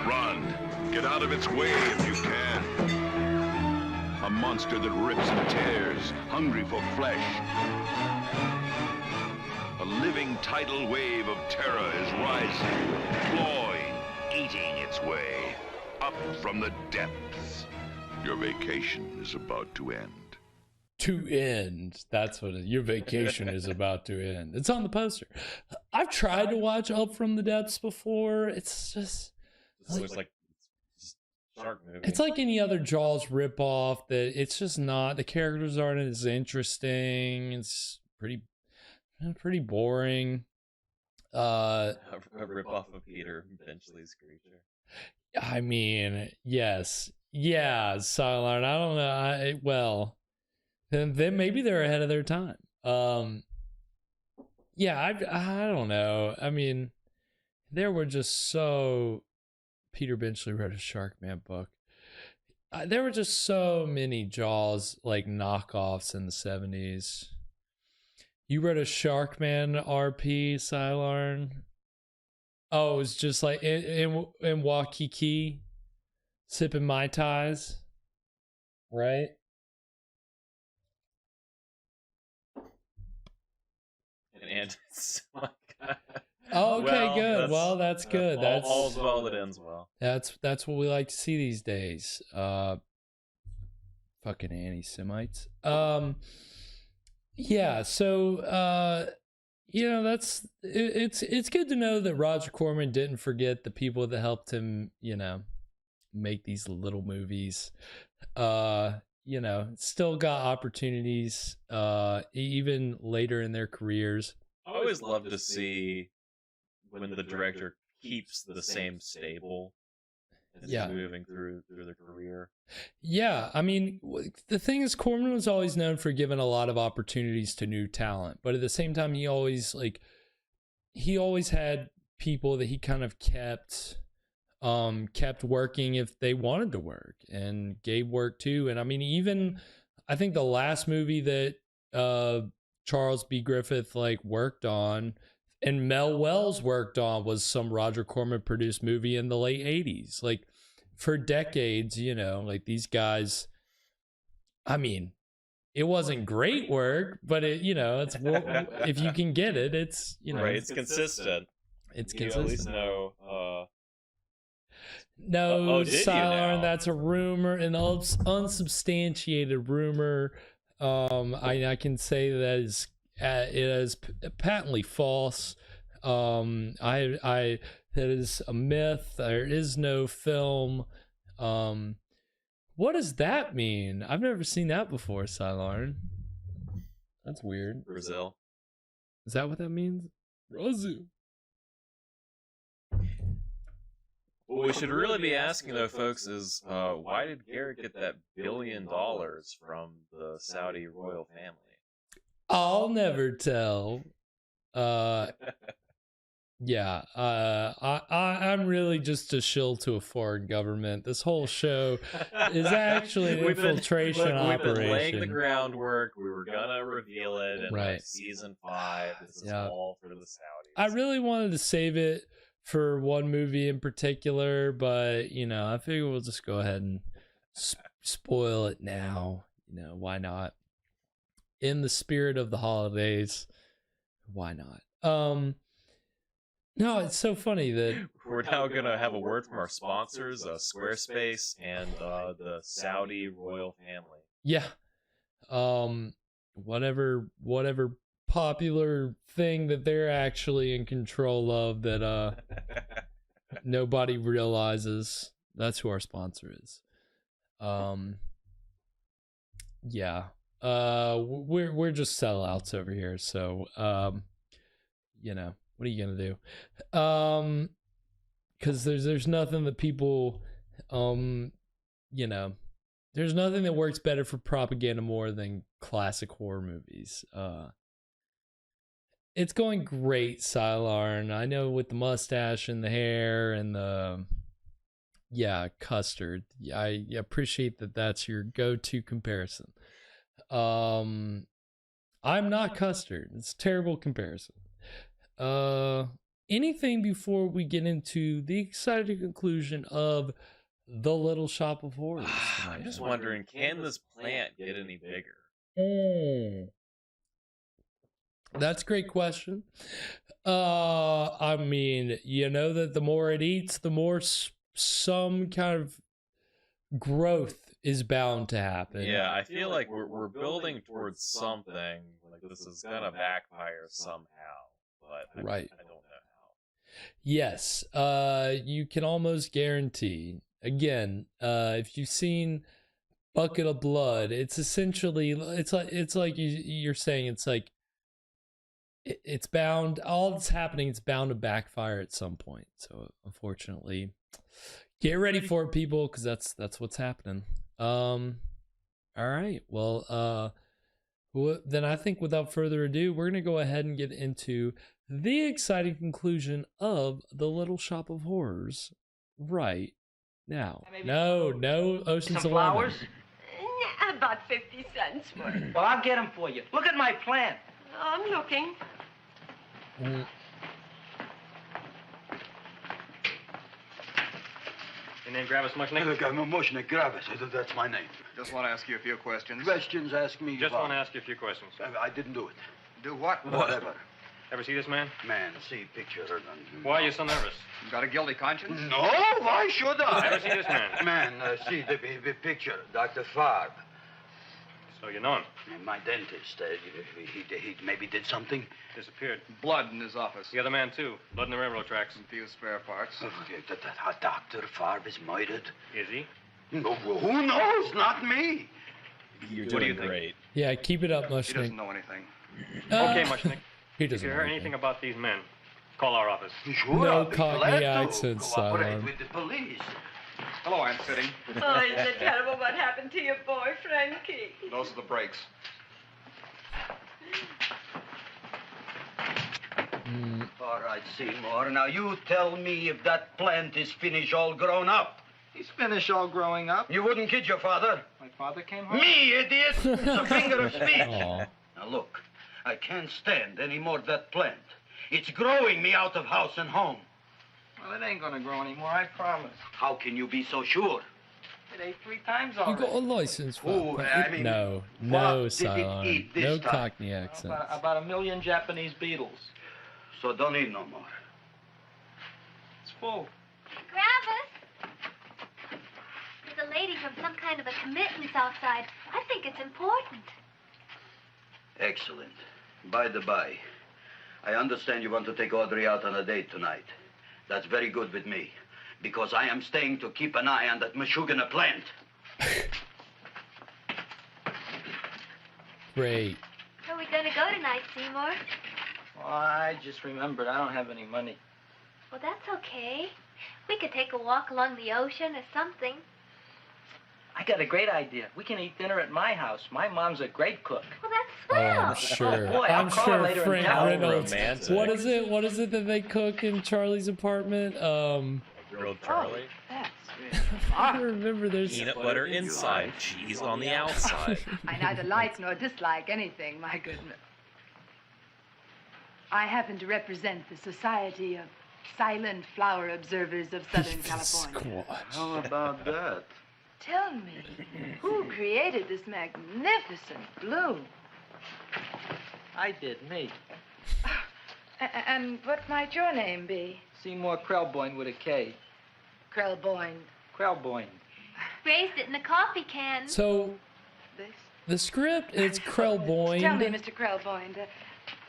Run! Get out of its way if you can. A monster that rips and tears, hungry for flesh. A living tidal wave of terror is rising, clawing, eating its way up from the depths. Your vacation is about to end. To end. That's what your vacation is about to end. It's on the poster. I've tried to watch Up from the Depths before. It's just like shark movie. It's like any other Jaws ripoff that it's just not, the characters aren't as interesting. It's pretty boring. A ripoff of Peter Benchley's Creature. I mean, yes. Yeah, Cylon. I don't know. Well, then maybe they're ahead of their time. Yeah, I don't know. I mean, there were just so... Peter Benchley wrote a Sharkman book. There were just so many Jaws like knockoffs in the 70s. You wrote a Sharkman RP, Cylon? Oh, it was just like in Waikiki, sipping Mai Tais, right? And oh, okay, good. Well, that's good. That's all's well that ends well. That's what we like to see these days. Fucking anti-Semites. Yeah. So, it's good to know that Roger Corman didn't forget the people that helped him, make these little movies. Still got opportunities, even later in their careers. I always love to see when the director keeps the same stable as moving through their career. Yeah, I mean, the thing is, Corman was always known for giving a lot of opportunities to new talent, but at the same time, he always had people that he kind of kept kept working if they wanted to work, and Gabe worked too. And I mean, even I think the last movie that Charles B. Griffith like worked on and Mel Wells worked on was some Roger Corman produced movie in the late 80s. Like for decades, you know, like these guys, I mean, it wasn't great work, but it, you know, it's if you can get it, it's, you know, right, it's consistent. It's you consistent. At least know, no, did you Silarn, now? that's a rumor, an unsubstantiated rumor. I can say that it is patently false. That is a myth. There is no film. What does that mean? I've never seen that before, Silarn. That's weird. Brazil. Is that what that means? Brazil. What we should really be asking, though, folks, is why did Garrett get that $1 billion from the Saudi royal family? I'll never tell. Yeah, I'm really just a shill to a foreign government. This whole show is actually an infiltration operation. We've been laying the groundwork. We were gonna reveal it in Right. like season 5. This is all for the Saudis. I really wanted to save it for one movie in particular, but you know, I figure we'll just go ahead and spoil it now. You know, why not? In the spirit of the holidays, why not? No, it's so funny that We're now gonna have a word from our sponsors, Squarespace and the Saudi royal family. yeah, whatever popular thing that they're actually in control of that nobody realizes, that's who our sponsor is. Yeah, we're just sellouts over here, so you know, what are you gonna do? Because there's nothing that people you know, there's nothing that works better for propaganda more than classic horror movies. It's going great, Silarn. I know, with the mustache and the hair and the custard. I appreciate that that's your go-to comparison. I'm not custard. It's a terrible comparison. Anything before we get into the exciting conclusion of The Little Shop of Horrors? I'm just wondering, can this plant get any bigger? That's a great question. I mean, you know that the more it eats, the more some kind of growth is bound to happen. Yeah, I feel like we're building towards something. Like this is gonna backfire somehow, but Right. I don't know how. Yes, you can almost guarantee. Again, if you've seen Bucket of Blood, it's essentially it's like you're saying, it's like it's bound. All that's happening, it's bound to backfire at some point. So unfortunately, get ready for it, people, because that's what's happening. All right. Well, then I think without further ado, we're gonna go ahead and get into the exciting conclusion of The Little Shop of Horrors right now. No, Ocean's Some 11. flowers? About 50 cents worth. Well, I'll get them for you. Look at my plant. I'm looking. Your name Gravis Mushnick? Mushnick Gravis. That's my name. Just want to ask you a few questions. Questions, ask me. Just want to ask you a few questions. I didn't do it. Do what? Whatever. Ever see this man? Man, see picture. Why are you so nervous? Got a guilty conscience? No, why should I? Ever see this man? Man, see the picture. Dr. Farb. So you know him? My dentist. He maybe did something. Disappeared. Blood in his office. The other man, too. Blood in the railroad tracks. And few spare parts. Dr. Farb is murdered. Is he? No, who knows? Not me. You're What do doing you think? great. Yeah, keep it up, He Mushnick. doesn't know anything. Okay, Mushnick. He If doesn't you know hear anything about these men, call our office. Sure, No I'll be glad Cockney to accents, cooperate Silarn. with the police. Hello, Aunt Sitting. Oh, isn't it terrible what happened to your boy, Frankie? Those are the brakes. All right, Seymour. Now you tell me if that plant is finished all grown up. He's finished all growing up. You wouldn't kid your father? My father came home. Me, idiot! It's a finger of speech. Aw. Now look, I can't stand any more of that plant. It's growing me out of house and home. Well, it ain't gonna grow anymore, I promise. How can you be so sure? It ate 3 times You already. got a license for Ooh, that? I mean, No, what no, did it Cylon. eat this No time? Cockney accents. About 1 million Japanese beetles. So don't eat no more. It's full. Gravis! There's a lady from some kind of a commitment outside. I think it's important. Excellent. By the by, I understand you want to take Audrey out on a date tonight. That's very good with me, because I am staying to keep an eye on that Meshuggah plant. Great. Where are we going to go tonight, Seymour? Well, I just remembered I don't have any money. Well, that's okay. We could take a walk along the ocean or something. I got a great idea. We can eat dinner at my house. My mom's a great cook. Well, that's Oh, swell. I'm sure. boy, I'll I'm call her sure later and Frank tell her. Reynolds. Romantic. What is it? What is it that they cook in Charlie's apartment? Grilled Charlie. That's I don't remember. There's Peanut butter inside, cheese on the outside. I neither like nor dislike anything, my goodness. I happen to represent the Society of Silent Flower Observers of Southern California. How about that? Tell me, who created this magnificent bloom? I did, me. And what might your name be? Seymour Krelboyne with a K. Krelboyne. Krelboyne. Raised it in a coffee can. So This? the script is Krelboyne. Tell me, Mr. Krelboyne,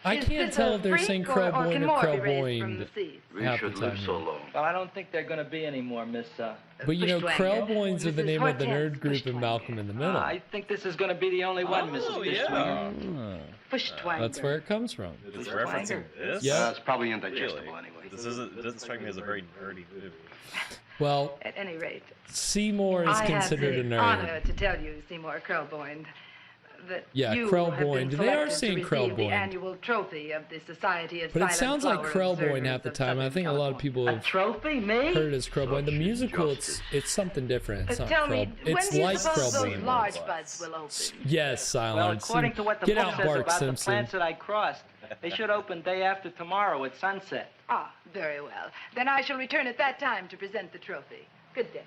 I is can't this tell a if they're saying freak or Krelboyne can or more be raised from Krelboyne the seas? We half should the live time. so long. Well, I don't think they're going to be anymore, Miss, But you know, Bushwanger. Krelboynes are the Mrs. name of the Hortense nerd group in Malcolm in the Middle. I think this is going to be the only one, Mrs. Bushwanger. Ah. Bushwanger. That's where it comes from. It's referencing this? Yeah. It's probably indigestible Really? anyway. This isn't. It doesn't strike me as a very nerdy movie. Well, At any rate, Seymour is I considered a have the nerd. honor to tell you, Seymour Krelboyne, that Yeah, you Krelboyne. have been They are selected saying to receive the Krelboyne. annual trophy of the Society of But it Silent sounds like Flower Krelboyne Observers half the of time. I Southern think a lot of people A have trophy, me? heard it as Krelboyne. The musical, it's something different. It's not Tell me, Krelboyne. when It's do you like suppose those Krelboyne. large buds will open? Yes, Silent. Well, according to what the Get book out, says Bart about Simpson. the plants that I crossed, they should open day after tomorrow at sunset. Ah, very well. Then I shall return at that time to present the trophy. Good day.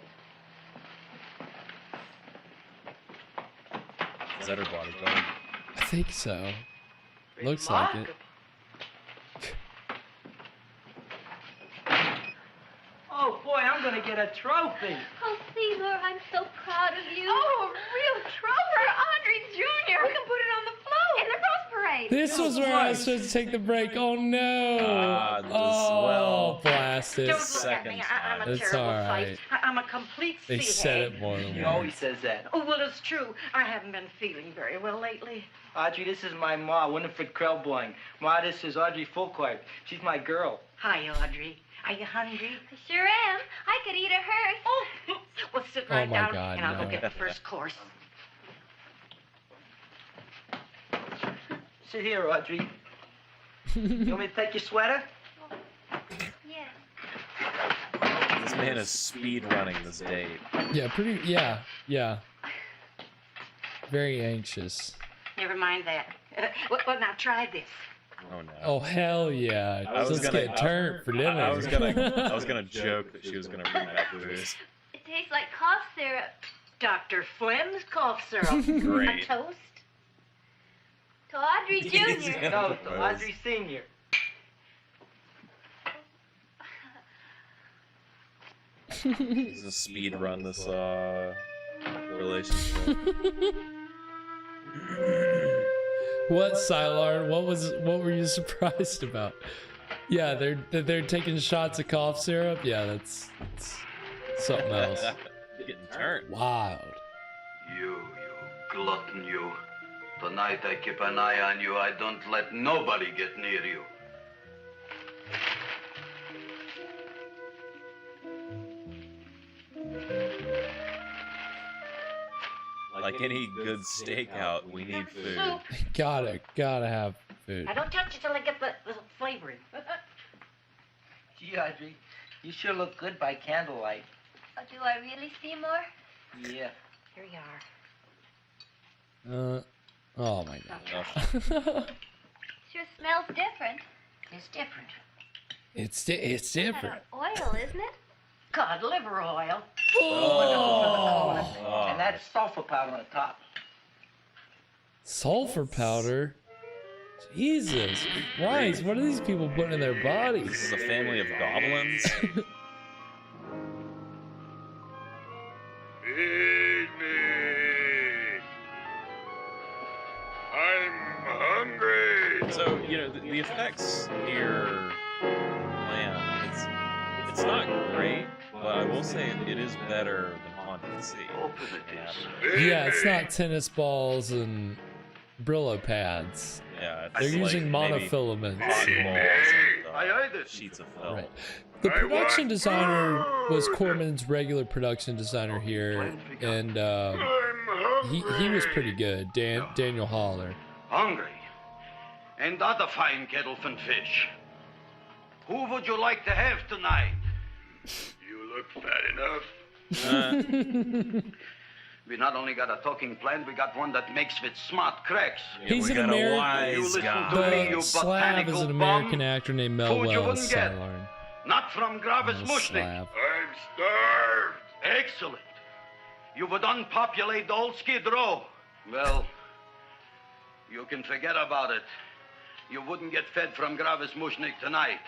Is that her bodyguard? I think so. Looks like it. Oh, boy, I'm going to get a trophy. Oh, Seymour, I'm so proud of you. Oh, a real trophy. Audrey Jr. We can put it on the float. In the Rose Parade. This was where I was supposed to take the break. Oh no! Oh, blasted. Don't look at me. I'm a It's terrible all sight. right. I'm a complete They seahead. said it more than He once. always says that. Oh, well, it's true. I haven't been feeling very well lately. Audrey, this is my ma, Winifred Krelboyne. Ma, this is Audrey Fulcourt. She's my girl. Hi, Audrey. Are you hungry? I sure am. I could eat a hearse. Oh, well, sit right my down, God, and I'll no. go get the first course. Sit here, Audrey. You want me to take your sweater? Yeah. This man is speed running this date. Yeah, pretty. Yeah. Very anxious. Never mind that. Well, now try this. Oh no. Oh hell yeah! I was Let's gonna- get turned for dinner. I was gonna joke that she was gonna bring back booze. It tastes like cough syrup. Dr. Flynn's cough syrup. Great. A toast? To Audrey Jr. No, to Audrey Sr. This is a speed run. This relationship. What, Sylar? What were you surprised about? Yeah, they're taking shots of cough syrup. Yeah, that's something else. Getting turned. Wild. You glutton, you. Tonight I keep an eye on you. I don't let nobody get near you. Like any good steakout, we need food. Gotta have food. I don't touch it till I get the flavoring. Gee, Audrey, you sure look good by candlelight. Oh, do I really, Seymour? Yeah. Here you are. Oh my gosh. Sure smells different. It's different. It's It's different. oil, isn't it? Cod liver oil. Oh. And that's sulfur powder on top. Sulfur powder? Jesus Christ, what are these people putting in their bodies? This is a family of goblins. Feed me. I'm hungry. So, you know, the effects here, man, it's not great, but I will say it is better than Haunted Sea. Yeah, it's not tennis balls and Brillo pads. Yeah, they're using like monofilaments. I heard it. Sheets of film. Right. The production designer was Corman's regular production designer here, and he was pretty good, Daniel Haller. Hungry. And that a fine kettle of fish. Who would you like to have tonight? You look fat enough. We not only got a talking plant, we got one that makes with smart cracks. He's an American. The Slav is an American actor named Mel Wells. Sideline. Not from Gravis Mushnik. Slav. I'm starved. Excellent. You would unpopulate the old Skid Row. Well, you can forget about it. You wouldn't get fed from Gravis Mushnik tonight.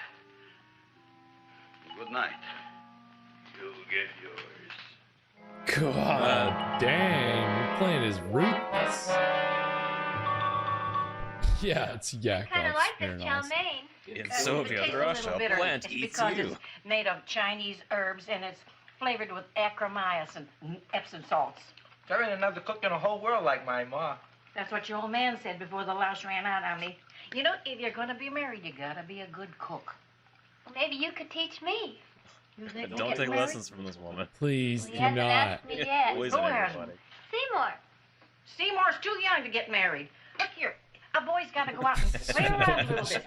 Good night. You'll get yours. God dang, we're playing as ruthless. Yeah, it's Yakov. Kind of like this chow mein. In Soviet Russia, a plant It's eats because you. it's made of Chinese herbs and it's flavored with acromycin and Epsom salts. There ain't another cook in the whole world like my ma. That's what your old man said before the louse ran out on me. You know, if you're going to be married, you got to be a good cook. Well, maybe you could teach me. You think Don't we'll take get married? lessons from this woman. Please He do hasn't not. asked me yet. Poison Who hasn't? everybody. Seymour. Seymour's too young to get married. Look here, a boy's got to go out and play around a little bit.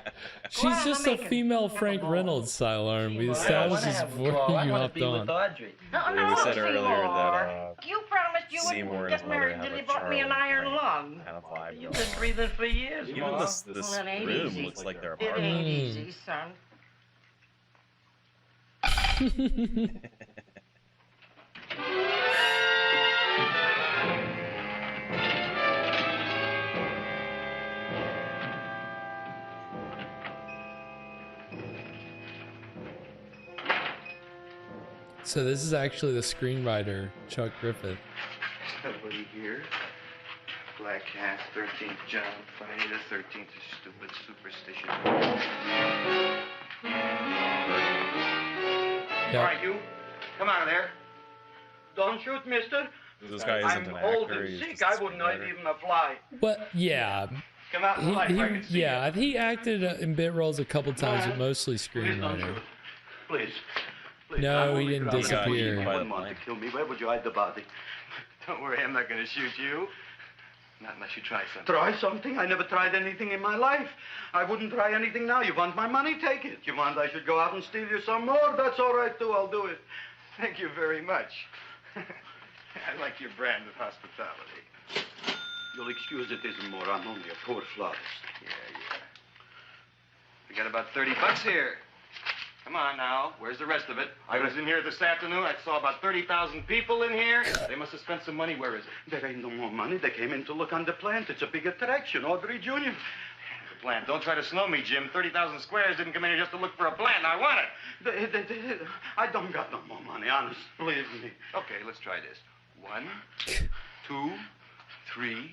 She's just a female Frank Reynolds, Sidearm. We established this before you hopped on. No, We said earlier Seymour. that You promised you Seymour wouldn't and get his mother married have until a you bought me an iron lung. kind of vibe. You've been breathing for years, Even Ma. this Well, it ain't room easy. looks like their It apartment. ain't easy, son. So this is actually the screenwriter, Chuck Griffith. Nobody here. Black Cat, 13th John, Friday the 13th is stupid superstition. Yep. All right, you. Come out of there. Don't shoot, mister. This guy isn't I'm an old actor. and He's sick. just a I wouldn't hurt screenwriter. even a fly. But yeah, Come out in the light. I can see yeah, he acted in bit roles a couple times, but mostly Please don't screenwriter. shoot. Please. No, I'm he only didn't grounded. disappear. You wouldn't want to kill me. Where would you hide the body? Don't worry, I'm not going to shoot you. Not unless you try something. Try something? I never tried anything in my life. I wouldn't try anything now. You want my money? Take it. You want I should go out and steal you some more? That's all right, too. I'll do it. Thank you very much. I like your brand of hospitality. You'll excuse it isn't more. I'm only a poor florist. Yeah. We got about $30 here. Come on now. Where's the rest of it? I was in here this afternoon. I saw about 30,000 people in here. They must have spent some money. Where is it? There ain't no more money. They came in to look on the plant. It's a big attraction. Audrey Jr. The plant. Don't try to snow me, Jim. 30,000 squares didn't come in here just to look for a plant. I want it. I don't got no more money, honest. Believe me. Okay, let's try this. 1, 2, 3,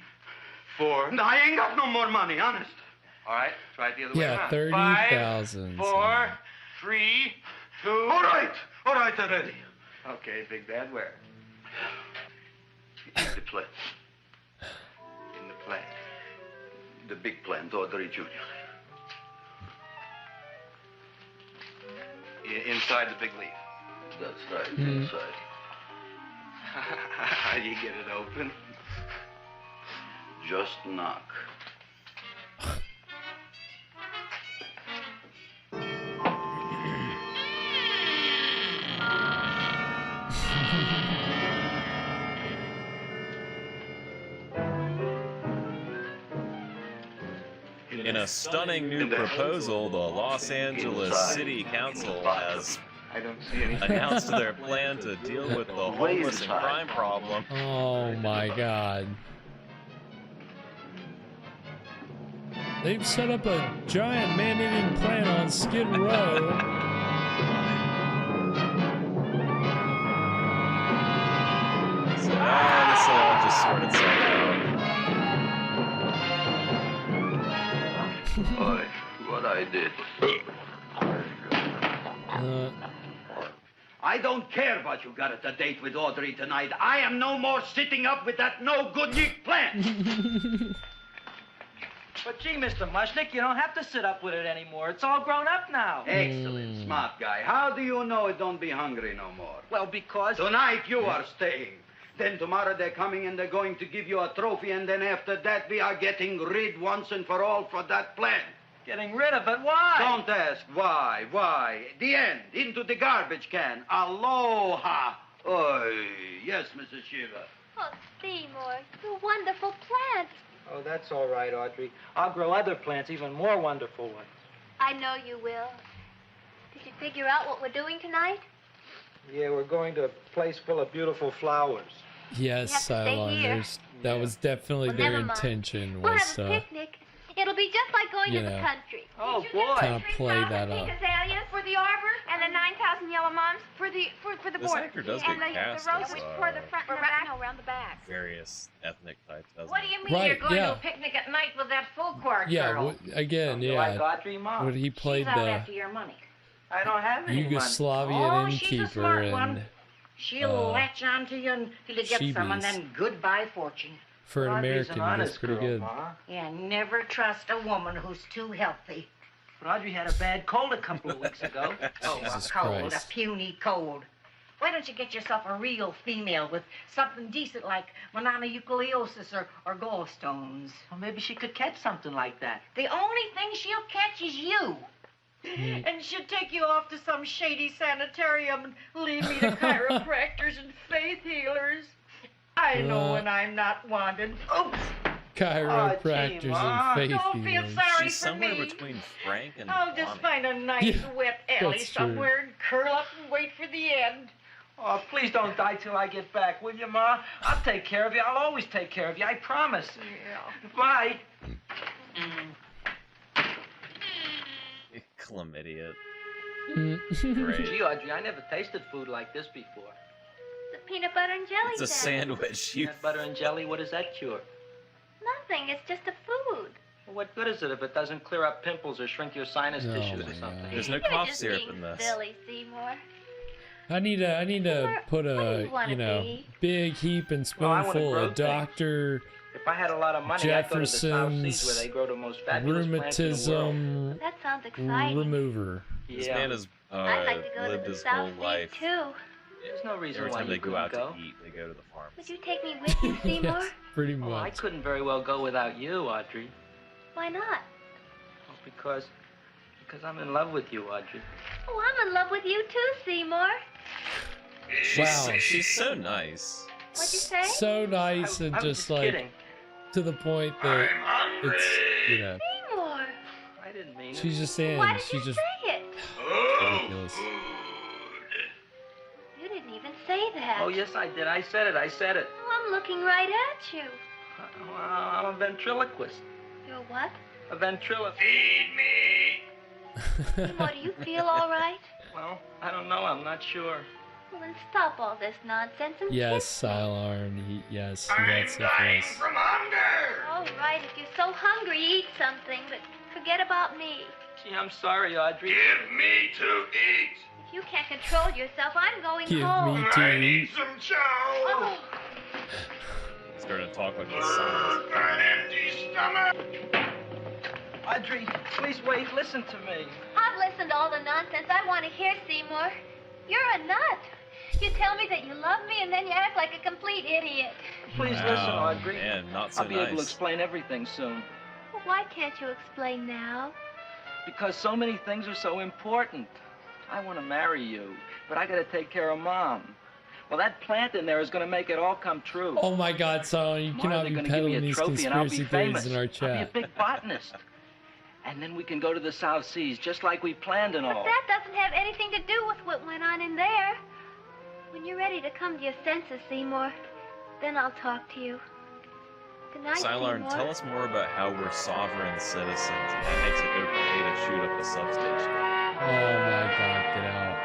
4. No, I ain't got no more money, honest. All right, try it the other way Yeah, around. 30,000. 5, 4, 3, 2. All right, already. Okay, Big Bad, where? In the plant. In the plant. The big plant, Audrey Jr. Inside the big leaf. That's right, Hmm. inside. How do you get it open? Just knock. In a stunning new proposal, the Los Angeles City Council has announced their plan to deal with the homeless and crime problem. Oh my God. They've set up a giant man-eating plant on Skid Row. So this will all just sort itself out. Boy, what I did. I don't care what you got at the date with Audrey tonight. I am no more sitting up with that no-good Nick plant. But gee, Mr. Mushnick, you don't have to sit up with it anymore. It's all grown up now. Excellent, smart guy. How do you know it don't be hungry no more? Well, because... Tonight you are staying. Then tomorrow they're coming and they're going to give you a trophy, and then after that we are getting rid once and for all for that plant. Getting rid of it? Why? Don't ask why. Why? The end. Into the garbage can. Aloha. Oy. Yes, Mrs. Shiva. Oh, Seymour, you wonderful plant. Oh, that's all right, Audrey. I'll grow other plants, even more wonderful ones. I know you will. Did you figure out what we're doing tonight? Yeah, we're going to a place full of beautiful flowers. Yes, Silelanders. That was definitely Well, their never mind. intention, We'll was have a picnic. It'll be just like going to the Yeah. country. Oh, boy. kind of play that up. Azaleas for the arbor and the 9,000 yellow mums for the This border. actor does and get the cast roses as, for the front and the back. No, around the back. various ethnic types, doesn't What do it? you mean Right, you're going yeah. to a picnic at night with that full court Yeah, girl? again, You like yeah. Audrey, Mom? When he played She's out the after your money. I don't have any money. Yugoslavian Oh, she's a innkeeper smart one. and She'll latch on to you until you get some, and Sheebies. then goodbye fortune. for an Audrey's American, an he does honest pretty girl, good. Ma. Yeah, never trust a woman who's too healthy. But Audrey had a bad cold a couple of weeks ago. Jesus a cold, Christ. a puny cold. Why don't you get yourself a real female with something decent like mononucleosis or gallstones? Well, maybe she could catch something like that. The only thing she'll catch is you. And she'll take you off to some shady sanitarium and leave me to chiropractors and faith healers. I know when I'm not wanted. Oops. Chiropractors Ma. and faith Don't feel healers. sorry She's for somewhere me. between Frank and I'll just Bonnie. find a nice Yeah, wet alley that's true. somewhere and curl up and wait for the end. Oh, please don't die till I get back, will you, Ma? I'll take care of you. I'll always take care of you. I promise. Yeah. Bye. Chlamydia. Great. Gee, Audrey, I never tasted food like this before. The peanut butter and jelly It's a sandwich. You Peanut butter and jelly, what does that cure? Nothing. It's just a food. Well, what good is it if it doesn't clear up pimples or shrink your sinus Oh, tissues or my something? There's no You're cough just syrup being in this. silly, Seymour. I need to put What do a you wanna be? big heap and Well, I wanna spoonful grow of things. Dr. If I had a lot of money, I'd go to the South Seas Jefferson's where they grow the most fabulous plants in the world. rheumatism That sounds exciting. remover. This Yeah. man has I'd like to go to lived the his South whole Seas life. too. There's no reason Every why time you they go couldn't out go. to eat, they go to the farm. Would you take me with you, Seymour? Yes, pretty Oh, I much. couldn't very well go without you, Audrey. Why not? Oh, because I'm in love with you, Audrey. Oh, I'm in love with you too, Seymour. Wow. She's so nice. What'd you say? So nice and I was just like kidding. to the point that it's, Seymour. I didn't mean it. she's just saying, Why did she's you just say it? ridiculous. You didn't even say that. Oh, yes, I did. I said it. Oh, I'm looking right at you. Well, I'm a ventriloquist. You're what? A ventriloquist. Seymour, do you feel all right? Well, I don't know. I'm not sure. Well, then stop all this nonsense and Yes, kiss me. Silarn. Yes, that's syphilis. All right, if you're so hungry, eat something, but forget about me. Gee, I'm sorry, Audrey. Give me to eat. If you can't control yourself, I'm going Give home. me to eat. Some chow. Oh, Starting to talk like his son. An empty stomach. Audrey, please wait. Listen to me. I've listened to all the nonsense I want to hear, Seymour. You're a nut. You tell me that you love me, and then you act like a complete idiot. Please Wow, listen, Audrey. man, not so I'll be able to nice. explain everything soon. Well, why can't you explain now? Because so many things are so important. I want to marry you, but I got to take care of Mom. Well, that plant in there is going to make it all come true. Oh my God, Silarn, you Tomorrow cannot they're be gonna give me peddling a these trophy and I'll be conspiracy theories famous. in our I'll be a chat. big botanist. And then we can go to the South Seas, just like we planned and all. But that doesn't have anything to do with what went on in there. When you're ready to come to your senses, Seymour, then I'll talk to you. Good night, Sylarn, Seymour. tell us more about how we're sovereign citizens, and that makes it okay to shoot up the substation. Oh my God, get out.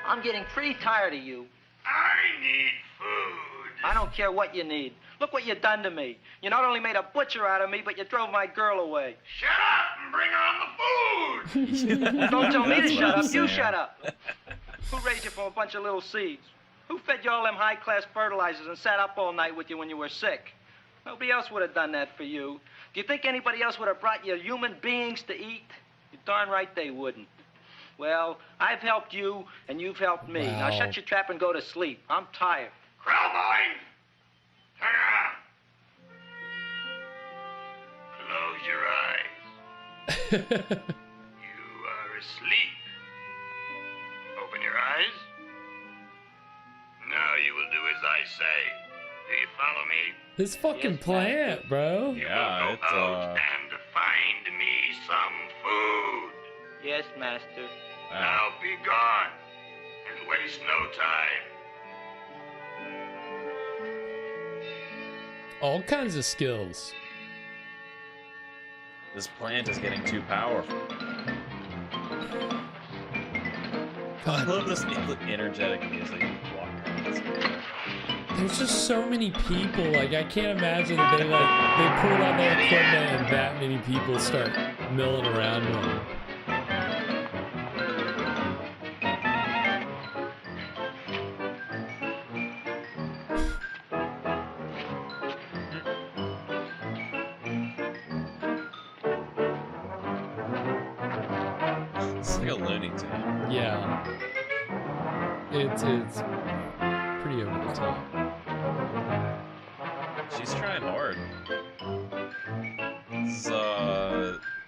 I'm getting pretty tired of you. I need food. I don't care what you need. Look what you done to me. You not only made a butcher out of me, but you drove my girl away. Shut up and bring on the food. Don't tell me to That's shut what up. I'm You saying. shut up. Who raised you from a bunch of little seeds? Who fed you all them high-class fertilizers and sat up all night with you when you were sick? Nobody else would have done that for you. Do you think anybody else would have brought you human beings to eat? You're darn right they wouldn't. Well, I've helped you, and you've helped me. Now Wow. shut your trap and go to sleep. I'm tired. Krellbein, turn around. Close your eyes. You are asleep. Open your eyes. Now you will do as I say. Do you follow me? This fucking plant, bro. Yeah, it's And find me some food. Yes, master. Now be gone and waste no time. All kinds of skills. This plant is getting too powerful. I love this energetic music. There's just so many people. Like, I can't imagine that they pull out their equipment and that many people start milling around them. It's like a Looney Tune. Yeah. It's pretty over the top. She's trying hard.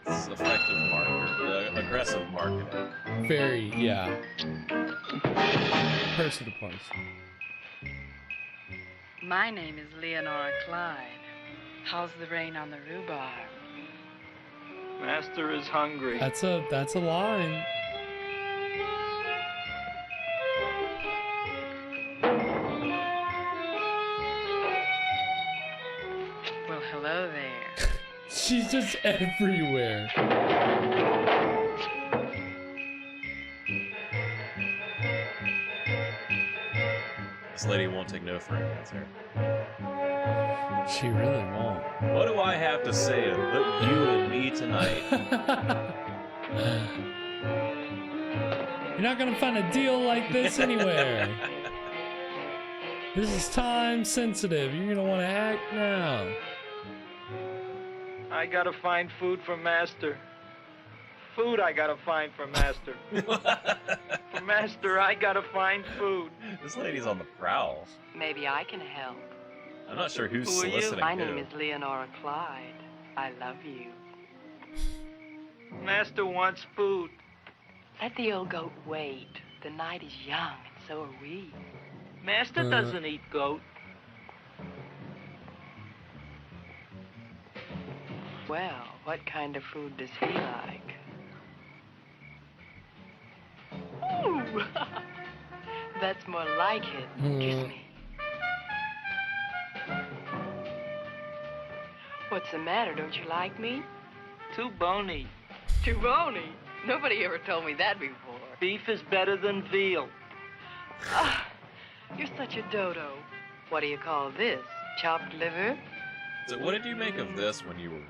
This is effective aggressive marketing. Very, yeah. Person to person. My name is Leonora Clyde. How's the rain on the rhubarb? Master is hungry. That's a line. Well, hello there. She's just everywhere. This lady won't take no for an answer. She really won't. What do I have to say to put you and me tonight? You're not gonna find a deal like this anywhere. This is time sensitive. You're gonna want to act now. I gotta find food for Master. Food I gotta find for Master. For Master, I gotta find food. This lady's on the prowl. Maybe I can help. I'm not sure who's Who are you? soliciting My who. name is Leonora Clyde. I love you. Master wants food. Let the old goat wait. The night is young, and so are we. Master doesn't eat goat. Well, what kind of food does he like? Ooh! That's more like it. Kiss me. What's the matter? Don't you like me? Too bony. Too bony? Nobody ever told me that before. Beef is better than veal. Ah, you're such a dodo. What do you call this? Chopped liver? So what did you make of this when you were...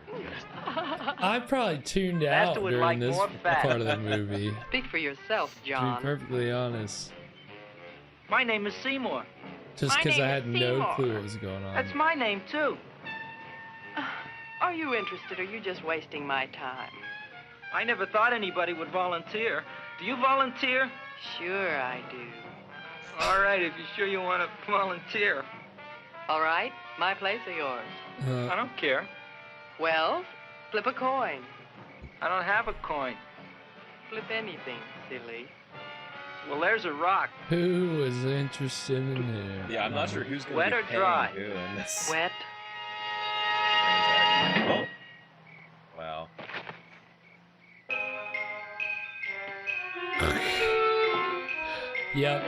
I probably tuned out Master would during like this more fat. part of the movie. Speak for yourself, To be John. perfectly honest. My name is Seymour. Just My because I name had is no Seymour. clue what was going on. That's my name, too. Are you interested, or are you just wasting my time? I never thought anybody would volunteer. Do you volunteer? Sure I do. All right, if you're sure you want to volunteer. All right, my place or yours? I don't care. Well, flip a coin. I don't have a coin. Flip anything, silly. Well, there's a rock. Who was interested in him? Yeah, I'm not sure who's going Wet to or be paying dry? who in this. Wet. Yep,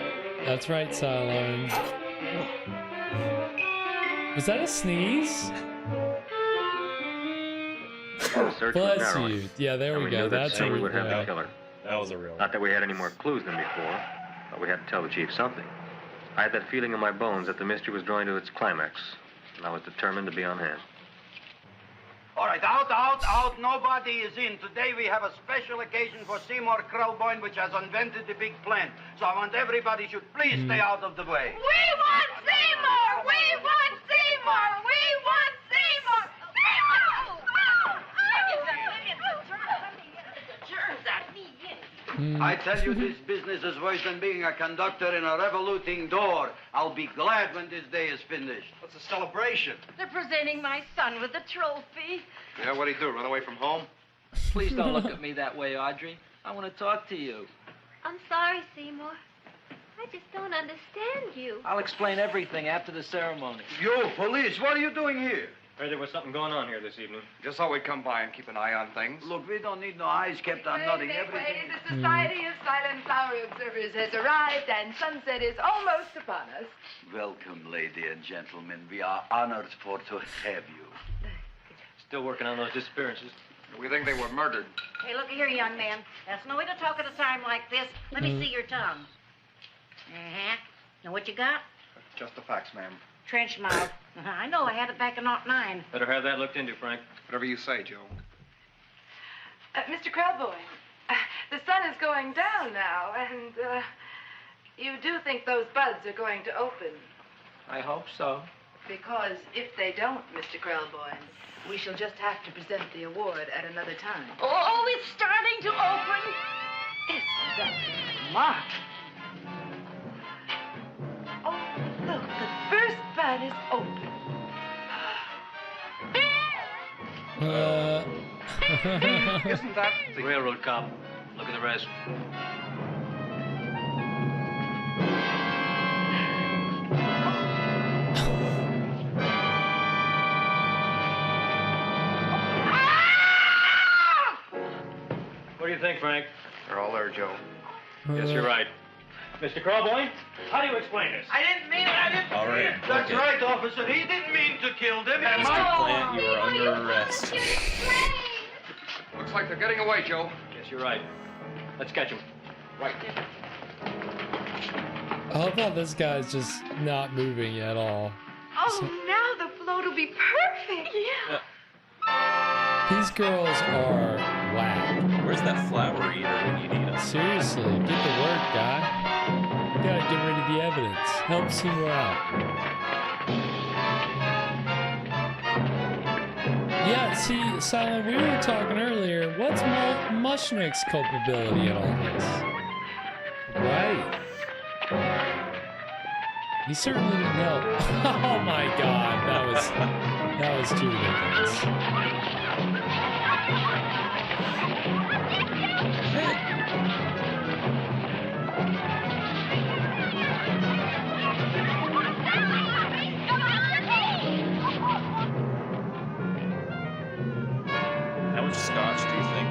that's right, Sideline. Was that a sneeze? Bless you. Yeah, there we go. That's a we would have the real. killer. That was a real. Not that we had any more clues than before, but we had to tell the chief something. I had that feeling in my bones that the mystery was drawing to its climax, and I was determined to be on hand. All right, out. Nobody is in. Today we have a special occasion for Seymour Krelboyne, which has invented the big plan. So I want everybody should please stay out of the way. We want Seymour! We want Seymour! We want Seymour! I tell you, this business is worse than being a conductor in a revoluting door. I'll be glad when this day is finished. What's a celebration? They're presenting my son with a trophy. Yeah, what'd he do, run away from home? Please don't look at me that way, Audrey. I want to talk to you. I'm sorry, Seymour. I just don't understand you. I'll explain everything after the ceremony. You, police, what are you doing here? Heard there was something going on here this evening. Just thought we'd come by and keep an eye on things. Look, we don't need no eyes kept on nothing. Everything. The Society of Silent Flower Observers has arrived, and sunset is almost upon us. Welcome, lady and gentlemen. We are honored for to have you. Still working on those disappearances. We think they were murdered. Hey, look here, young man. That's no way to talk at a time like this. Let me see your tongue. Uh-huh. Now, what you got? Just the facts, ma'am. Trench mouth. I know. I had it back in '09. Better have that looked into, Frank. Whatever you say, Joe. Mr. Krelboyne, the sun is going down now, and you do think those buds are going to open? I hope so. Because if they don't, Mr. Krelboyne, we shall just have to present the award at another time. Oh, it's starting to open. Isn't that smart? Oh, look, the first bud is open. Isn't that the railroad cop? Look at the rest. What do you think, Frank? They're all there, Joe. Yes, you're right. Mr. Krelboyne, how do you explain this? I didn't mean it. I didn't All right. That's okay. right, officer. He didn't mean to kill them. Mr. Plant, you are under arrest. Looks like they're getting away, Joe. Yes, you're right. Let's catch him. Right. I love how this guy's just not moving at all. Oh, now the float will be perfect. Yeah. These girls are whack. Where's that flower eater when you need it? Seriously, get to work, guy. You gotta get rid of the evidence. Help Seymour out. Yeah, see, Silent, we were talking earlier. What's Mushnick's culpability in all this? Right. He certainly didn't help. Oh my God, that was too ridiculous. How much scotch do you think?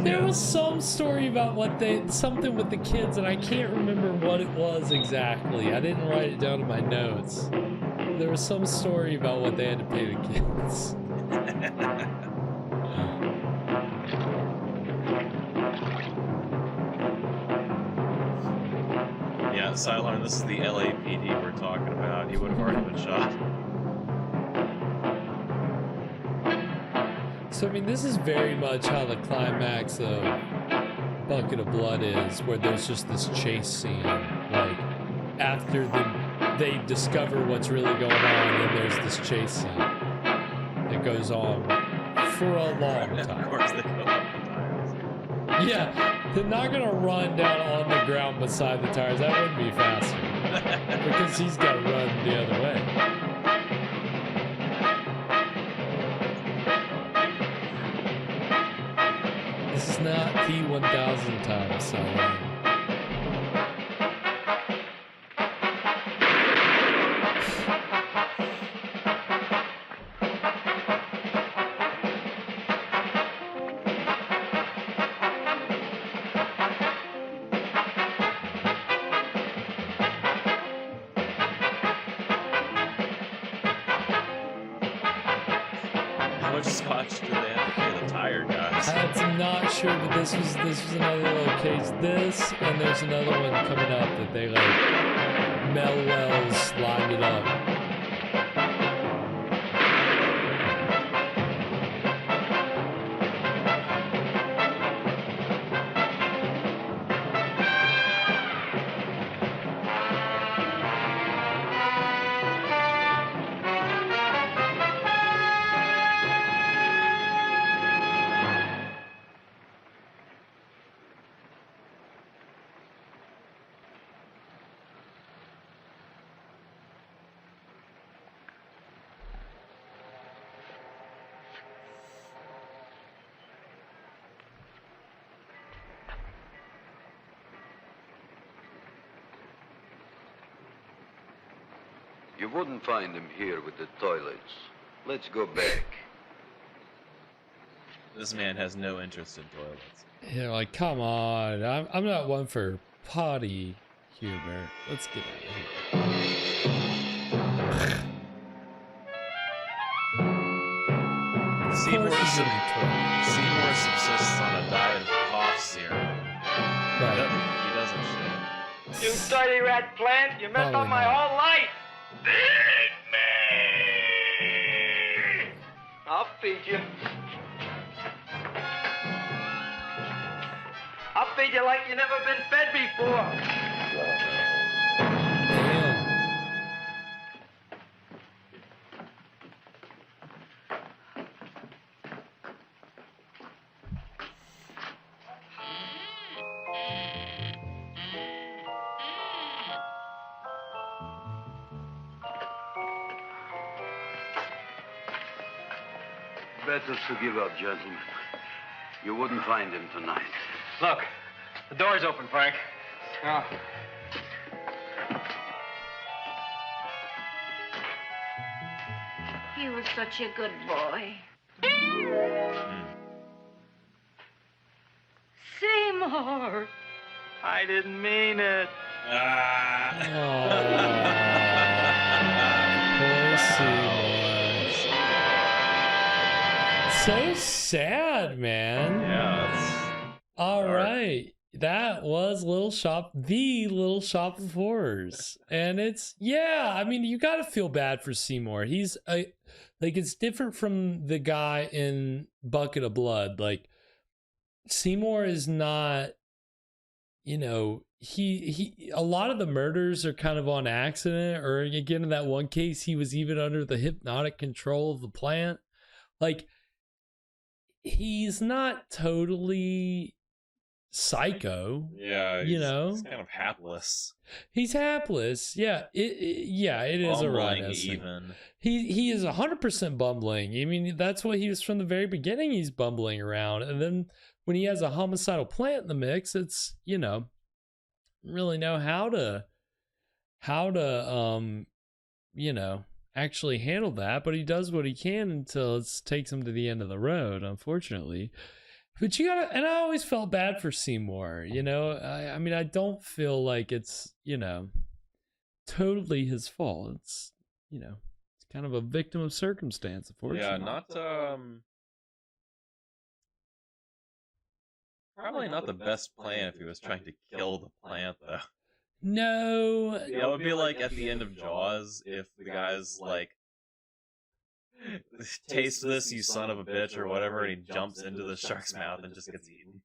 There was some story about something with the kids, and I can't remember what it was exactly. I didn't write it down in my notes. There was some story about what they had to pay the kids. Yeah, Sideline, this is the LAPD we're talking about. He would have already been shot. So, I mean, this is very much how the climax of Bucket of Blood is, where there's just this chase scene. Like, after they discover what's really going on, and there's this chase scene that goes on for a long time. Of course, they go up the tires. Yeah, they're not gonna run down on the ground beside the tires. That wouldn't be faster. Because he's gotta run the other way. This is not P1000 time, so. much scotch do they have to pay the tire guys? I'm not sure, but this was another little case. This, and there's another one coming up that they like Mel Wells lined it up. You wouldn't find him here with the toilets. Let's go back. This man has no interest in toilets. Yeah, like, come on. I'm not one for potty humor. Let's get out of here. Seymour subsists on a diet of cough syrup. Right. He doesn't shit. You dirty rat plant, you messed up my whole life. Feed me! I'll feed you. I'll feed you like you've never been fed before. Better to give up, gentlemen. You wouldn't find him tonight. Look, the door's open, Frank. Oh. He was such a good boy. Seymour! I didn't mean it. Poor Seymour. So sad, man. Yeah. All right. That was the Little Shop of Horrors. And it's, yeah, I mean, you got to feel bad for Seymour. He's it's different from the guy in Bucket of Blood. Like, Seymour is not, you know, he a lot of the murders are kind of on accident, or again, in that one case, he was even under the hypnotic control of the plant. Like, he's not totally psycho. Yeah, you know, he's kind of hapless. He's hapless. Yeah, it is a rhino. Even he is 100% bumbling. I mean, that's what he was from the very beginning. He's bumbling around, and then when he has a homicidal plant in the mix, it's, you know, really know how to you know, actually handle that, but he does what he can until it takes him to the end of the road, unfortunately. But you gotta, and I always felt bad for Seymour, you know. I mean, I don't feel like it's, you know, totally his fault. It's, you know, it's kind of a victim of circumstance, unfortunately. yeah, not probably not the best plan if he was trying to kill the plant, though. No. Yeah, it would be like at the end of Jaws if the guy's like, taste this, you son of a bitch, or whatever, and he jumps into the shark's mouth and just gets eaten.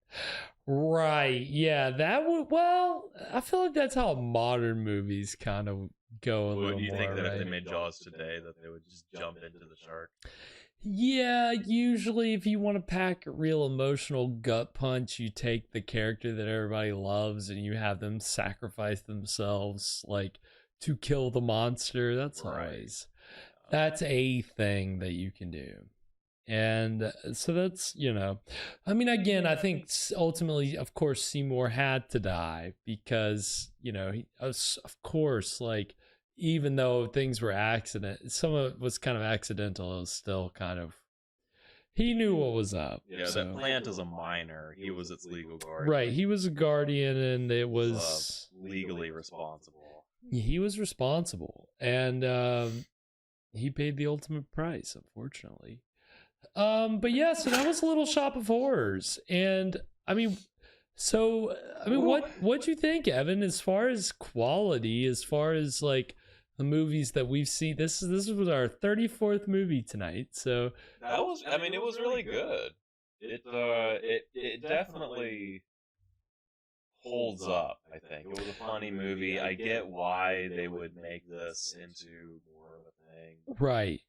Right. Yeah, that would, well, I feel like that's how modern movies kind of go a little more. Would you think that right? if they made Jaws today that they would just jump into the shark? Yeah, usually if you want to pack a real emotional gut punch, you take the character that everybody loves and you have them sacrifice themselves, like, to kill the monster. That's always, that's a thing that you can do. And so that's, you know, I mean, again, I think ultimately, of course, Seymour had to die because, you know, he, of course, like, even though things were accident, some of it was kind of accidental, it was still kind of, he knew what was up. Yeah, so. That plant is a minor. He was its legal guardian. Right, he was a guardian, and it was legally responsible. He was responsible, and he paid the ultimate price, unfortunately. But yeah, so that was Little Shop of Horrors. And I mean, what'd you think, Evan, as far as quality, as far as like the movies that we've seen? This was our 34th movie tonight. So it was really good. It definitely holds up, I think. It was a funny movie. I get why they would make this into more of a thing. Right.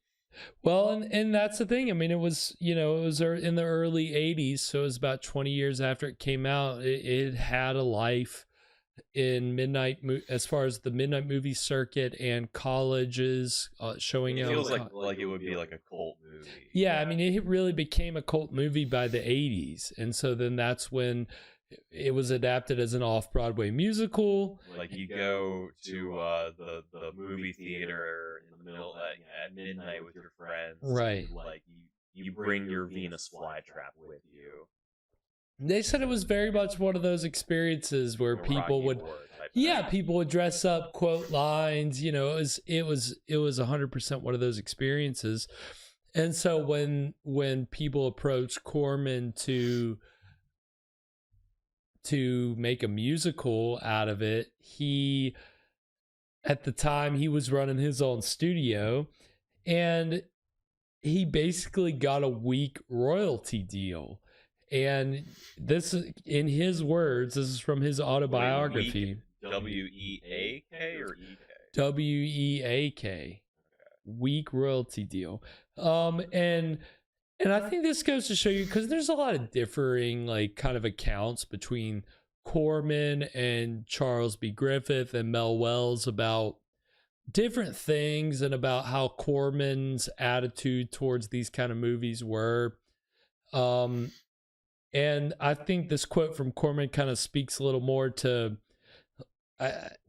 Well, and that's the thing. I mean, it was in the early 80s, so it was about 20 years after it came out. It had a life in as far as the midnight movie circuit and colleges showing it out. It feels like it would be like a cult movie. Yeah, I mean, it really became a cult movie by the 80s, and so then that's when it was adapted as an off-Broadway musical. Like you go to the movie theater in the middle at midnight with your friends, right? Like you bring your Venus flytrap with you. They said it was very much one of those experiences where people would dress up, quote lines. You know, it was 100% one of those experiences. And so when people approached Corman to make a musical out of it, at the time he was running his own studio, and he basically got a weak royalty deal. And this, in his words, this is from his autobiography. W-E-A-K or E-K? W-E-A-K. Weak royalty deal. And I think this goes to show you, because there's a lot of differing like kind of accounts between Corman and Charles B. Griffith and Mel Wells about different things and about how Corman's attitude towards these kind of movies were. And I think this quote from Corman kind of speaks a little more to,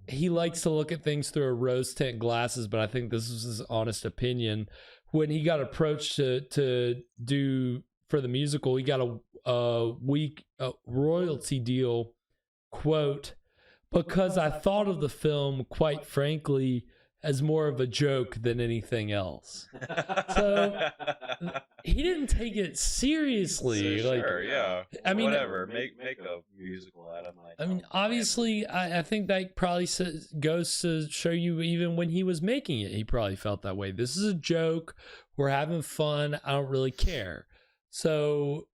he likes to look at things through a rose tinted glasses, but I think this is his honest opinion. When he got approached to do for the musical, he got a weak royalty deal, quote, because I thought of the film, quite frankly, as more of a joke than anything else. So he didn't take it seriously. So like, sure, yeah. I mean, whatever. Make a musical out of my. I mean, obviously, I think that probably goes to show you, even when he was making it, he probably felt that way. This is a joke. We're having fun. I don't really care. So,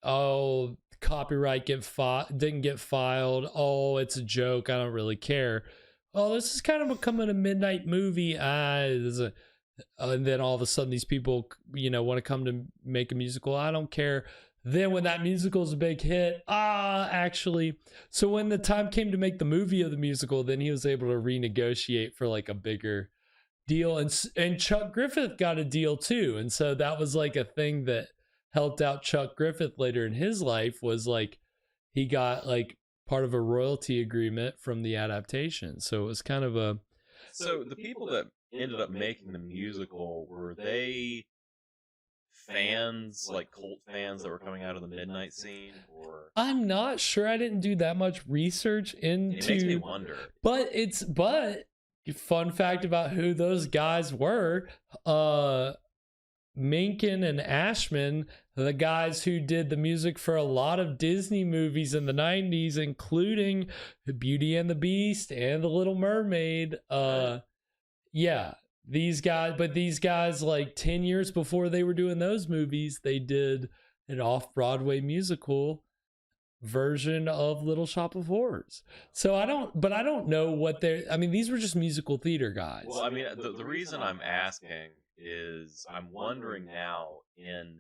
copyright didn't get filed. Oh, it's a joke. I don't really care. Oh, this is kind of becoming a midnight movie. And then all of a sudden these people, want to come to make a musical. I don't care. Then when that musical is a big hit, actually. So when the time came to make the movie of the musical, then he was able to renegotiate for like a bigger deal. And Chuck Griffith got a deal too. And so that was like a thing that helped out Chuck Griffith later in his life, was like he got like part of a royalty agreement from the adaptation. So it was kind of a... So the people that ended up making the musical, were they fans, like cult fans that were coming out of the midnight scene? Or I'm not sure. I didn't do that much research into... It makes me wonder. But fun fact about who those guys were, Menken and Ashman, the guys who did the music for a lot of Disney movies in the 90s, including Beauty and the Beast and The Little Mermaid. Yeah, these guys, like 10 years before they were doing those movies, they did an off-Broadway musical version of Little Shop of Horrors. So I don't know what these were just musical theater guys. Well, I mean, the reason I'm asking is I'm wondering now, and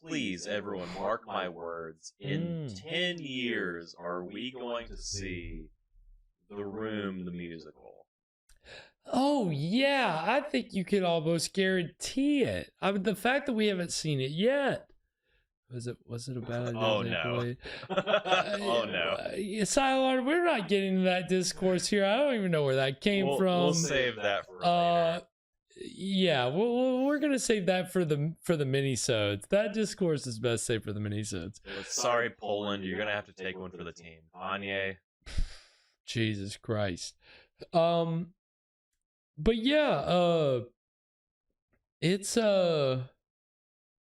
please everyone mark my words, in 10 years are we going to see The Room the musical? Oh yeah, I think you could almost guarantee it. I mean, the fact that we haven't seen it yet. Was it a bad idea? Oh no. Oh no. Silent, we're not getting into that discourse here. I don't even know where that came from. We'll save that for later. Yeah, we're gonna save that for the minisodes. That discourse is best saved for the minisodes. Sorry, Poland, you're gonna have to take one for the team. Kanye. Jesus Christ. But yeah, it's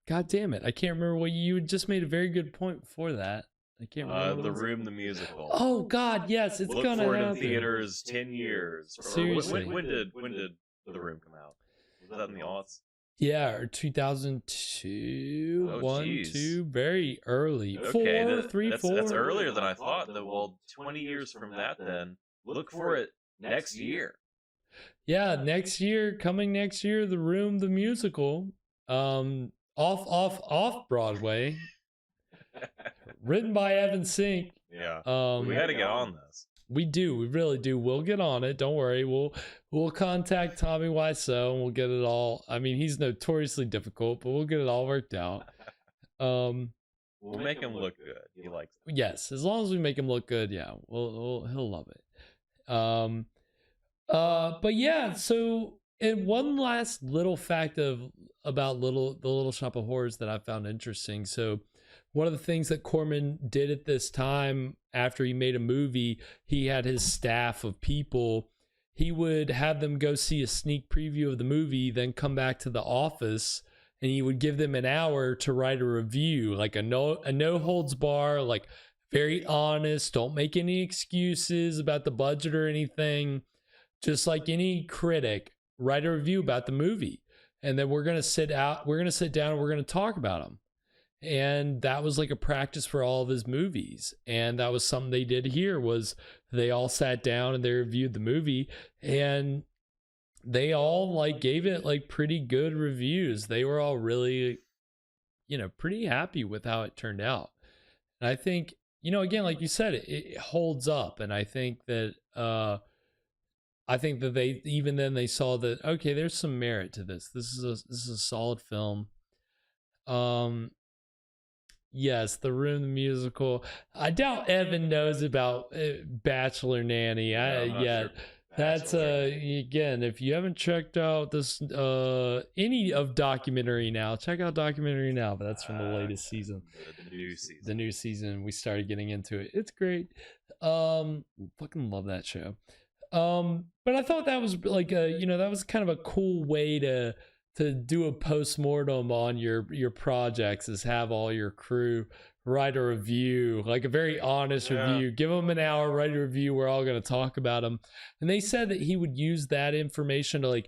God damn it. I can't remember what you just made a very good point before that. I can't remember. The Room, the musical. Oh God, yes, it's Look gonna for it happen. in theaters 10 years. Seriously. When did The Room come out? Was that in the aughts? Yeah, or 2002, Oh, 1, geez. 2, very early. Okay, 4, 3, 4. That's earlier than I thought. Well, 20 years from that, then look for it next year. Yeah, coming next year, The Room, the musical, off Broadway, written by Evan Sink. Yeah, we got to get on this. We really do. We'll get on it. Don't worry. We'll contact Tommy Wiseau and we'll get it all. I mean, he's notoriously difficult, but we'll get it all worked out. We'll make him look good. He likes that. Yes, as long as we make him look good, yeah, he'll love it. But yeah, so and one last little fact about the Little Shop of Horrors that I found interesting. So one of the things that Corman did at this time after he made a movie, he had his staff of people. He would have them go see a sneak preview of the movie, then come back to the office, and he would give them an hour to write a review, like a no holds bar, like very honest. Don't make any excuses about the budget or anything. Just like any critic, write a review about the movie, and then we're gonna sit down, and we're gonna talk about them. And that was like a practice for all of his movies. And that was something they did here, was they all sat down and they reviewed the movie, and they all like gave it like pretty good reviews. They were all really, pretty happy with how it turned out. And I think, again, like you said, it holds up. And I think that, they, even then they saw that, okay, there's some merit to this. This is a solid film. Yes, The Room, the musical. I doubt Evan knows about Bachelor Nanny. That's again, if you haven't checked out this any of Documentary Now, check out Documentary Now. But that's from the latest season, the new season. We started getting into it. It's great. Fucking love that show. But I thought that was like that was kind of a cool way to do a postmortem on your projects, is have all your crew write a review, like a very honest review. Give them an hour, write a review. We're all going to talk about them. And they said that he would use that information to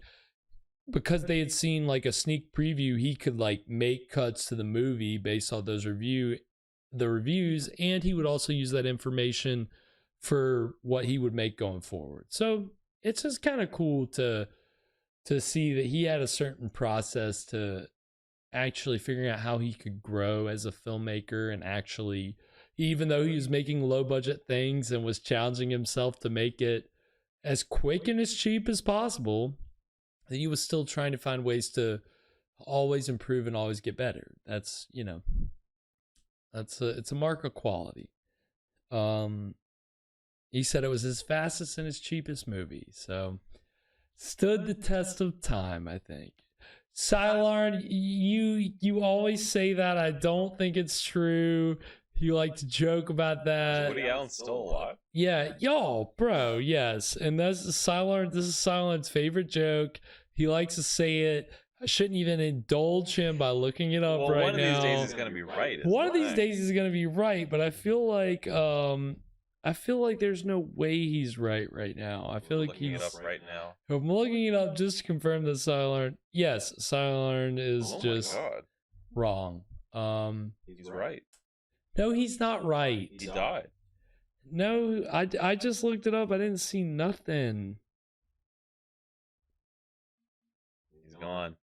because they had seen like a sneak preview, he could like make cuts to the movie based on those reviews. And he would also use that information for what he would make going forward. So it's just kind of cool to see that he had a certain process to actually figuring out how he could grow as a filmmaker, and actually, even though he was making low budget things and was challenging himself to make it as quick and as cheap as possible, that he was still trying to find ways to always improve and always get better. That's, it's a mark of quality. He said it was his fastest and his cheapest movie. So stood the test of time, I think. Sylarn, you always say that. I don't think it's true. You like to joke about that. Woody Allen stole a lot. Yeah, bro, yes. And this is Sylarn's favorite joke. He likes to say it. I shouldn't even indulge him by looking it up right now. One of these days he's going to be right. One of these days he's going to be right, but I feel like there's no way he's right now. I feel like he's looking it up right now. I'm looking it up just to confirm that Sylarn is just wrong. He's right. No, he's not right. He died. No, I just looked it up. I didn't see nothing. He's gone.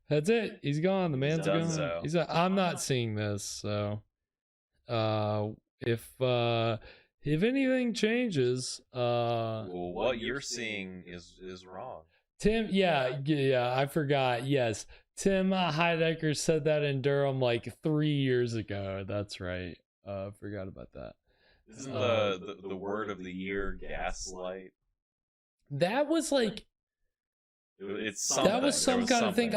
That's it. He's gone. The man's gone. So. I'm not seeing this. So, if anything changes, well, what you're seeing is wrong. Tim, yeah, I forgot. Yes, Tim Heidecker said that in Durham like 3 years ago. That's right. I forgot about that. Isn't the word of the year gaslight? That was like. It's something. That was some kind of thing.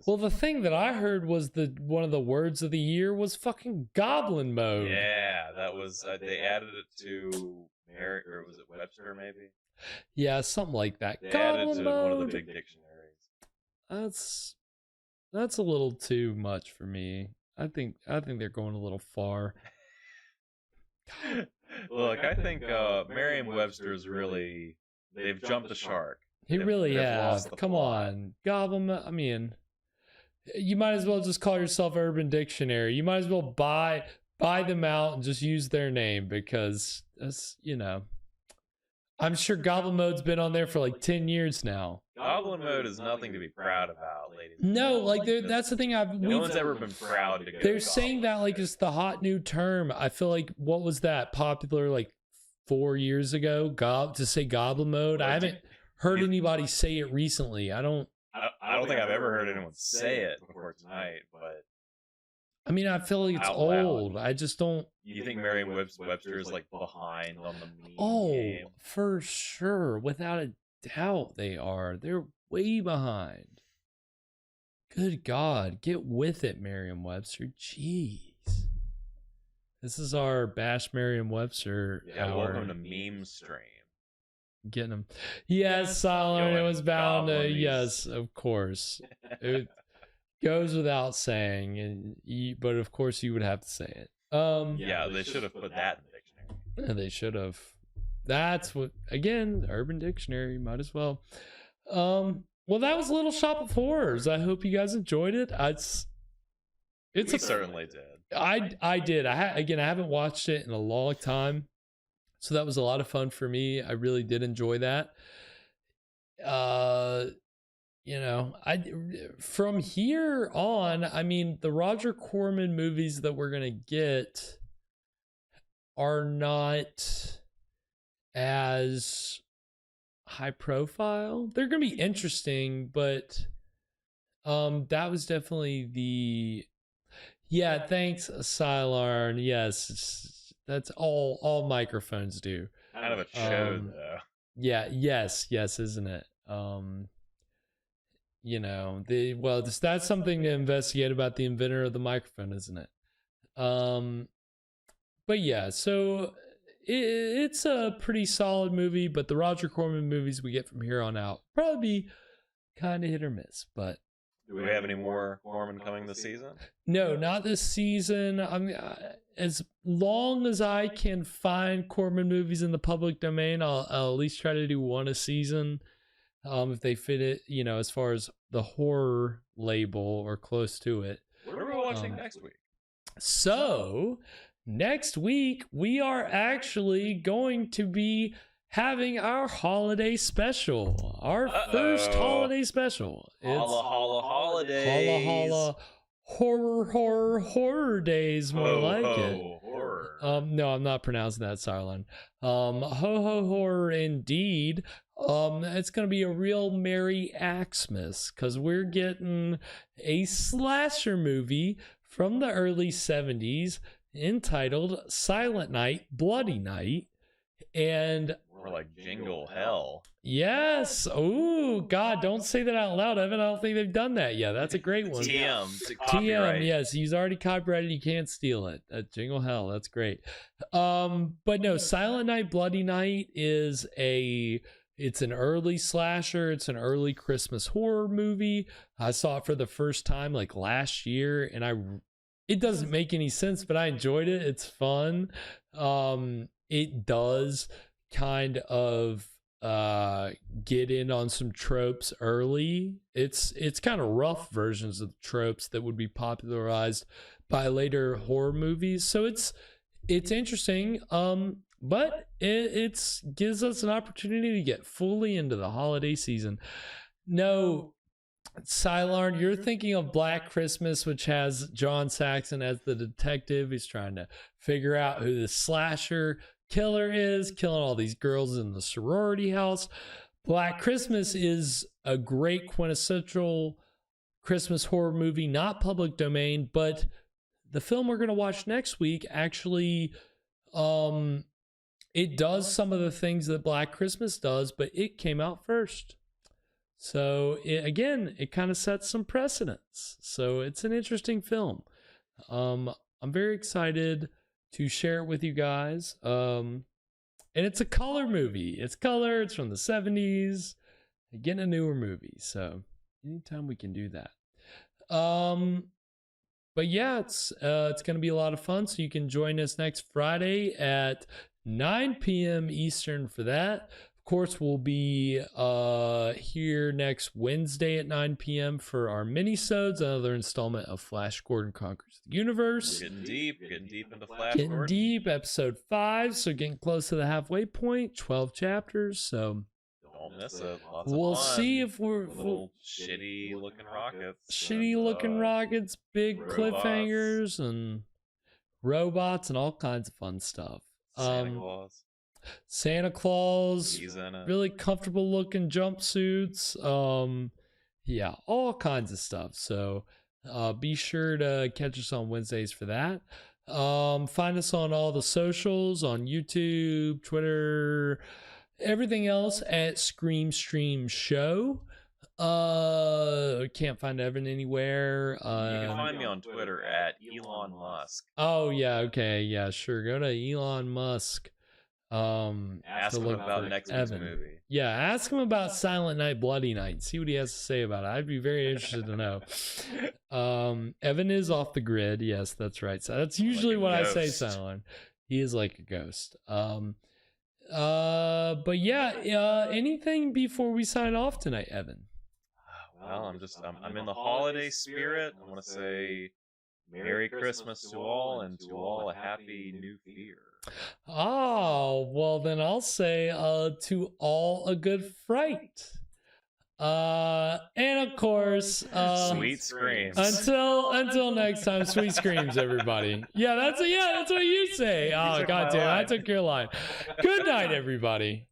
Well, the thing that I heard was one of the words of the year was fucking goblin mode. Yeah, that was they added it to Merrick, or was it Webster maybe? Yeah, something like that. They goblin added it to mode. one of the big dictionaries. That's that's a little too much for me. I think they're going a little far. Look, I think Merriam-Webster's really, they've jumped the shark. He really They've has. lost the Come plot. on, Goblin. I mean, you might as well just call yourself Urban Dictionary. You might as well buy them out and just use their name, because that's, I'm sure Goblin Mode's been on there for like 10 years now. Goblin Mode is nothing to be proud about, ladies. No, like that's the thing. No one's ever been proud to go. They're saying that like it's the hot new term. I feel like, what was that popular like 4 years ago? To say Goblin Mode. I haven't heard anybody say it recently. I don't think I've ever heard anyone say it before tonight, but I mean, I feel like it's old. I just don't. You think Merriam-Webster is like behind on the meme game? For sure, without a doubt, they are. They're way behind. Good God, get with it, Merriam-Webster. Jeez, this is our Bash Merriam-Webster hour. Welcome to Meme Stream. Getting them. Yes, Silent. It was bound to. Yes, of course. It goes without saying, but of course you would have to say it. Yeah, they should have put that in the dictionary. They should have. That's what, again, Urban Dictionary, might as well. Well, that was Little Shop of Horrors. I hope you guys enjoyed it. We certainly did. I did. I haven't watched it in a long time, so that was a lot of fun for me. I really did enjoy that. From here on, I mean, the Roger Corman movies that we're gonna get are not as high profile. They're gonna be interesting, but that was definitely thanks, Sylarn. Yes, that's all microphones do. Kind of a chode, though. Yes, isn't it? That's something to investigate about the inventor of the microphone, isn't it? But yeah, so it's a pretty solid movie, but the Roger Corman movies we get from here on out probably be kind of hit or miss. But do we have any more Corman coming this season? No, not this season. I mean, as long as I can find Corman movies in the public domain, I'll at least try to do one a season. If they fit it, as far as the horror label or close to it. What are we watching next week? So, next week, we are actually going to be having our holiday special. Our first holiday special. Holla holidays. Holla horror days, more like it. Horror. No, I'm not pronouncing that, Sarlin. Ho horror indeed. It's gonna be a real merry Axmas, because we're getting a slasher movie from the early 70s entitled Silent Night, Bloody Night. And we're like Jingle Hell. Yes. Oh God, don't say that out loud, Evan. I don't think they've done that yet. That's a great one. TM, yes, he's already copyrighted. You can't steal it. Jingle Hell, that's great. But no, Silent Night, Bloody Night is it's an early slasher. It's an early Christmas horror movie. I saw it for the first time like last year, and it doesn't make any sense, but I enjoyed it. It's fun. It does kind of get in on some tropes early. It's kind of rough versions of tropes that would be popularized by later horror movies. So it's interesting. But it gives us an opportunity to get fully into the holiday season. No, Sylarn, you're thinking of Black Christmas, which has John Saxon as the detective. He's trying to figure out who the slasher killer is, killing all these girls in the sorority house. Black Christmas is a great quintessential Christmas horror movie, not public domain, but the film we're going to watch next week actually, it does some of the things that Black Christmas does, but it came out first. So it kind of sets some precedents. So it's an interesting film. I'm very excited to share it with you guys. And it's a color movie. It's color. It's from the 70s. Again, a newer movie. So anytime we can do that. But yeah, it's gonna be a lot of fun. So you can join us next Friday at 9 p.m. Eastern for that. Of course, we'll be here next Wednesday at 9 p.m. for our mini-sodes, another installment of Flash Gordon Conquers the Universe. We're getting deep into Flash Getting Gordon. deep, episode 5, so getting close to the halfway point, 12 chapters, so don't miss it. Lots of we'll fun. see if we're little shitty looking rockets. Shitty looking rockets, big robots. cliffhangers, and robots, and all kinds of fun stuff. Santa Claus, He's in it. Really comfortable looking jumpsuits. Yeah, all kinds of stuff. So be sure to catch us on Wednesdays for that. Find us on all the socials, on YouTube, Twitter, everything else at Scream Stream Show. Can't find Evan anywhere. You can find me on Twitter at Elon Musk. Oh yeah, okay, yeah, sure. Go to Elon Musk. Ask him about next week's movie. Yeah, ask him about Silent Night, Bloody Night. See what he has to say about it. I'd be very interested to know. Evan is off the grid. Yes, that's right. So that's usually what I say, Silent. He is like a ghost. But yeah, anything before we sign off tonight, Evan? Well, I'm in the holiday spirit. I want to say Merry Christmas to all, and to all a Happy New Year. Oh, well then I'll say to all a good fright. And of course, sweet screams. Until next time, sweet screams, everybody. Yeah, that's what you say. Oh, goddamn, I took your line. Good night, everybody.